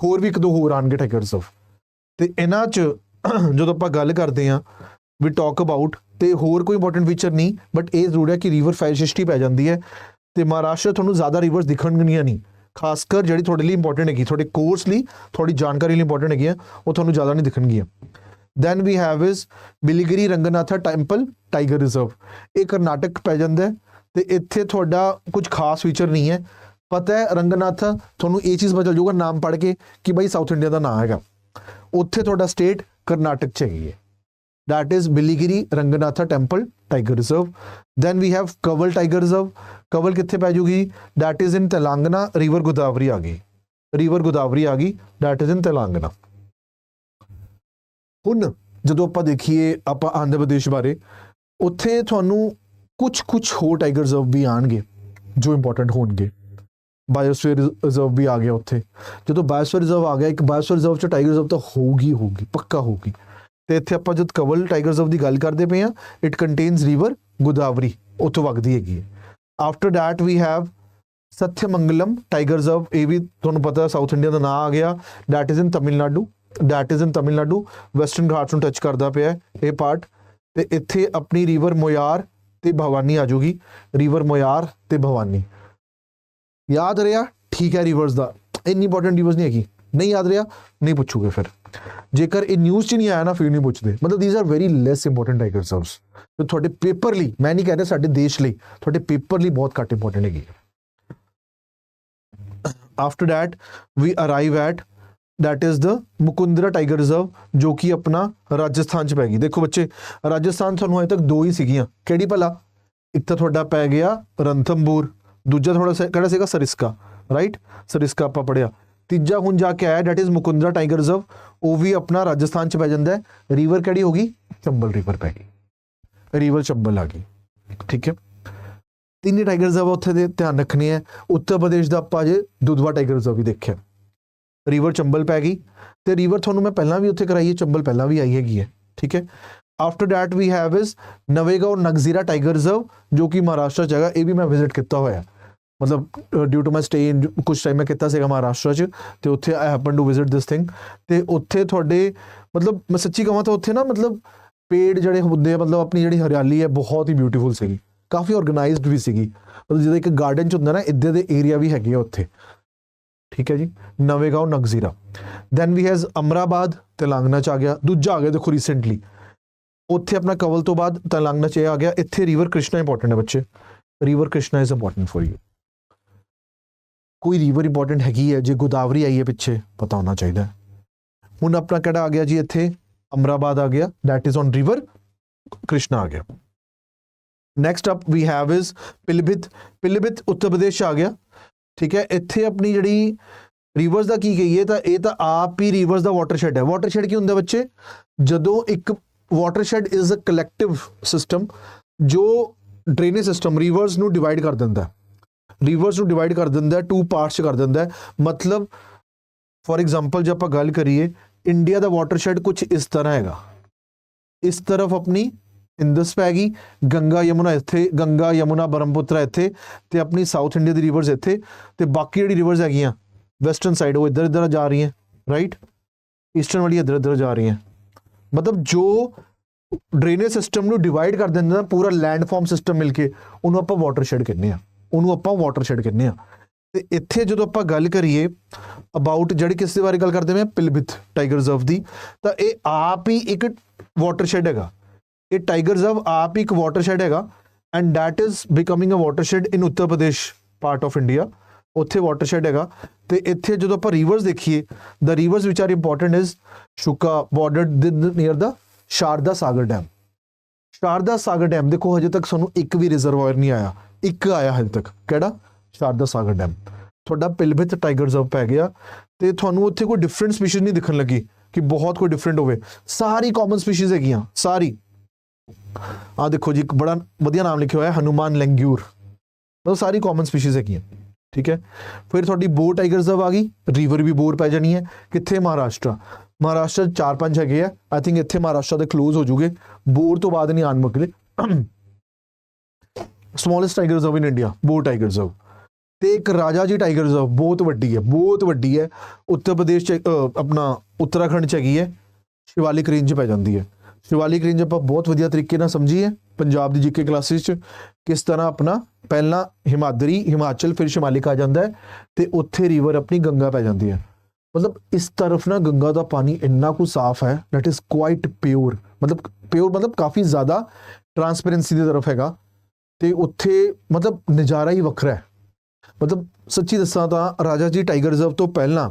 ਹੋਰ ਵੀ 1-2 ਹੋਰ ਆਣਗੇ ਟਾਈਗਰ ਰਿਜ਼ਰਵ। ਤੇ ਇਹਨਾਂ 'ਚ ਜਦੋਂ ਆਪਾਂ ਗੱਲ ਕਰਦੇ ਹਾਂ ਵੀ ਟਾਕ ਅਬਾਊਟ, ਤੇ ਹੋਰ ਕੋਈ ਇੰਪੋਰਟੈਂਟ ਫੀਚਰ ਨਹੀਂ, ਬਟ ਇਹ ਜ਼ਰੂਰ ਹੈ ਕਿ ਰਿਵਰ ਵੈਸ਼ਿਸ਼ਟੀ ਪੈ ਜਾਂਦੀ ਹੈ। ਤੇ ਮਹਾਰਾਸ਼ਟਰ ਤੁਹਾਨੂੰ ਜ਼ਿਆਦਾ ਰਿਵਰਸ ਦਿਖਣਗੀਆਂ ਨਹੀਂ, ਖਾਸ ਕਰ ਜਿਹੜੀ ਤੁਹਾਡੇ ਲਈ ਇੰਪੋਰਟੈਂਟ ਹੈਗੀ, ਤੁਹਾਡੇ ਕੋਰਸ ਲਈ, ਤੁਹਾਡੀ ਜਾਣਕਾਰੀ ਲਈ ਇੰਪੋਰਟੈਂਟ ਹੈਗੀਆਂ, ਉਹ ਤੁਹਾਨੂੰ ਜ਼ਿਆਦਾ ਨਹੀਂ ਦਿਖਣਗੀਆਂ। Then we have is Biligiri Ranganatha temple tiger reserve. ਇਹ ਕਰਨਾਟਕ ਪੈ ਜਾਂਦਾ ਹੈ ਤੇ ਇੱਥੇ ਤੁਹਾਡਾ ਕੁਝ ਖਾਸ ਫੀਚਰ ਨਹੀਂ ਹੈ। ਪਤਾ ਹੈ ਰੰਗਨਾਥਾ, ਤੁਹਾਨੂੰ ਇਹ ਚੀਜ਼ ਪਤਾ ਚੱਲ ਜਾਊਗਾ ਨਾਮ ਪੜ੍ਹ ਕੇ ਕਿ ਬਾਈ ਸਾਊਥ ਇੰਡੀਆ ਦਾ ਨਾਮ ਹੈਗਾ, ਉੱਥੇ ਤੁਹਾਡਾ ਸਟੇਟ ਕਰਨਾਟਕ 'ਚ ਹੈਗੀ ਹੈ, that is Biligiri Ranganatha Temple Tiger Reserve. Then we have Kaval Tiger Reserve. Kaval ਕਿੱਥੇ ਪੈ ਜੂਗੀ? That is in Telangana, river Godavari ਆ ਗਈ, that is in Telangana. ਹੁਣ ਜਦੋਂ ਆਪਾਂ ਦੇਖੀਏ ਆਪਾਂ ਆਂਧਰਾ ਪ੍ਰਦੇਸ਼ ਬਾਰੇ, ਉੱਥੇ ਤੁਹਾਨੂੰ ਕੁਝ ਹੋਰ ਟਾਈਗਰ ਰਿਜ਼ਰਵ ਵੀ ਆਣਗੇ ਜੋ ਇੰਪੋਰਟੈਂਟ ਹੋਣਗੇ। ਬਾਇਓਸਫੀਅਰ ਰਿਜ਼ਰਵ ਵੀ ਆ ਗਿਆ ਉੱਥੇ। ਜਦੋਂ ਬਾਇਓਸਫੀਅਰ ਰਿਜ਼ਰਵ ਆ ਗਿਆ, ਇੱਕ ਬਾਇਓਸਫੀਅਰ ਰਿਜ਼ਰਵ 'ਚ ਟਾਈਗਰ ਰਿਜ਼ਰਵ ਤਾਂ ਹੋਊਗੀ, ਪੱਕਾ ਹੋਊਗੀ। ਤੇ ਇੱਥੇ ਆਪਾਂ ਜਦ ਕਵਲ ਟਾਈਗਰ ਰਿਜ਼ਰਵ ਦੀ ਗੱਲ ਕਰਦੇ ਪਏ ਹਾਂ, ਇਟ ਕੰਟੇਨਸ ਰਿਵਰ ਗੋਦਾਵਰੀ, ਉੱਥੋਂ ਵਗਦੀ ਹੈਗੀ ਹੈ। After that we have Sathyamangalam tiger reserve. ਇਹ ਵੀ ਤੁਹਾਨੂੰ ਪਤਾ ਸਾਊਥ ਇੰਡੀਆ ਦਾ ਨਾਂ ਆ ਗਿਆ, that is in Tamil Nadu, Western Ghats ਨੂੰ ਟੱਚ ਕਰਦਾ ਪਿਆ ਇਹ ਪਾਰਟ। ਤੇ ਇੱਥੇ ਆਪਣੀ ਰਿਵਰ ਮੋਇਰ ਤੇ ਭਵਾਨੀ ਆ ਜਾਊਗੀ, ਰਿਵਰ ਮੋਇਰ ਤੇ ਭਵਾਨੀ। ਯਾਦ ਰਿਹਾ? ਠੀਕ ਹੈ, ਰਿਵਰਸ ਦਾ ਇੰਨੀ ਇੰਪੋਰਟੈਂਟ ਰਿਵਰਸ ਨਹੀਂ ਹੈਗੀ, ਨਹੀਂ ਯਾਦ ਰਿਹਾ ਨਹੀਂ ਪੁੱਛੂਗੇ ਫਿਰ। जेकर ये न्यूज़ च नहीं आया ना फिर नहीं पुछते। मतलब these are very less important tiger reserves तो थोड़े पेपरली, मैं नहीं कह रहा साडे देश ਲਈ, थोड़े पेपरली बहुत घट इंपॉर्टेंट है। After that we arrive at that is the Mukundra tiger reserve जो कि अपना राजस्थान च पैगी। देखो बच्चे राजस्थान ਤੁਹਾਨੂੰ अजे तक दो ही ਸੀਗੀਆਂ, ਕਿਹੜੀ ਭਲਾ? ਇੱਕ ਤਾਂ ਤੁਹਾਡਾ ਪੈ ਗਿਆ ਰਣਥੰਭੌਰ, ਦੂਜਾ ਥੋੜਾ ਕਿਹੜਾ ਸੀਗਾ? ਸਰਿਸਕਾ, ਰਾਈਟ, ਸਰਿਸਕਾ ਆਪਾਂ ਪੜਿਆ। ਤੀਜਾ ਹੁਣ ਜਾ ਕੇ ਆਇਆ that is Mukundra tiger reserve, ਉਹ ਵੀ ਆਪਣਾ ਰਾਜਸਥਾਨ ਚ ਪੈ ਜਾਂਦਾ ਹੈ। ਰੀਵਰ ਕਿਹੜੀ ਹੋ ਗਈ? ਚੰਬਲ ਰੀਵਰ ਪੈ ਗਈ, ਰੀਵਰ ਚੰਬਲ ਆ ਗਈ, ਠੀਕ ਹੈ। ਤਿੰਨੇ ਟਾਈਗਰ ਰਿਜ਼ਰਵ ਉੱਥੇ ਦੇ ਧਿਆਨ ਰੱਖਣੇ ਹੈ। ਉੱਤਰ ਪ੍ਰਦੇਸ਼ ਦਾ ਆਪਾਂ ਜੇ ਦੁਧਵਾ ਟਾਈਗਰ ਰਿਜ਼ਰਵ ਵੀ ਦੇਖਿਆ, ਰੀਵਰ ਚੰਬਲ ਪੈ ਗਈ ਤੇ ਰੀਵਰ ਤੁਹਾਨੂੰ ਮੈਂ ਪਹਿਲਾਂ ਵੀ ਉੱਥੇ ਕਰਾਈ ਹੈ, ਚੰਬਲ ਪਹਿਲਾਂ ਵੀ ਆਈ ਹੈਗੀ ਹੈ, ਠੀਕ ਹੈ। After that we have is Navegaon Nagzira tiger reserve जो कि महाराष्ट्र च है। ये भी मैं विजिट किया होया, मतलब due to my stay in कुछ टाइम मैं किया महाराष्ट्र च, तो उत्थे I happen to visit this thing. तो उत्थे थोड़े मतलब मैं सच्ची कहां तो उत्थे ना मतलब पेड़ जड़े होंगे, मतलब अपनी जी हरियाली है बहुत ही ब्यूटीफुल सी, काफ़ी ऑर्गेनाइज्ड भी सी, मतलब जो एक गार्डन च होंगे ना इद्दे दे एरिया भी है उत्थे, ठीक है ji. Navegaon Nagzira. Then we has Amrabad Telangana च आ गया, दूजा आ गया देखो रिसेंटली उत्थे अपना कवल तो बाद तेलंगाना च आ गया। इत्थे रिवर कृष्णा इंपॉर्टेंट है बच्चे, river Krishna is important for you. कोई रिवर इंपॉर्टेंट हैगी है जे गोदावरी आई है पिछे पता होना चाहिए। हुण अपना किहड़ा आ गया जी, इत्थे अमराबाद आ गया, that is on river Krishna आ गया। Next up we have is Pilibhit, Pilibhit Uttar Pradesh आ गया, ठीक है। इत्थे अपनी जिहड़ी रिवर्स का की कही है तो ये तो आप ही रिवर्स का वाटरशेड है। वाटरशेड की होंगे बच्चे? जदों एक watershed is a collective system जो ड्रेनेज सिस्टम रिवर्स नू डिवाइड कर दिंदा है, रिवर्स नू डिवाइड कर दिंदा है, टू पार्ट्स कर दिंदा है। मतलब फॉर एग्जांपल जब आप गल करिए इंडिया का वाटरशेड कुछ इस तरह हैगा, इस तरफ अपनी इंदस पैगी, गंगा यमुना इत्थे, गंगा यमुना ब्रह्मपुत्रा इत्थे, ते अपनी साउथ इंडिया की रिवर्स इत्थे, ते बाकी जिहड़ी रिवर्स हैगियां वैसटर्न साइड वो इधर इधर जा रही हैं, राइट, ईस्टर्न वाली इधर इधर जा रही हैं। मतलब जो ड्रेनेज सिस्टम ਨੂੰ डिवाइड कर ਦਿੰਦਾ पूरा लैंडफॉर्म सिस्टम मिलके ਉਹਨੂੰ ਆਪਾਂ ਵਾਟਰਸ਼ੈਡ ਕਹਿੰਦੇ ਆ, ਉਹਨੂੰ ਆਪਾਂ ਵਾਟਰਸ਼ੈਡ ਕਹਿੰਦੇ ਆ। ਤੇ ਇੱਥੇ ਜਦੋਂ ਆਪਾਂ ਗੱਲ ਕਰੀਏ ਅਬਾਊਟ ਜਿਹੜੀ ਕਿਸ ਦੇ ਬਾਰੇ ਗੱਲ ਕਰਦੇ ਮੈਂ ਪਿਲਭਿਤ ਟਾਈਗਰ ਰਿਜ਼ਰਵ ਦੀ, ਤਾਂ ਇਹ ਆਪ ਹੀ ਇੱਕ ਵਾਟਰਸ਼ੈਡ ਹੈਗਾ। ਇਹ ਟਾਈਗਰ ਰਿਜ਼ਰਵ ਆਪ ਹੀ ਇੱਕ ਵਾਟਰਸ਼ੈਡ ਹੈਗਾ and that is becoming a ਵਾਟਰਸ਼ੈਡ in Uttar Pradesh part of India, ਉੱਥੇ ਵਾਟਰਸ਼ੈਡ ਹੈਗਾ। ਤੇ ਇੱਥੇ ਜਦੋਂ ਆਪਾਂ ਰਿਵਰਸ ਦੇਖੀਏ ਦ ਰਿਵਰਸ ਵਿਚ are important is Shuka border near the Sharda Sagar dam. Sharda Sagar dam देखो हजे तक सानू एक भी रिजर्वायर नहीं आया, एक आया हजे तक, केड़ा? शारदा सागर डैम। थोड़ा पिलभित टाइगर रिजर्व पै गया तो थानू उत्थे कोई डिफरेंट स्पीशीज नहीं दिखन लगी कि बहुत कोई डिफरेंट होवे, सारी कॉमन स्पीशीज हैगियां सारी। आ देखो जी एक बड़ा वधिया नाम लिखा हुआ है हनुमान लैंग्यूर, मतलब सारी कॉमन स्पीशीज हैगियां, ठीक है। फिर थोड़ी बोर टाइगर रिजर्व आ गई, रिवर भी बोर पै जानी है, कित्थे? महाराष्ट्र। महाराष्ट्र 4-5 है, आई थिंक इत्थे महाराष्ट्र के क्लोज हो जूगे, बोर तो बाद नहीं आन मुकदे। Smallest tiger reserve in India Bor tiger reserve. तो एक राजा जी टाइगर रिजर्व बहुत वड्डी है, बहुत वड्डी है, उत्तर प्रदेश अपना उत्तराखंड च हैगी है, शिवालिक रेंज पै जाती है। शिवालिक रेंज आप बहुत वधिया तरीके नाल समझीए पंजाब की जीके क्लासिस च किस तरह अपना पहला हिमाद्री हिमाचल फिर शिमालिक आ जाता है तो उत्थे रिवर अपनी गंगा पै जाती है। मतलब इस तरफ ना गंगा का पानी इन्ना कुछ साफ है दैट इज़ क्वाइट प्योर, मतलब प्योर मतलब काफ़ी ज़्यादा ट्रांसपेरेंसी की तरफ हैगा। तो उत्थे मतलब नज़ारा ही वखरा है। मतलब सच्ची दसा तो राजा जी टाइगर रिजर्व तो पहला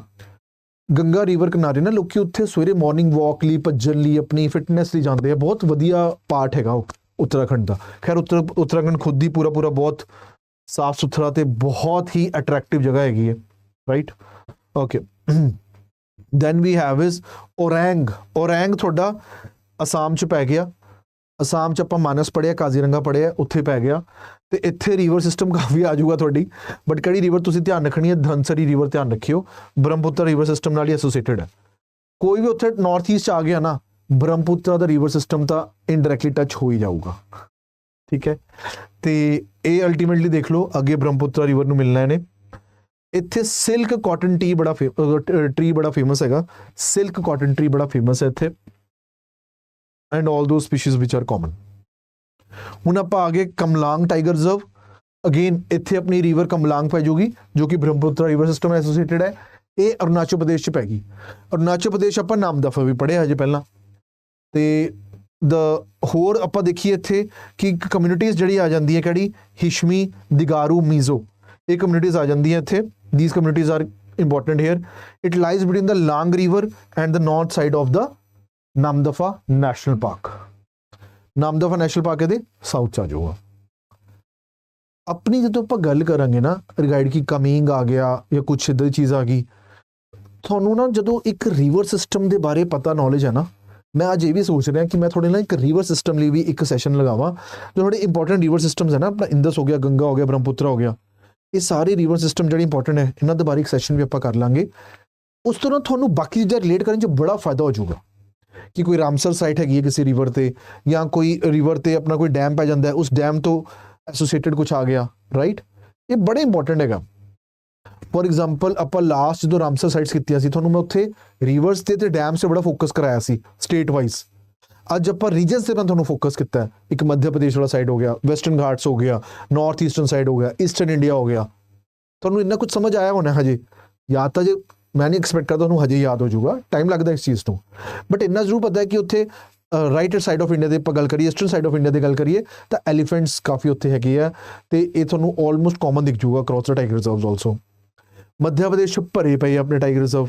गंगा रिवर किनारे ना लोग उत्थे सवेरे मॉर्निंग वॉक लिए भज्जन लिए अपनी फिटनेस लिए जाते हैं, बहुत वधिया पार्ट हैगा उत्तराखंड का। खैर उत्तराखंड खुद ही पूरा पूरा बहुत साफ सुथरा तो बहुत ही अट्रैक्टिव जगह हैगी है, right, okay. then we have is orang. Orang थोड़ा असम च पै गया, असम च आपां मानस पढ़िया, काजीरंगा पढ़िया, उत्थे पै गया। तो इत्थे रिवर सिस्टम काफ़ी आ जाऊगा थोड़ी, बट किहड़ी रिवर तुसीं ध्यान रखनी है? धनसरी रिवर ध्यान रखियो, ब्रह्मपुत्र रिवर सिस्टम नाल ही एसोसीएटेड है। कोई भी उत्थे नॉर्थ ईस्ट आ गया ना ब्रह्मपुत्र का रिवर सिस्टम तो इनडायरैक्टली टच हो ही जाऊगा, ठीक है। तो ये अल्टीमेटली देख लो अगे ब्रह्मपुत्र रिवर नूं मिलना है। इत्थे सिल्क कॉटन टी बड़ा ट्री बड़ा फेमस हैगा, सिल्क कॉटन ट्री बड़ा फेमस है इत्थे एंड ऑल दो स्पीशीज विच आर कॉमन। हुण आपां आ गए कमलांग टाइगर रिजर्व। अगेन इत्थे अपनी रिवर कमलांग पै जूगी जो कि ब्रह्मपुत्र रिवर सिस्टम एसोसीएटेड है। ਇਹ ਅਰੁਣਾਚਲ ਪ੍ਰਦੇਸ਼ 'ਚ ਪੈ ਗਈ। ਅਰੁਣਾਚਲ ਪ੍ਰਦੇਸ਼ ਆਪਾਂ ਨਾਮਦਫਾ ਵੀ ਪੜ੍ਹਿਆ ਹਜੇ ਪਹਿਲਾਂ। ਤੇ ਹੋਰ ਆਪਾਂ ਦੇਖੀਏ ਇੱਥੇ ਕਿ ਕਮਿਊਨਿਟੀਜ਼ ਜਿਹੜੀ ਆ ਜਾਂਦੀ ਹੈ ਕਿਹੜੀ, ਹਿਸ਼ਮੀ, ਦਿਗਾਰੂ, ਮੀਜ਼ੋ, ਇਹ ਕਮਿਊਨਿਟੀਜ਼ ਆ ਜਾਂਦੀਆਂ ਇੱਥੇ। These communities are important here. It lies between the Lang River and the north side of the Namdapha National Park. Namdapha National Park ਇਹਦੇ ਸਾਊਥ 'ਚ ਆ ਜਾਊਗਾ। ਆਪਣੀ ਜਦੋਂ ਆਪਾਂ ਗੱਲ ਕਰਾਂਗੇ ਨਾ ਰਿਗਾਰਡ ਕੀ ਕਮਿੰਗ ਆ ਗਿਆ ਜਾਂ ਕੁਛ ਇੱਦਾਂ ਦੀ ਚੀਜ਼ ਆ ਗਈ, ਤੁਹਾਨੂੰ ਨਾ ਜਦੋਂ ਇੱਕ ਰਿਵਰ ਸਿਸਟਮ ਦੇ ਬਾਰੇ ਪਤਾ ਨੌਲੇਜ ਹੈ ਨਾ, ਮੈਂ ਅੱਜ ਇਹ ਵੀ ਸੋਚ ਰਿਹਾ ਕਿ ਮੈਂ ਤੁਹਾਡੇ ਨਾਲ ਇੱਕ ਰਿਵਰ ਸਿਸਟਮ ਲਈ ਵੀ ਇੱਕ ਸੈਸ਼ਨ ਲਗਾਵਾਂ। ਜੋ ਥੋੜੇ ਇੰਪੋਰਟੈਂਟ ਰਿਵਰ ਸਿਸਟਮਸ ਹੈ ਨਾ, ਆਪਣਾ ਇੰਦਸ ਹੋ ਗਿਆ, ਗੰਗਾ ਹੋ ਗਿਆ, ਬ੍ਰਹਮਪੁੱਤਰਾ ਹੋ ਗਿਆ, ਇਹ ਸਾਰੇ ਰਿਵਰ ਸਿਸਟਮ ਜਿਹੜੇ ਇੰਪੋਰਟੈਂਟ ਹੈ ਇਹਨਾਂ ਦੇ ਬਾਰੇ ਇੱਕ ਸੈਸ਼ਨ ਵੀ ਆਪਾਂ ਕਰ ਲਾਂਗੇ। ਉਸ ਤੋਂ ਨਾਲ ਤੁਹਾਨੂੰ ਬਾਕੀ ਚੀਜ਼ਾਂ ਰਿਲੇਟ ਕਰਨ 'ਚ ਬੜਾ ਫਾਇਦਾ ਹੋ ਜਾਊਗਾ ਕਿ ਕੋਈ ਰਾਮਸਰ ਸਾਈਟ ਹੈਗੀ ਹੈ ਕਿਸੇ ਰਿਵਰ ਤੇ, ਜਾਂ ਕੋਈ ਰਿਵਰ ਤੇ ਆਪਣਾ ਕੋਈ ਡੈਮ ਪੈ ਜਾਂਦਾ ਹੈ, ਉਸ ਡੈਮ ਤੋਂ ਐਸੋਸੀਏਟਡ ਕੁਛ ਆ ਗਿਆ, ਰਾਈਟ। ਇਹ ਬੜਾ ਇੰਪੋਰਟੈਂਟ ਹੈਗਾ। ਫੋਰ ਐਗਜ਼ਾਮਪਲ ਆਪਾਂ ਲਾਸਟ ਜਦੋਂ ਰਾਮਸਰ ਸਾਈਟਸ ਕੀਤੀਆਂ ਸੀ, ਤੁਹਾਨੂੰ ਮੈਂ ਉੱਥੇ ਰਿਵਰਸ ਤੇ ਡੈਮਸ 'ਤੇ ਬੜਾ ਫੋਕਸ ਕਰਾਇਆ ਸੀ ਸਟੇਟ ਵਾਈਜ਼। ਅੱਜ ਆਪਾਂ ਰੀਜਨਸ ਤੇ ਮੈਂ ਤੁਹਾਨੂੰ ਫੋਕਸ ਕੀਤਾ ਹੈ। ਇੱਕ ਮੱਧ ਪ੍ਰਦੇਸ਼ ਵਾਲਾ ਸਾਈਡ ਹੋ ਗਿਆ, ਵੈਸਟਰਨ ਘਾਟਸ ਹੋ ਗਿਆ, ਨਾਰਥ ਈਸਟਰਨ ਸਾਈਡ ਹੋ ਗਿਆ, ਈਸਟਰਨ ਇੰਡੀਆ ਹੋ ਗਿਆ। ਤੁਹਾਨੂੰ ਇੰਨਾ ਕੁਝ ਸਮਝ ਆਇਆ ਹੋਣਾ ਹਜੇ, ਯਾਦ ਤਾਂ ਜੇ ਮੈਂ ਨਹੀਂ ਐਕਸਪੈਕਟ ਕਰਦਾ ਤੁਹਾਨੂੰ ਹਜੇ ਯਾਦ ਹੋ ਜਾਊਗਾ, ਟਾਈਮ ਲੱਗਦਾ ਇਸ ਚੀਜ਼ ਨੂੰ, ਬਟ ਇੰਨਾ ਜ਼ਰੂਰ ਪਤਾ ਹੈ ਕਿ ਉੱਥੇ ਰਾਈਟ ਸਾਈਡ ਆਫ ਇੰਡੀਆ ਦੇ ਆਪਾਂ ਗੱਲ ਕਰੀਏ, ਈਸਟਰਨ ਸਾਈਡ ਆਫ ਇੰਡੀਆ ਦੀ ਗੱਲ ਕਰੀਏ ਤਾਂ ਐਲੀਫੈਂਟਸ ਕਾਫੀ ਉੱਥੇ ਹੈਗੇ ਆ, ਤੇ ਇਹ ਤੁਹਾਨੂੰ ਆਲਮੋਸਟ ਕਾਮਨ ਦਿਖ ਜਾਊਗਾ ਅਕ੍ਰੋਸ ਦ tiger reserves also. Madhya Pradesh ਭਰੇ ਪਏ ਆਪਣੇ tiger reserve,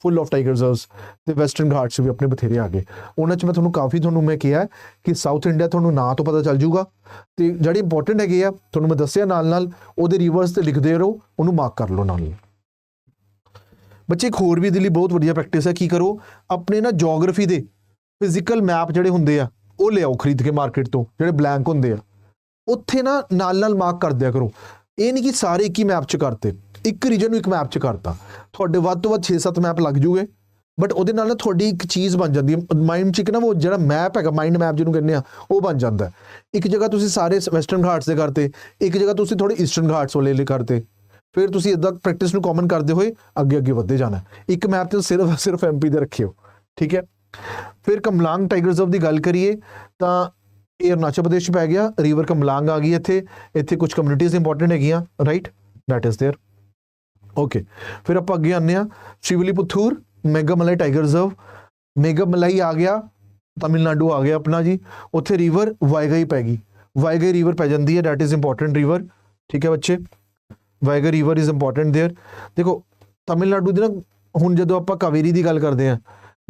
full of tiger reserves, ਤੇ ਵੈਸਟਰਨ ਘਾਟਸ ਵੀ ਆਪਣੇ ਬਥੇਰੇ ਆ ਗਏ। ਉਹਨਾਂ 'ਚ ਮੈਂ ਤੁਹਾਨੂੰ ਮੈਂ ਕਿਹਾ ਕਿ ਸਾਊਥ ਇੰਡੀਆ ਤੁਹਾਨੂੰ ਨਾਂ ਤੋਂ ਪਤਾ ਚੱਲ ਜਾਊਗਾ, ਤੇ ਜਿਹੜੇ ਇੰਪੋਰਟੈਂਟ ਹੈਗੇ ਆ ਤੁਹਾਨੂੰ ਮੈਂ ਦੱਸਿਆ, ਨਾਲ ਨਾਲ ਉਹਦੇ ਰਿਵਰਸ ਤੇ ਲਿਖਦੇ ਰਹੋ, ਉਹਨੂੰ ਮਾਰਕ ਕਰ ਲਓ ਨਾਲ। ਬੱਚੇ ਇੱਕ ਹੋਰ ਵੀ ਇਹਦੇ ਲਈ ਬਹੁਤ ਵਧੀਆ ਪ੍ਰੈਕਟਿਸ ਹੈ, ਕੀ ਕਰੋ ਆਪਣੇ ਨਾ ਜੀਓਗ੍ਰਾਫੀ ਦੇ ਫਿਜ਼ੀਕਲ ਮੈਪ ਜਿਹੜੇ ਹੁੰਦੇ ਆ ਉਹ ਲਿਆਓ ਖਰੀਦ ਕੇ ਮਾਰਕੀਟ ਤੋਂ, ਜਿਹੜੇ ਬਲੈਂਕ ਹੁੰਦੇ ਆ, ਉੱਥੇ ਨਾ ਨਾਲ ਮਾਰਕ ਕਰ ਦਿਆ ਕਰੋ। ਇਹ ਨਹੀਂ ਕਿ ਸਾਰੇ ਇੱਕ ਹੀ ਮੈਪ 'ਚ ਕਰਤੇ, ਇੱਕ ਰੀਜਨ ਨੂੰ ਇੱਕ ਮੈਪ 'ਚ ਕਰਤਾ, ਤੁਹਾਡੇ ਵੱਧ ਤੋਂ ਵੱਧ 6-7 ਮੈਪ ਲੱਗ ਜੂਗੇ, ਬਟ ਉਹਦੇ ਨਾਲ ਨਾ ਤੁਹਾਡੀ ਇੱਕ ਚੀਜ਼ ਬਣ ਜਾਂਦੀ ਹੈ ਮਾਈਂਡ 'ਚ, ਇੱਕ ਨਾ ਉਹ ਜਿਹੜਾ ਮੈਪ ਹੈਗਾ, ਮਾਈਂਡ ਮੈਪ ਜਿਹਨੂੰ ਕਹਿੰਦੇ ਆ, ਉਹ ਬਣ ਜਾਂਦਾ। ਇੱਕ ਜਗ੍ਹਾ ਤੁਸੀਂ ਸਾਰੇ ਵੈਸਟਰਨ ਘਾਟਸ ਦੇ ਕਰਤੇ, ਇੱਕ ਜਗ੍ਹਾ ਤੁਸੀਂ ਥੋੜੇ ਈਸਟਰਨ ਘਾਟਸ ਵਾਲੇ ਕਰਤੇ, ਫਿਰ ਤੁਸੀਂ ਇੱਦਾਂ ਪ੍ਰੈਕਟਿਸ ਨੂੰ ਕਾਮਨ ਕਰਦੇ ਹੋਏ ਅੱਗੇ ਵੱਧਦੇ ਜਾਣਾ। ਇੱਕ ਮੈਪ ਤੇ ਸਿਰਫ ਐਮਪੀ ਦੇ ਰੱਖਿਓ, ਠੀਕ ਹੈ। ਫਿਰ ਕਮਲਾਂਗ ਟਾਈਗਰ ਰਿਜ਼ਰਵ ਦੀ ਗੱਲ ਕਰੀਏ ਤਾਂ ਇਹ ਅਰੁਣਾਚਲ ਪ੍ਰਦੇਸ਼ 'ਚ ਪੈ ਗਿਆ, ਰਿਵਰ ਕਮਲਾਂਗ ਆ ਗਈ ਇੱਥੇ ਕੁਝ ਕਮਿਊਨਿਟੀਜ਼ ਇੰਪੋਰਟੈਂਟ ਹੈਗੀਆਂ, right, that is there, okay. ਫਿਰ ਆਪਾਂ ਅੱਗੇ ਆਉਂਦੇ ਹਾਂ, ਸ਼ਿਵਲੀਪੁਥੂਰ ਮੇਘਾਮਲਾਈ ਟਾਈਗਰ ਰਿਜ਼ਰਵ, ਮੇਘਾਮਲਾਈ ਆ ਗਿਆ, ਤਮਿਲਨਾਡੂ ਆ ਗਿਆ ਆਪਣਾ ਜੀ। ਉੱਥੇ ਰਿਵਰ ਵਾਈਗਈ ਪੈ ਗਈ, ਵਾਈਗਈ ਰਿਵਰ ਪੈ ਜਾਂਦੀ ਹੈ, ਦੈਟ ਇਜ਼ ਇੰਪੋਰਟੈਂਟ ਰਿਵਰ, ਠੀਕ ਹੈ ਬੱਚੇ, ਵਾਈਗਈ ਰਿਵਰ ਇਜ਼ ਇੰਪੋਰਟੈਂਟ ਦੇਅਰ। ਦੇਖੋ ਤਮਿਲਨਾਡੂ ਦੀ ਨਾ ਹੁਣ ਜਦੋਂ ਆਪਾਂ ਕਾਵੇਰੀ ਦੀ ਗੱਲ ਕਰਦੇ ਹਾਂ,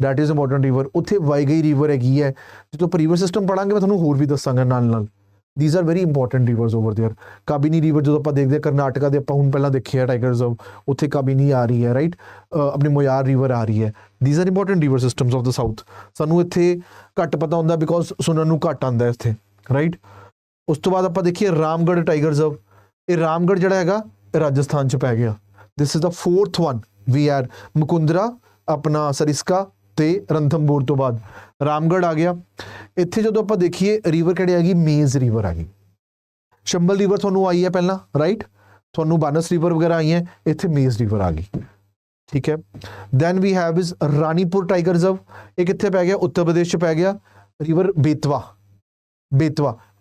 ਦੈਟ ਇਜ਼ ਇੰਪੋਰਟੈਂਟ ਰਿਵਰ, ਉੱਥੇ ਵਾਈਗਈ ਰਿਵਰ ਹੈਗੀ ਹੈ। ਜਦੋਂ ਆਪਾਂ ਰਿਵਰ ਸਿਸਟਮ ਪੜਾਂਗੇ ਮੈਂ ਤੁਹਾਨੂੰ ਹੋਰ ਵੀ ਦੱਸਾਂਗਾ ਨਾਲ। these are very important rivers over there. Kabini river ਜਦੋਂ ਆਪਾਂ ਦੇਖਦੇ ਹਾਂ ਕਰਨਾਟਕਾ ਦੇ, ਆਪਾਂ ਹੁਣ ਪਹਿਲਾਂ ਦੇਖਿਆ ਟਾਈਗਰ ਰਿਜ਼ਰਵ, ਉੱਥੇ ਕਾਬਿਨੀ ਆ ਰਹੀ ਹੈ, ਰਾਈਟ, ਆਪਣੀ ਮੋਇਰ ਰਿਵਰ ਆ ਰਹੀ ਹੈ। these are important river systems of the south. ਸਾਨੂੰ ਇੱਥੇ ਘੱਟ ਪਤਾ ਹੁੰਦਾ ਬਿਕੋਜ਼ ਸੁਣਨ ਨੂੰ ਘੱਟ ਆਉਂਦਾ ਇੱਥੇ, ਰਾਈਟ। ਉਸ ਤੋਂ ਬਾਅਦ ਆਪਾਂ ਦੇਖੀਏ ਰਾਮਗੜ੍ਹ ਟਾਈਗਰ ਰਿਜ਼ਰਵ, ਇਹ ਰਾਮਗੜ੍ਹ ਜਿਹੜਾ ਹੈਗਾ ਇਹ ਰਾਜਸਥਾਨ 'ਚ ਪੈ ਗਿਆ। This is the 4th one we are Mukundra, ਆਪਣਾ ਸਰਿਸਕਾ ਤੇ ਰਣਥੰਭੌਰ ਤੋਂ ਬਾਅਦ ਰਾਮਗੜ੍ਹ ਆ ਗਿਆ। ਇੱਥੇ ਜਦੋਂ ਆਪਾਂ ਦੇਖੀਏ ਰਿਵਰ ਕਿਹੜੀ ਆ ਗਈ, ਮੇਜ਼ ਰਿਵਰ ਆ ਗਈ। ਸ਼ੰਬਲ ਰਿਵਰ ਤੁਹਾਨੂੰ ਆਈ ਹੈ ਪਹਿਲਾਂ, ਰਾਈਟ, ਤੁਹਾਨੂੰ ਬਾਨਸ ਰਿਵਰ ਵਗੈਰਾ ਆਈ ਹੈ, ਇੱਥੇ ਮੇਜ਼ ਰਿਵਰ ਆ ਗਈ, ਠੀਕ ਹੈ। Then we have is Ranipur tiger reserve, ਇਹ ਕਿੱਥੇ ਪੈ ਗਿਆ, ਉੱਤਰ ਪ੍ਰਦੇਸ਼ 'ਚ ਪੈ ਗਿਆ। ਰਿਵਰ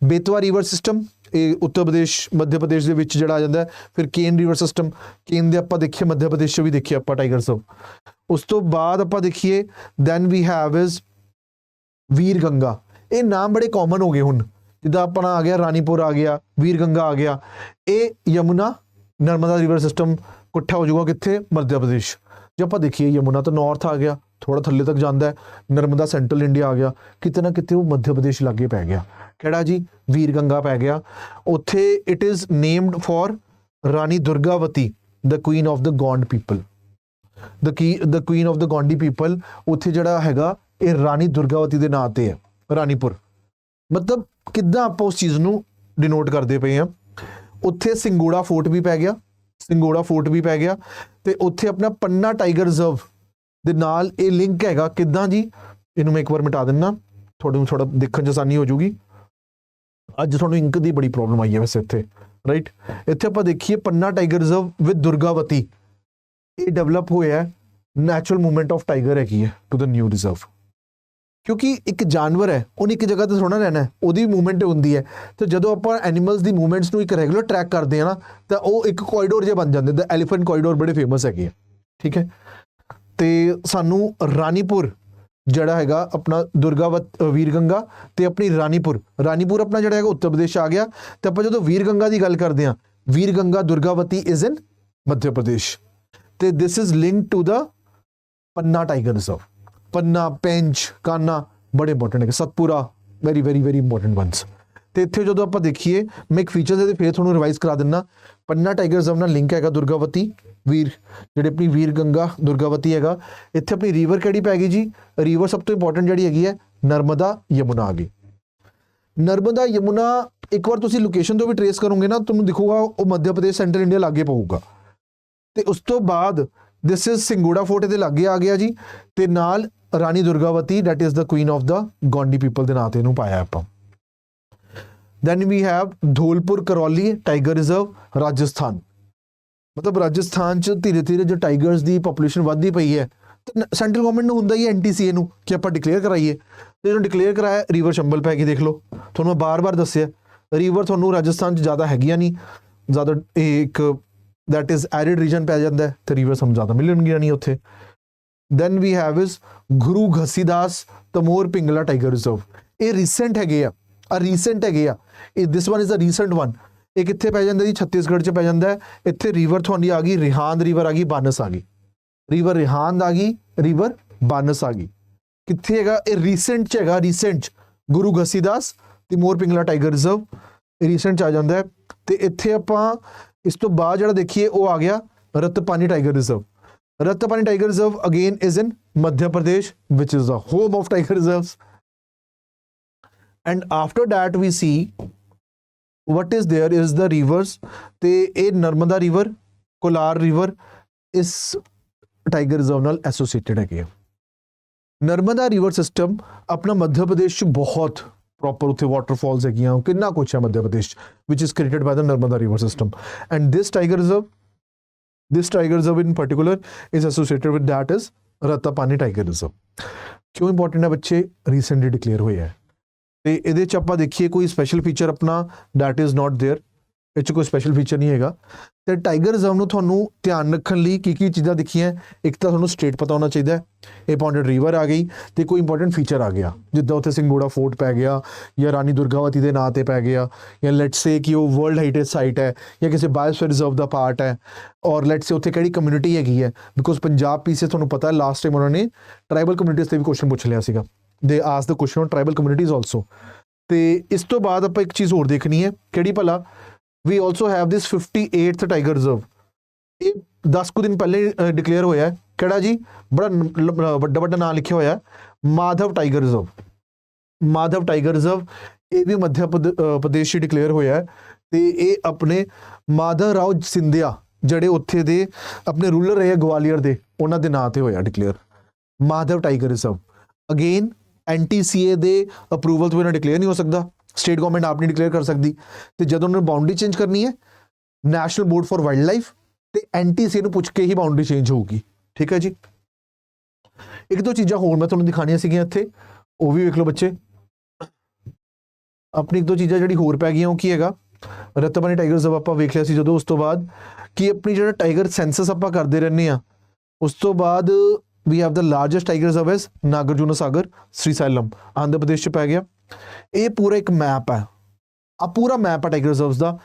ਬੇਤਵਾ ਰਿਵਰ ਸਿਸਟਮ, ਇਹ ਉੱਤਰ ਪ੍ਰਦੇਸ਼ ਮੱਧ ਪ੍ਰਦੇਸ਼ ਦੇ ਵਿੱਚ ਜਿਹੜਾ ਆ ਜਾਂਦਾ। ਫਿਰ ਕੇਨ ਰਿਵਰ ਸਿਸਟਮ, ਕੇਨ ਦੇ ਆਪਾਂ ਦੇਖੀਏ ਮੱਧ ਪ੍ਰਦੇਸ਼ 'ਚ ਵੀ ਦੇਖੀਏ ਆਪਾਂ ਟਾਈਗਰ ਰਿਜ਼ਰਵ। ਉਸ ਤੋਂ ਬਾਅਦ ਆਪਾਂ ਦੇਖੀਏ ਦੈਨ ਵੀ ਹੈਵ ਇਜ਼ ਵੀਰ ਗੰਗਾ। ਇਹ ਨਾਮ ਬੜੇ ਕਾਮਨ ਹੋ ਗਏ ਹੁਣ, ਜਿੱਦਾਂ ਆਪਣਾ ਆ ਗਿਆ ਰਾਨੀਪੁਰ ਆ ਗਿਆ, ਵੀਰ ਗੰਗਾ ਆ ਗਿਆ। ਇਹ ਯਮੁਨਾ ਨਰਮਦਾ ਰਿਵਰ ਸਿਸਟਮ ਇਕੱਠਾ ਹੋ ਜਾਊਗਾ ਕਿੱਥੇ, ਮੱਧ ਪ੍ਰਦੇਸ਼। ਜੇ ਆਪਾਂ ਦੇਖੀਏ ਯਮੁਨਾ ਤਾਂ ਨਾਰਥ ਆ ਗਿਆ, ਥੋੜਾ ਥੱਲੇ ਤੱਕ ਜਾਂਦਾ ਹੈ, ਨਰਮਦਾ ਸੈਂਟਰਲ ਇੰਡੀਆ ਆ ਗਿਆ, ਕਿਤੇ ਨਾ ਕਿਤੇ ਉਹ ਮੱਧ ਪ੍ਰਦੇਸ਼ ਲਾਗੇ ਪੈ ਗਿਆ। ਕਿਹੜਾ ਜੀ, ਵੀਰ ਗੰਗਾ ਪੈ ਗਿਆ। ਉੱਥੇ it is named for Rani Durgavati, the queen of the Gond people, the queen of the Gondi people. ਉੱਥੇ ਜਿਹੜਾ ਹੈਗਾ ਇਹ ਰਾਣੀ ਦੁਰਗਾਵਤੀ ਦੇ ਨਾਂ ਤੇ ਹੈ ਰਾਨੀਪੁਰ। ਮਤਲਬ ਕਿੱਦਾਂ ਆਪਾਂ ਉਸ ਚੀਜ਼ ਨੂੰ ਡਿਨੋਟ ਕਰਦੇ ਪਏ ਹਾਂ। ਉੱਥੇ ਸਿੰਗੋੜਾ ਫੋਰਟ ਵੀ ਪੈ ਗਿਆ, ਤੇ ਉੱਥੇ ਆਪਣਾ ਪੰਨਾ ਟਾਈਗਰ ਰਿਜ਼ਰਵ ਦੇ ਨਾਲ ਇਹ ਲਿੰਕ ਹੈਗਾ। ਕਿੱਦਾਂ ਜੀ, ਇਹਨੂੰ ਮੈਂ ਇੱਕ ਵਾਰ ਮਿਟਾ ਦਿੰਦਾ, ਤੁਹਾਨੂੰ ਥੋੜਾ ਦੇਖਣ 'ਚ ਆਸਾਨੀ ਹੋ ਜੂਗੀ। ਅੱਜ ਤੁਹਾਨੂੰ ਇੰਕ ਦੀ ਬੜੀ ਪ੍ਰੋਬਲਮ ਆਈ ਹੈ ਵੈਸੇ ਇੱਥੇ, ਰਾਈਟ। ਇੱਥੇ ਆਪਾਂ ਦੇਖੀਏ ਪੰਨਾ ਟਾਈਗਰ ਰਿਜ਼ਰਵ ਵਿਦ ਦੁਰਗਾਵਤੀ, ਇਹ ਡਿਵੈਲਪ ਹੋਇਆ ਨੈਚੁਰਲ ਮੂਵਮੈਂਟ ਆਫ ਟਾਈਗਰ ਹੈਗੀ ਹੈ ਟੂ ਦ ਨਿਊ ਰਿਜ਼ਰਵ। ਕਿਉਂਕਿ ਇੱਕ ਜਾਨਵਰ ਹੈ, ਉਹਨੇ ਇੱਕ ਜਗ੍ਹਾ ਤੇ ਥੋੜਾ ਰਹਿਣਾ, ਉਹਦੀ ਮੂਵਮੈਂਟ ਹੁੰਦੀ ਹੈ। ਤੇ ਜਦੋਂ ਆਪਾਂ ਐਨੀਮਲਸ ਦੀ ਮੂਵਮੈਂਟਸ ਨੂੰ ਇੱਕ ਰੈਗੂਲਰ ਟਰੈਕ ਕਰਦੇ ਹਾਂ ਨਾ, ਤਾਂ ਉਹ ਇੱਕ ਕੋਰੀਡੋਰ ਜਿਹਾ ਬਣ ਜਾਂਦੇ। ਦ ਐਲੀਫੈਂਟ ਕੋਰੀਡੋਰ ਬੜੇ ਫੇਮਸ ਹੈਗੇ ਆ, ठीक है। ਤੇ ਸਾਨੂੰ ਰਾਨੀਪੁਰ ਜਿਹੜਾ ਹੈਗਾ ਆਪਣਾ ਦੁਰਗਾਵਤ ਵੀਰ ਗੰਗਾ ਤੇ ਆਪਣੀ ਰਾਨੀਪੁਰ ਆਪਣਾ ਜਿਹੜਾ ਹੈਗਾ ਉੱਤਰ ਪ੍ਰਦੇਸ਼ ਆ ਗਿਆ। ਤੇ ਆਪਾਂ ਜਦੋਂ ਵੀਰ ਗੰਗਾ ਦੀ ਗੱਲ ਕਰਦੇ ਹਾਂ, ਵੀਰ ਗੰਗਾ ਦੁਰਗਾਵਤੀ ਇਜ਼ ਇਨ ਮੱਧ ਪ੍ਰਦੇਸ਼ ਤੇ this is linked to the Panna tiger reserve. Panna, Pench, Kanha बड़े इंपॉर्टेंट है, Satpura very very very important ones. ਤੇ ਇੱਥੇ ਜਦੋਂ ਆਪਾਂ ਦੇਖੀਏ ਮੈਂ ਇੱਕ ਫੀਚਰ ਦੇ ਫੇਰ ਤੁਹਾਨੂੰ ਰਿਵਾਈਜ਼ ਕਰਾ ਦਿੰਦਾ। ਪन्ना टाइगर रिजर्व ਨਾਲ ਲਿੰਕ ਹੈਗਾ ਦੁਰਗਾਵਤੀ ਵੀਰ, ਜਿਹੜੇ ਆਪਣੀ ਵੀਰ ਗੰਗਾ ਦੁਰਗਾਵਤੀ ਹੈਗਾ। ਇੱਥੇ ਆਪਣੀ ਰੀਵਰ ਕਿਹੜੀ ਪੈ ਗਈ ਜੀ? ਰੀਵਰ ਸਭ ਤੋਂ ਇੰਪੋਰਟੈਂਟ ਜਿਹੜੀ ਹੈਗੀ ਹੈ ਨਰਮਦਾ ਯਮੁਨਾ ਆ ਗਈ। ਨਰਮਦਾ ਯਮੁਨਾ ਇੱਕ ਵਾਰ ਤੁਸੀਂ ਲੋਕੇਸ਼ਨ ਤੋਂ ਵੀ ਟਰੇਸ ਕਰੋਗੇ ਨਾ, ਤੁਹਾਨੂੰ ਦਿਖੂਗਾ ਉਹ ਮੱਧ ਪ੍ਰਦੇਸ਼ ਸੈਂਟਰਲ ਇੰਡੀਆ ਲਾਗੇ ਪਊਗਾ। ਤੇ ਉਸ ਤੋਂ ਬਾਅਦ ਦਿਸ ਇਜ਼ ਸਿੰਘੂੜਾ ਫੋਰਟ ਇਹਦੇ ਲਾਗੇ ਆ ਗਿਆ ਜੀ। ਤੇ ਨਾਲ Rani Durgavati that is the queen of the Gondi people ਦੇ ਨਾਂ ਤੇ ਇਹਨੂੰ ਪਾਇਆ ਆਪਾਂ। Then we have Dholpur Karauli tiger reserve Rajasthan. मतलब राजस्थान च धीरे धीरे जो टाइगर्स की पॉपुलेशन ਵੱਧਦੀ ਪਈ ਹੈ ਤੇ ਸੈਂਟਰਲ ਗਵਰਨਮੈਂਟ ਨੂੰ ਹੁੰਦਾ ਹੀ ਐਨਟੀਸੀਏ ਨੂੰ ਕਿ ਆਪਾਂ ਡਿਕਲੇਅਰ ਕਰਾਈਏ। ਤੇ ਜਦੋਂ ਡਿਕਲੇਅਰ ਕਰਾਇਆ ਰੀਵਰ ਚੰਬਲ ਪੈ ਗਈ। ਦੇਖ ਲਓ ਤੁਹਾਨੂੰ ਮੈਂ ਬਾਰ-ਬਾਰ ਦੱਸਿਆ ਰੀਵਰ ਤੁਹਾਨੂੰ ਰਾਜਸਥਾਨ 'ਚ ਜ਼ਿਆਦਾ ਹੈਗੀਆਂ ਨਹੀਂ, ਜ਼ਿਆਦਾ ਇੱਕ ਦੈਟ ਇਜ਼ ਐਰਿਡ ਰੀਜਨ ਪੈ ਜਾਂਦਾ ਤੇ ਰੀਵਰ ਸਾਨੂੰ ਜ਼ਿਆਦਾ ਮਿਲਣਗੀਆਂ ਨਹੀਂ ਉੱਥੇ। Then we have is Guru Ghasidas Tamor Pingla tiger reserve. ਇਹ ਰੀਸੈਂਟ ਹੈਗੇ ਆ, ਰੀਸੈਂਟ ਹੈਗੇ ਆ। This one is a recent one. ਇਹ ਕਿੱਥੇ ਪੈ ਜਾਂਦਾ ਜੀ? ਛੱਤੀਸਗੜ੍ਹ 'ਚ ਪੈ ਜਾਂਦਾ ਹੈ। ਇੱਥੇ ਰੀਵਰ ਤੁਹਾਡੀ ਆ ਗਈ ਰਿਹਾਂਦ ਰੀਵਰ ਆ ਗਈ, ਬਾਨਸ ਆ ਗਈ। ਰੀਵਰ ਰਿਹਾਂਦ ਆ ਗਈ, ਰੀਵਰ ਬਾਨਸ ਆ ਗਈ। ਕਿੱਥੇ ਹੈਗਾ ਇਹ? ਰੀਸੈਂਟ 'ਚ ਹੈਗਾ, ਰੀਸੈਂਟ ਗੁਰੂ ਘਸੀਦਾਸ ਤਿਮੋਰ ਪਿੰਗਲਾ ਟਾਈਗਰ ਰਿਜ਼ਰਵ ਰੀਸੈਂਟ 'ਚ ਆ ਜਾਂਦਾ ਹੈ। ਤੇ ਇੱਥੇ ਆਪਾਂ ਇਸ ਤੋਂ ਬਾਅਦ ਜਿਹੜਾ ਦੇਖੀਏ ਉਹ ਆ ਗਿਆ Ratapani tiger reserve. Ratapani tiger reserve again is in Madhya Pradesh ਵਿਚ is the home of tiger reserves. And after that we see what is there is the rivers ਤੇ ਇਹ ਨਰਮਦਾ ਰਿਵਰ, ਕੋਲਾਰ ਰਿਵਰ ਇਸ ਟਾਈਗਰ ਰਿਜ਼ਰਵ ਨਾਲ ਐਸੋਸੀਏਟਡ ਹੈਗੇ ਆ। ਨਰਮਦਾ ਰਿਵਰ ਸਿਸਟਮ ਆਪਣਾ ਮੱਧ ਪ੍ਰਦੇਸ਼ 'ਚ ਬਹੁਤ ਪ੍ਰੋਪਰ ਉੱਥੇ ਵਾਟਰਫਾਲਸ ਹੈਗੀਆਂ, ਕਿੰਨਾ ਕੁਛ ਹੈ ਮੱਧ ਪ੍ਰਦੇਸ਼ 'ਚ ਵਿਚ is created by the Narmada river system. And this tiger reserve in particular is associated with that is Ratapani tiger reserve. ਕਿਉਂ ਇੰਪੋਰਟੈਂਟ ਹੈ ਬੱਚੇ? ਰੀਸੈਂਟਲੀ ਡਿਕਲੇਅਰ ਹੋਇਆ ਹੈ। ਤੇ ਇਹਦੇ 'ਚ ਆਪਾਂ ਦੇਖੀਏ ਕੋਈ ਸਪੈਸ਼ਲ ਫੀਚਰ ਆਪਣਾ ਦੈਟ ਇਜ਼ ਨਾਟ ਦੇਅਰ, ਇਹ 'ਚ ਕੋਈ ਸਪੈਸ਼ਲ ਫੀਚਰ ਨਹੀਂ ਹੈਗਾ। ਤੇ ਟਾਈਗਰ ਰਿਜ਼ਰਵ ਨੂੰ ਤੁਹਾਨੂੰ ਧਿਆਨ ਰੱਖਣ ਲਈ ਕੀ ਚੀਜ਼ਾਂ ਦਿਖੀਆਂ? ਇੱਕ ਤਾਂ ਤੁਹਾਨੂੰ ਸਟੇਟ ਪਤਾ ਹੋਣਾ ਚਾਹੀਦਾ, ਇਹ ਪੌਂਡਡ ਰਿਵਰ ਆ ਗਈ ਤੇ ਕੋਈ ਇੰਪੋਰਟੈਂਟ ਫੀਚਰ ਆ ਗਿਆ, ਜਿੱਦਾਂ ਉੱਥੇ ਸਿੰਘੂੜਾ ਫੋਰਟ ਪੈ ਗਿਆ ਜਾਂ ਰਾਣੀ ਦੁਰਗਾਵਤੀ ਦੇ ਨਾਂ ਤੇ ਪੈ ਗਿਆ, ਜਾਂ ਲੈਟਸ ਸੇ ਕਿ ਉਹ ਵਰਲਡ ਹੈਰੀਟੇਜ ਸਾਈਟ ਹੈ ਜਾਂ ਕਿਸੇ ਬਾਇਓਸਫੀਅਰ ਰਿਜ਼ਰਵ ਦਾ ਪਾਰਟ ਹੈ, ਔਰ ਲੈਟਸ ਸੇ ਉੱਥੇ ਕਿਹੜੀ ਕਮਿਊਨਿਟੀ ਹੈਗੀ ਹੈ। ਬਿਕੋਜ਼ ਪੰਜਾਬ ਪੀਸੀਐਸ ਤੁਹਾਨੂੰ ਪਤਾ ਲਾਸਟ ਟਾਈਮ ਉਹਨਾਂ ਨੇ ਟਰਾਈਬਲ ਕਮਿਊਨਿਟੀਜ਼ ਤੇ ਵੀ ਕੁਐਸਚਨ ਪੁੱਛ ਲਿਆ ਸੀਗਾ। ਦੇ ਆਸ ਦ question on tribal communities also. ਤੇ ਇਸ ਤੋਂ ਬਾਅਦ ਆਪਾਂ ਇੱਕ ਚੀਜ਼ ਹੋਰ ਦੇਖਣੀ ਹੈ, ਕਿਹੜੀ ਭਲਾ? We also have this 58th tiger reserve. ਇਹ 10 ਕੁ ਦਿਨ ਪਹਿਲੇ ਡਿਕਲੇਅਰ ਹੋਇਆ। ਕਿਹੜਾ ਜੀ? ਬੜਾ ਵੱਡਾ ਨਾਂ ਲਿਖਿਆ ਹੋਇਆ, Madhav tiger reserve. Madhav tiger reserve ਇਹ ਵੀ ਮੱਧ ਪ੍ਰਦੇਸ਼ 'ਚ ਡਿਕਲੇਅਰ ਹੋਇਆ ਤੇ ਇਹ ਆਪਣੇ ਮਾਧਵ ਰਾਓ ਸਿੰਧੀਆ ਜਿਹੜੇ ਉੱਥੇ ਦੇ ਆਪਣੇ ਰੂਲਰ ਰਹੇ ਗਵਾਲੀਅਰ ਦੇ, ਉਹਨਾਂ ਦੇ ਨਾਂ ਤੇ ਹੋਇਆ declare Madhav tiger reserve. Again NTCA ਦੇ ਅਪਰੂਵਲ ਤੋਂ ਬਿਨਾਂ ਡਿਕਲੇਅਰ ਨਹੀਂ ਹੋ ਸਕਦਾ, ਸਟੇਟ ਗਵਰਨਮੈਂਟ ਆਪ ਨਹੀਂ ਡਿਕਲੇਅਰ ਕਰ ਸਕਦੀ। ਤੇ ਜਦੋਂ ਉਹਨਾਂ ਨੇ ਬਾਉਂਡਰੀ ਚੇਂਜ ਕਰਨੀ ਹੈ national board for wildlife ਤੇ ਐਨਟੀਸੀਏ ਨੂੰ ਪੁੱਛ ਕੇ ਹੀ ਬਾਉਂਡਰੀ ਚੇਂਜ ਹੋਊਗੀ। ਠੀਕ ਹੈ ਜੀ। ਇੱਕ ਦੋ ਚੀਜ਼ਾਂ ਹੋਰ ਮੈਂ ਤੁਹਾਨੂੰ ਦਿਖਾਣੀਆਂ ਸੀਗੀਆਂ ਇੱਥੇ, ਉਹ ਵੀ ਵੇਖ ਲਓ ਬੱਚੇ। ਆਪਣੀ ਇੱਕ ਦੋ ਚੀਜ਼ਾਂ ਜਿਹੜੀ ਹੋਰ ਪੈ ਗਈਆਂ ਉਹ ਕੀ ਹੈਗਾ? ਰਤਪਾਨੀ ਟਾਈਗਰ ਰਿਜ਼ਰਵ ਆਪਾਂ ਵੇਖ ਲਿਆ ਸੀ ਜਦੋਂ। ਉਸ ਤੋਂ ਬਾਅਦ ਕਿ ਆਪਣੀ ਜਿਹੜਾ ਟਾਈਗਰ ਸੈਂਸਸ ਆਪਾਂ ਕਰਦੇ ਰਹਿੰਦੇ ਹਾਂ, ਉਸ ਤੋਂ ਬਾਅਦ we have the largest tiger reserve is ਨਾਗਰਜੁਨਾ ਸਾਗਰ ਸ੍ਰੀਸੈਲਮ ਆਂਧਰਾ ਪ੍ਰਦੇਸ਼ 'ਚ ਪੈ ਗਿਆ। ਇਹ ਪੂਰਾ ਇੱਕ ਮੈਪ ਹੈ, ਆ ਪੂਰਾ ਮੈਪ ਹੈ ਟਾਈਗਰ ਰਿਜ਼ਰਵਸ ਦਾ।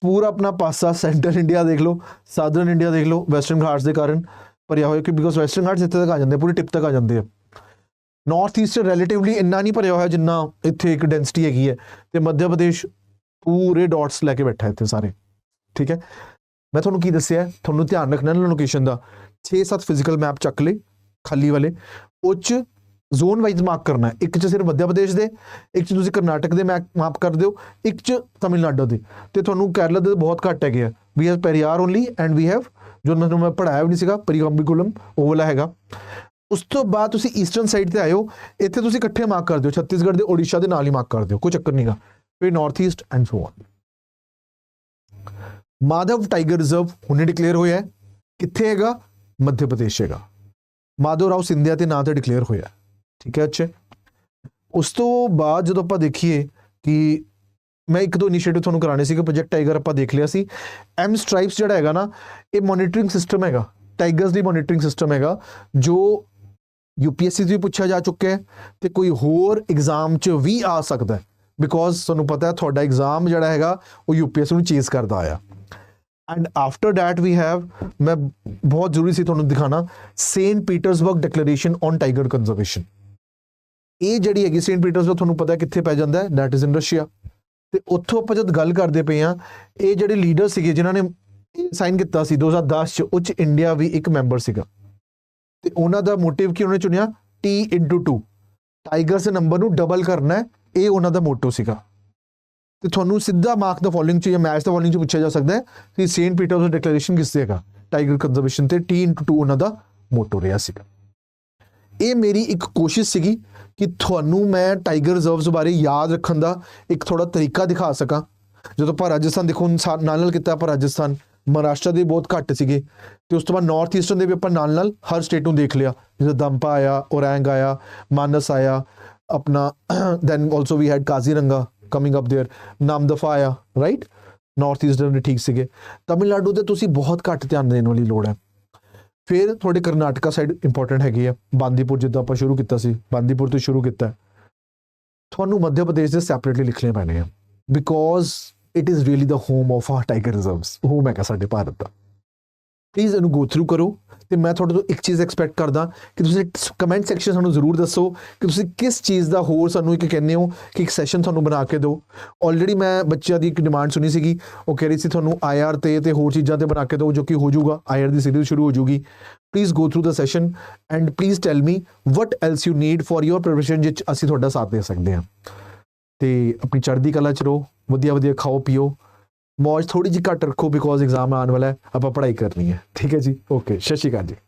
ਪੂਰਾ ਆਪਣਾ ਪਾਸਾ ਸੈਂਟਰਲ ਇੰਡੀਆ ਦੇਖ ਲਓ, ਸਾਊਦਰਨ ਇੰਡੀਆ ਦੇਖ ਲਓ, ਵੈਸਟਰਨ ਘਾਟਸ ਦੇ ਕਾਰਨ ਭਰਿਆ ਹੋਇਆ ਕਿ ਬਿਕੋਜ਼ ਵੈਸਟਰਨ ਘਾਟਸ ਇੱਥੇ ਤੱਕ ਆ ਜਾਂਦੇ, ਪੂਰੀ ਟਿਪ ਤੱਕ ਆ ਜਾਂਦੇ ਆ। ਨਾਰਥ ਈਸਟ ਰਿਲੇਟਿਵਲੀ ਇੰਨਾ ਨਹੀਂ ਭਰਿਆ ਹੋਇਆ ਜਿੰਨਾ ਇੱਥੇ ਇੱਕ ਡੈਂਸਿਟੀ ਹੈਗੀ ਹੈ। ਤੇ ਮੱਧ ਪ੍ਰਦੇਸ਼ ਪੂਰੇ ਡਾਟਸ ਲੈ ਕੇ ਬੈਠਾ ਇੱਥੇ ਸਾਰੇ। ਠੀਕ ਹੈ, ਮੈਂ ਤੁਹਾਨੂੰ ਕੀ ਦੱਸਿਆ, ਤੁਹਾਨੂੰ ਧਿਆਨ ਰੱਖਣਾ ਨਾ ਲੋਕੇਸ਼ਨ ਦਾ। 6-7 ਫਿਜ਼ੀਕਲ ਮੈਪ ਚੱਕ ਲਏ ਖਾਲੀ ਵਾਲੇ, ਉਹ 'ਚ ਜ਼ੋਨ ਵਾਈਜ਼ ਮਾਰਕ ਕਰਨਾ। ਇੱਕ 'ਚ ਸਿਰਫ ਮੱਧ ਪ੍ਰਦੇਸ਼ ਦੇ, ਇੱਕ 'ਚ ਤੁਸੀਂ ਕਰਨਾਟਕ ਦੇ ਮਾਪ ਕਰ ਦਿਓ, ਇੱਕ 'ਚ ਤਮਿਲਨਾਡੂ ਦੇ। ਤੇ ਤੁਹਾਨੂੰ ਕੇਰਲਾ ਦੇ ਬਹੁਤ ਘੱਟ ਹੈਗੇ ਆ। We have Periyar only and we have ਜੋ ਮੈਂ ਪੜ੍ਹਾਇਆ ਵੀ ਨਹੀਂ ਸੀਗਾ ਪਰੀਕੰਬੀਕੁਲਮ, ਉਹ ਵਾਲਾ ਹੈਗਾ। ਉਸ ਤੋਂ ਬਾਅਦ ਤੁਸੀਂ ਈਸਟਰਨ ਸਾਈਡ ਤੇ ਆਇਓ, ਇੱਥੇ ਤੁਸੀਂ ਇਕੱਠੇ ਮਾਰਕ ਕਰ ਦਿਓ, ਛੱਤੀਸਗੜ੍ਹ ਦੇ ਓਡੀਸ਼ਾ ਦੇ ਨਾਲ ਹੀ ਮਾਰਕ ਕਰ ਦਿਓ, ਕੋਈ ਚੱਕਰ ਨਹੀਂਗਾ। ਫਿਰ north East and so on. Madhav tiger reserve ਹੁਣੇ ਡਿਕਲੇਅਰ ਹੋਇਆ ਹੈ, ਕਿੱਥੇ ਹੈਗਾ? ਮੱਧ ਪ੍ਰਦੇਸ਼ ਹੈਗਾ। ਮਾਧਵ ਰਾਓ ਸਿੰਧੀਆ ਦੇ ਨਾਂ ਤੇ ਡਿਕਲੇਅਰ ਹੋਇਆ। ਠੀਕ ਹੈ। ਅੱਛਾ, ਉਸ ਤੋਂ ਬਾਅਦ ਜਦੋਂ ਆਪਾਂ ਦੇਖੀਏ ਕਿ ਮੈਂ ਇੱਕ ਦੋ ਇਨੀਸ਼ੀਏਟਿਵ ਤੁਹਾਨੂੰ ਕਰਾਣੇ ਸੀਗੇ। ਪ੍ਰੋਜੈਕਟ ਟਾਈਗਰ ਆਪਾਂ ਦੇਖ ਲਿਆ ਸੀ। ਐਮ ਸਟਰਾਈਪਸ ਜਿਹੜਾ ਹੈਗਾ ਨਾ, ਇਹ ਮੋਨੀਟਰਿੰਗ ਸਿਸਟਮ ਹੈਗਾ। ਟਾਈਗਰਸ ਦੀ ਮੋਨੀਟਰਿੰਗ ਸਿਸਟਮ ਹੈਗਾ ਜੋ UPSC 'ਚ ਵੀ ਪੁੱਛਿਆ ਜਾ ਚੁੱਕਿਆ ਹੈ ਤੇ ਕੋਈ ਹੋਰ ਐਗਜ਼ਾਮ 'ਚ ਵੀ ਆ ਸਕਦਾ ਹੈ, ਬਿਕੋਜ਼ ਤੁਹਾਨੂੰ ਪਤਾ ਹੈ ਤੁਹਾਡਾ ਐਗਜ਼ਾਮ ਜਿਹੜਾ ਹੈਗਾ ਉਹ UPSC ਨੂੰ ਚੇਸ ਕਰਦਾ ਆ। And after that we have, ਮੈਂ ਬਹੁਤ ਜ਼ਰੂਰੀ ਸੀ ਤੁਹਾਨੂੰ ਦਿਖਾਣਾ, Saint Petersburg declaration on tiger conservation. ਇਹ ਜਿਹੜੀ ਹੈਗੀ ਸੇਂਟ ਪੀਟਰਸਬਰਗ ਤੁਹਾਨੂੰ ਪਤਾ ਕਿੱਥੇ ਪੈ ਜਾਂਦਾ ਹੈ, ਦੈਟ ਇਜ਼ ਇਨ ਰਸ਼ੀਆ। ਤੇ ਉੱਥੋਂ ਆਪਾਂ ਜਦ ਗੱਲ ਕਰਦੇ ਪਏ ਹਾਂ, ਇਹ ਜਿਹੜੇ ਲੀਡਰ ਸੀਗੇ ਜਿਨ੍ਹਾਂ ਨੇ ਸਾਈਨ ਕੀਤਾ ਸੀ 2010 'ਚ, ਉਹ 'ਚ ਇੰਡੀਆ ਵੀ ਇੱਕ ਮੈਂਬਰ ਸੀਗਾ। ਤੇ ਉਹਨਾਂ ਦਾ ਮੋਟਿਵ ਕੀ, ਉਹਨੇ ਚੁਣਿਆ T/2, ਟਾਈਗਰਸ ਦੇ ਨੰਬਰ ਨੂੰ ਡਬਲ ਕਰਨਾ ਹੈ, ਇਹ ਉਹਨਾਂ ਦਾ ਮੋਟੋ ਸੀਗਾ। ਤੇ ਤੁਹਾਨੂੰ ਸਿੱਧਾ ਮਾਰਕ ਦਾ ਫੋਲੋਇੰਗ 'ਚ ਜਾਂ ਮੈਚ ਦਾ ਫੋਲੋਇੰਗ 'ਚ ਪੁੱਛਿਆ ਜਾ ਸਕਦਾ ਹੈ ਕਿ ਸੇਂਟ ਪੀਟਰਸਬਰਗ ਡਿਕਲੇਰੇਸ਼ਨ ਕਿਸ ਤੇ ਹੈਗਾ, ਟਾਈਗਰ ਕੰਜ਼ਰਵੇਸ਼ਨ ਤੇ T/2 ਉਹਨਾਂ ਦਾ ਮੋਟੋ ਰਿਹਾ ਸੀਗਾ। ਇਹ ਮੇਰੀ ਇੱਕ ਕੋਸ਼ਿਸ਼ ਸੀਗੀ ਕਿ ਤੁਹਾਨੂੰ ਮੈਂ ਟਾਈਗਰ ਰਿਜ਼ਰਵਸ ਬਾਰੇ ਯਾਦ ਰੱਖਣ ਦਾ ਇੱਕ ਥੋੜਾ ਤਰੀਕਾ ਦਿਖਾ ਸਕਾਂ। ਜਦੋਂ ਆਪਾਂ ਰਾਜਸਥਾਨ ਦੇਖੋ ਨਾਲ ਕੀਤਾ, ਆਪਾਂ ਰਾਜਸਥਾਨ, ਮਹਾਰਾਸ਼ਟਰ ਦੇ ਬਹੁਤ ਘੱਟ ਸੀਗੇ, ਤੇ ਉਸ ਤੋਂ ਬਾਅਦ ਨਾਰਥ ਈਸਟਰਨ ਦੇ ਵੀ ਆਪਾਂ ਨਾਲ ਹਰ ਸਟੇਟ ਨੂੰ ਦੇਖ ਲਿਆ, ਜਿਵੇਂ ਦੰਪਾ ਆਇਆ, ਔਰੰਗ ਆਇਆ, ਮਾਨਸ ਆਇਆ ਆਪਣਾ, then also we had Kaziranga coming up there, Namdapha ਆਇਆ, ਰਾਈਟ। ਨਾਰਥ ਈਸਟਰਨ ਦੇ ਠੀਕ ਸੀਗੇ। ਤਮਿਲਨਾਡੂ ਤੇ ਤੁਸੀਂ ਬਹੁਤ ਘੱਟ ਧਿਆਨ ਦੇਣ ਵਾਲੀ ਲੋੜ ਹੈ। ਫਿਰ ਤੁਹਾਡੇ ਕਰਨਾਟਕਾ ਸਾਈਡ ਇੰਪੋਰਟੈਂਟ ਹੈਗੀ ਆ, ਬਾਂਦੀਪੁਰ ਜਿੱਦਾਂ ਆਪਾਂ ਸ਼ੁਰੂ ਕੀਤਾ ਸੀ, ਬਾਂਦੀਪੁਰ ਤੋਂ ਸ਼ੁਰੂ ਕੀਤਾ। ਤੁਹਾਨੂੰ ਮੱਧ ਪ੍ਰਦੇਸ਼ ਦੇ ਸੈਪਰੇਟਲੀ ਲਿਖਣੇ ਪੈਣੇ ਆ, because it is really the home of R tiger reserves. ਉਹ ਮੈਂ ਕਿਹਾ ਸਾਡੇ ਭਾਰਤ ਦਾ। ਪਲੀਜ਼ ਇਹਨੂੰ ਗੋ ਥਰੂ ਕਰੋ। ਤੇ ਮੈਂ ਤੁਹਾਡੇ ਤੋਂ ਇੱਕ ਚੀਜ਼ ਐਕਸਪੈਕਟ ਕਰਦਾ ਕਿ ਤੁਸੀਂ ਕਮੈਂਟ ਸੈਕਸ਼ਨ ਸਾਨੂੰ ਜ਼ਰੂਰ ਦੱਸੋ ਕਿ ਤੁਸੀਂ ਕਿਸ ਚੀਜ਼ ਦਾ ਹੋਰ ਸਾਨੂੰ ਇੱਕ ਕਹਿੰਦੇ ਹੋ ਕਿ ਇੱਕ ਸੈਸ਼ਨ ਤੁਹਾਨੂੰ ਬਣਾ ਕੇ ਦਿਓ। ਆਲਰੇਡੀ ਮੈਂ ਬੱਚਿਆਂ ਦੀ ਇੱਕ ਡਿਮਾਂਡ ਸੁਣੀ ਸੀਗੀ, ਉਹ ਕਹਿ ਰਹੀ ਸੀ ਤੁਹਾਨੂੰ IR ਤੇ ਹੋਰ ਚੀਜ਼ਾਂ ਤੇ ਬਣਾ ਕੇ ਦਿਓ, ਜੋ ਕਿ ਹੋ ਜਾਊਗਾ। IR ਦੀ ਸੀਰੀਜ਼ ਸ਼ੁਰੂ ਹੋ ਜਾਊਗੀ। Please go through the session and please tell me what else you need for your preparation, ਜਿਸ ਅਸੀਂ ਤੁਹਾਡਾ ਸਾਥ ਦੇ ਸਕਦੇ ਹਾਂ। ਤੇ ਆਪਣੀ ਚੜ੍ਹਦੀ ਕਲਾ 'ਚ ਰਹੋ, ਵਧੀਆ ਖਾਓ ਪੀਓ, ਮੌਜ ਥੋੜੀ ਜਿਹੀ ਘੱਟ ਰੱਖੋ, ਬਿਕੋਜ਼ ਐਗਜ਼ਾਮ ਆਉਣ ਵਾਲਾ ਹੈ, ਆਪਾਂ ਪੜ੍ਹਾਈ ਕਰਨੀ ਹੈ। ਠੀਕ ਹੈ ਜੀ, ਓਕੇ, ਸਤਿ ਸ਼੍ਰੀ ਅਕਾਲ ਜੀ।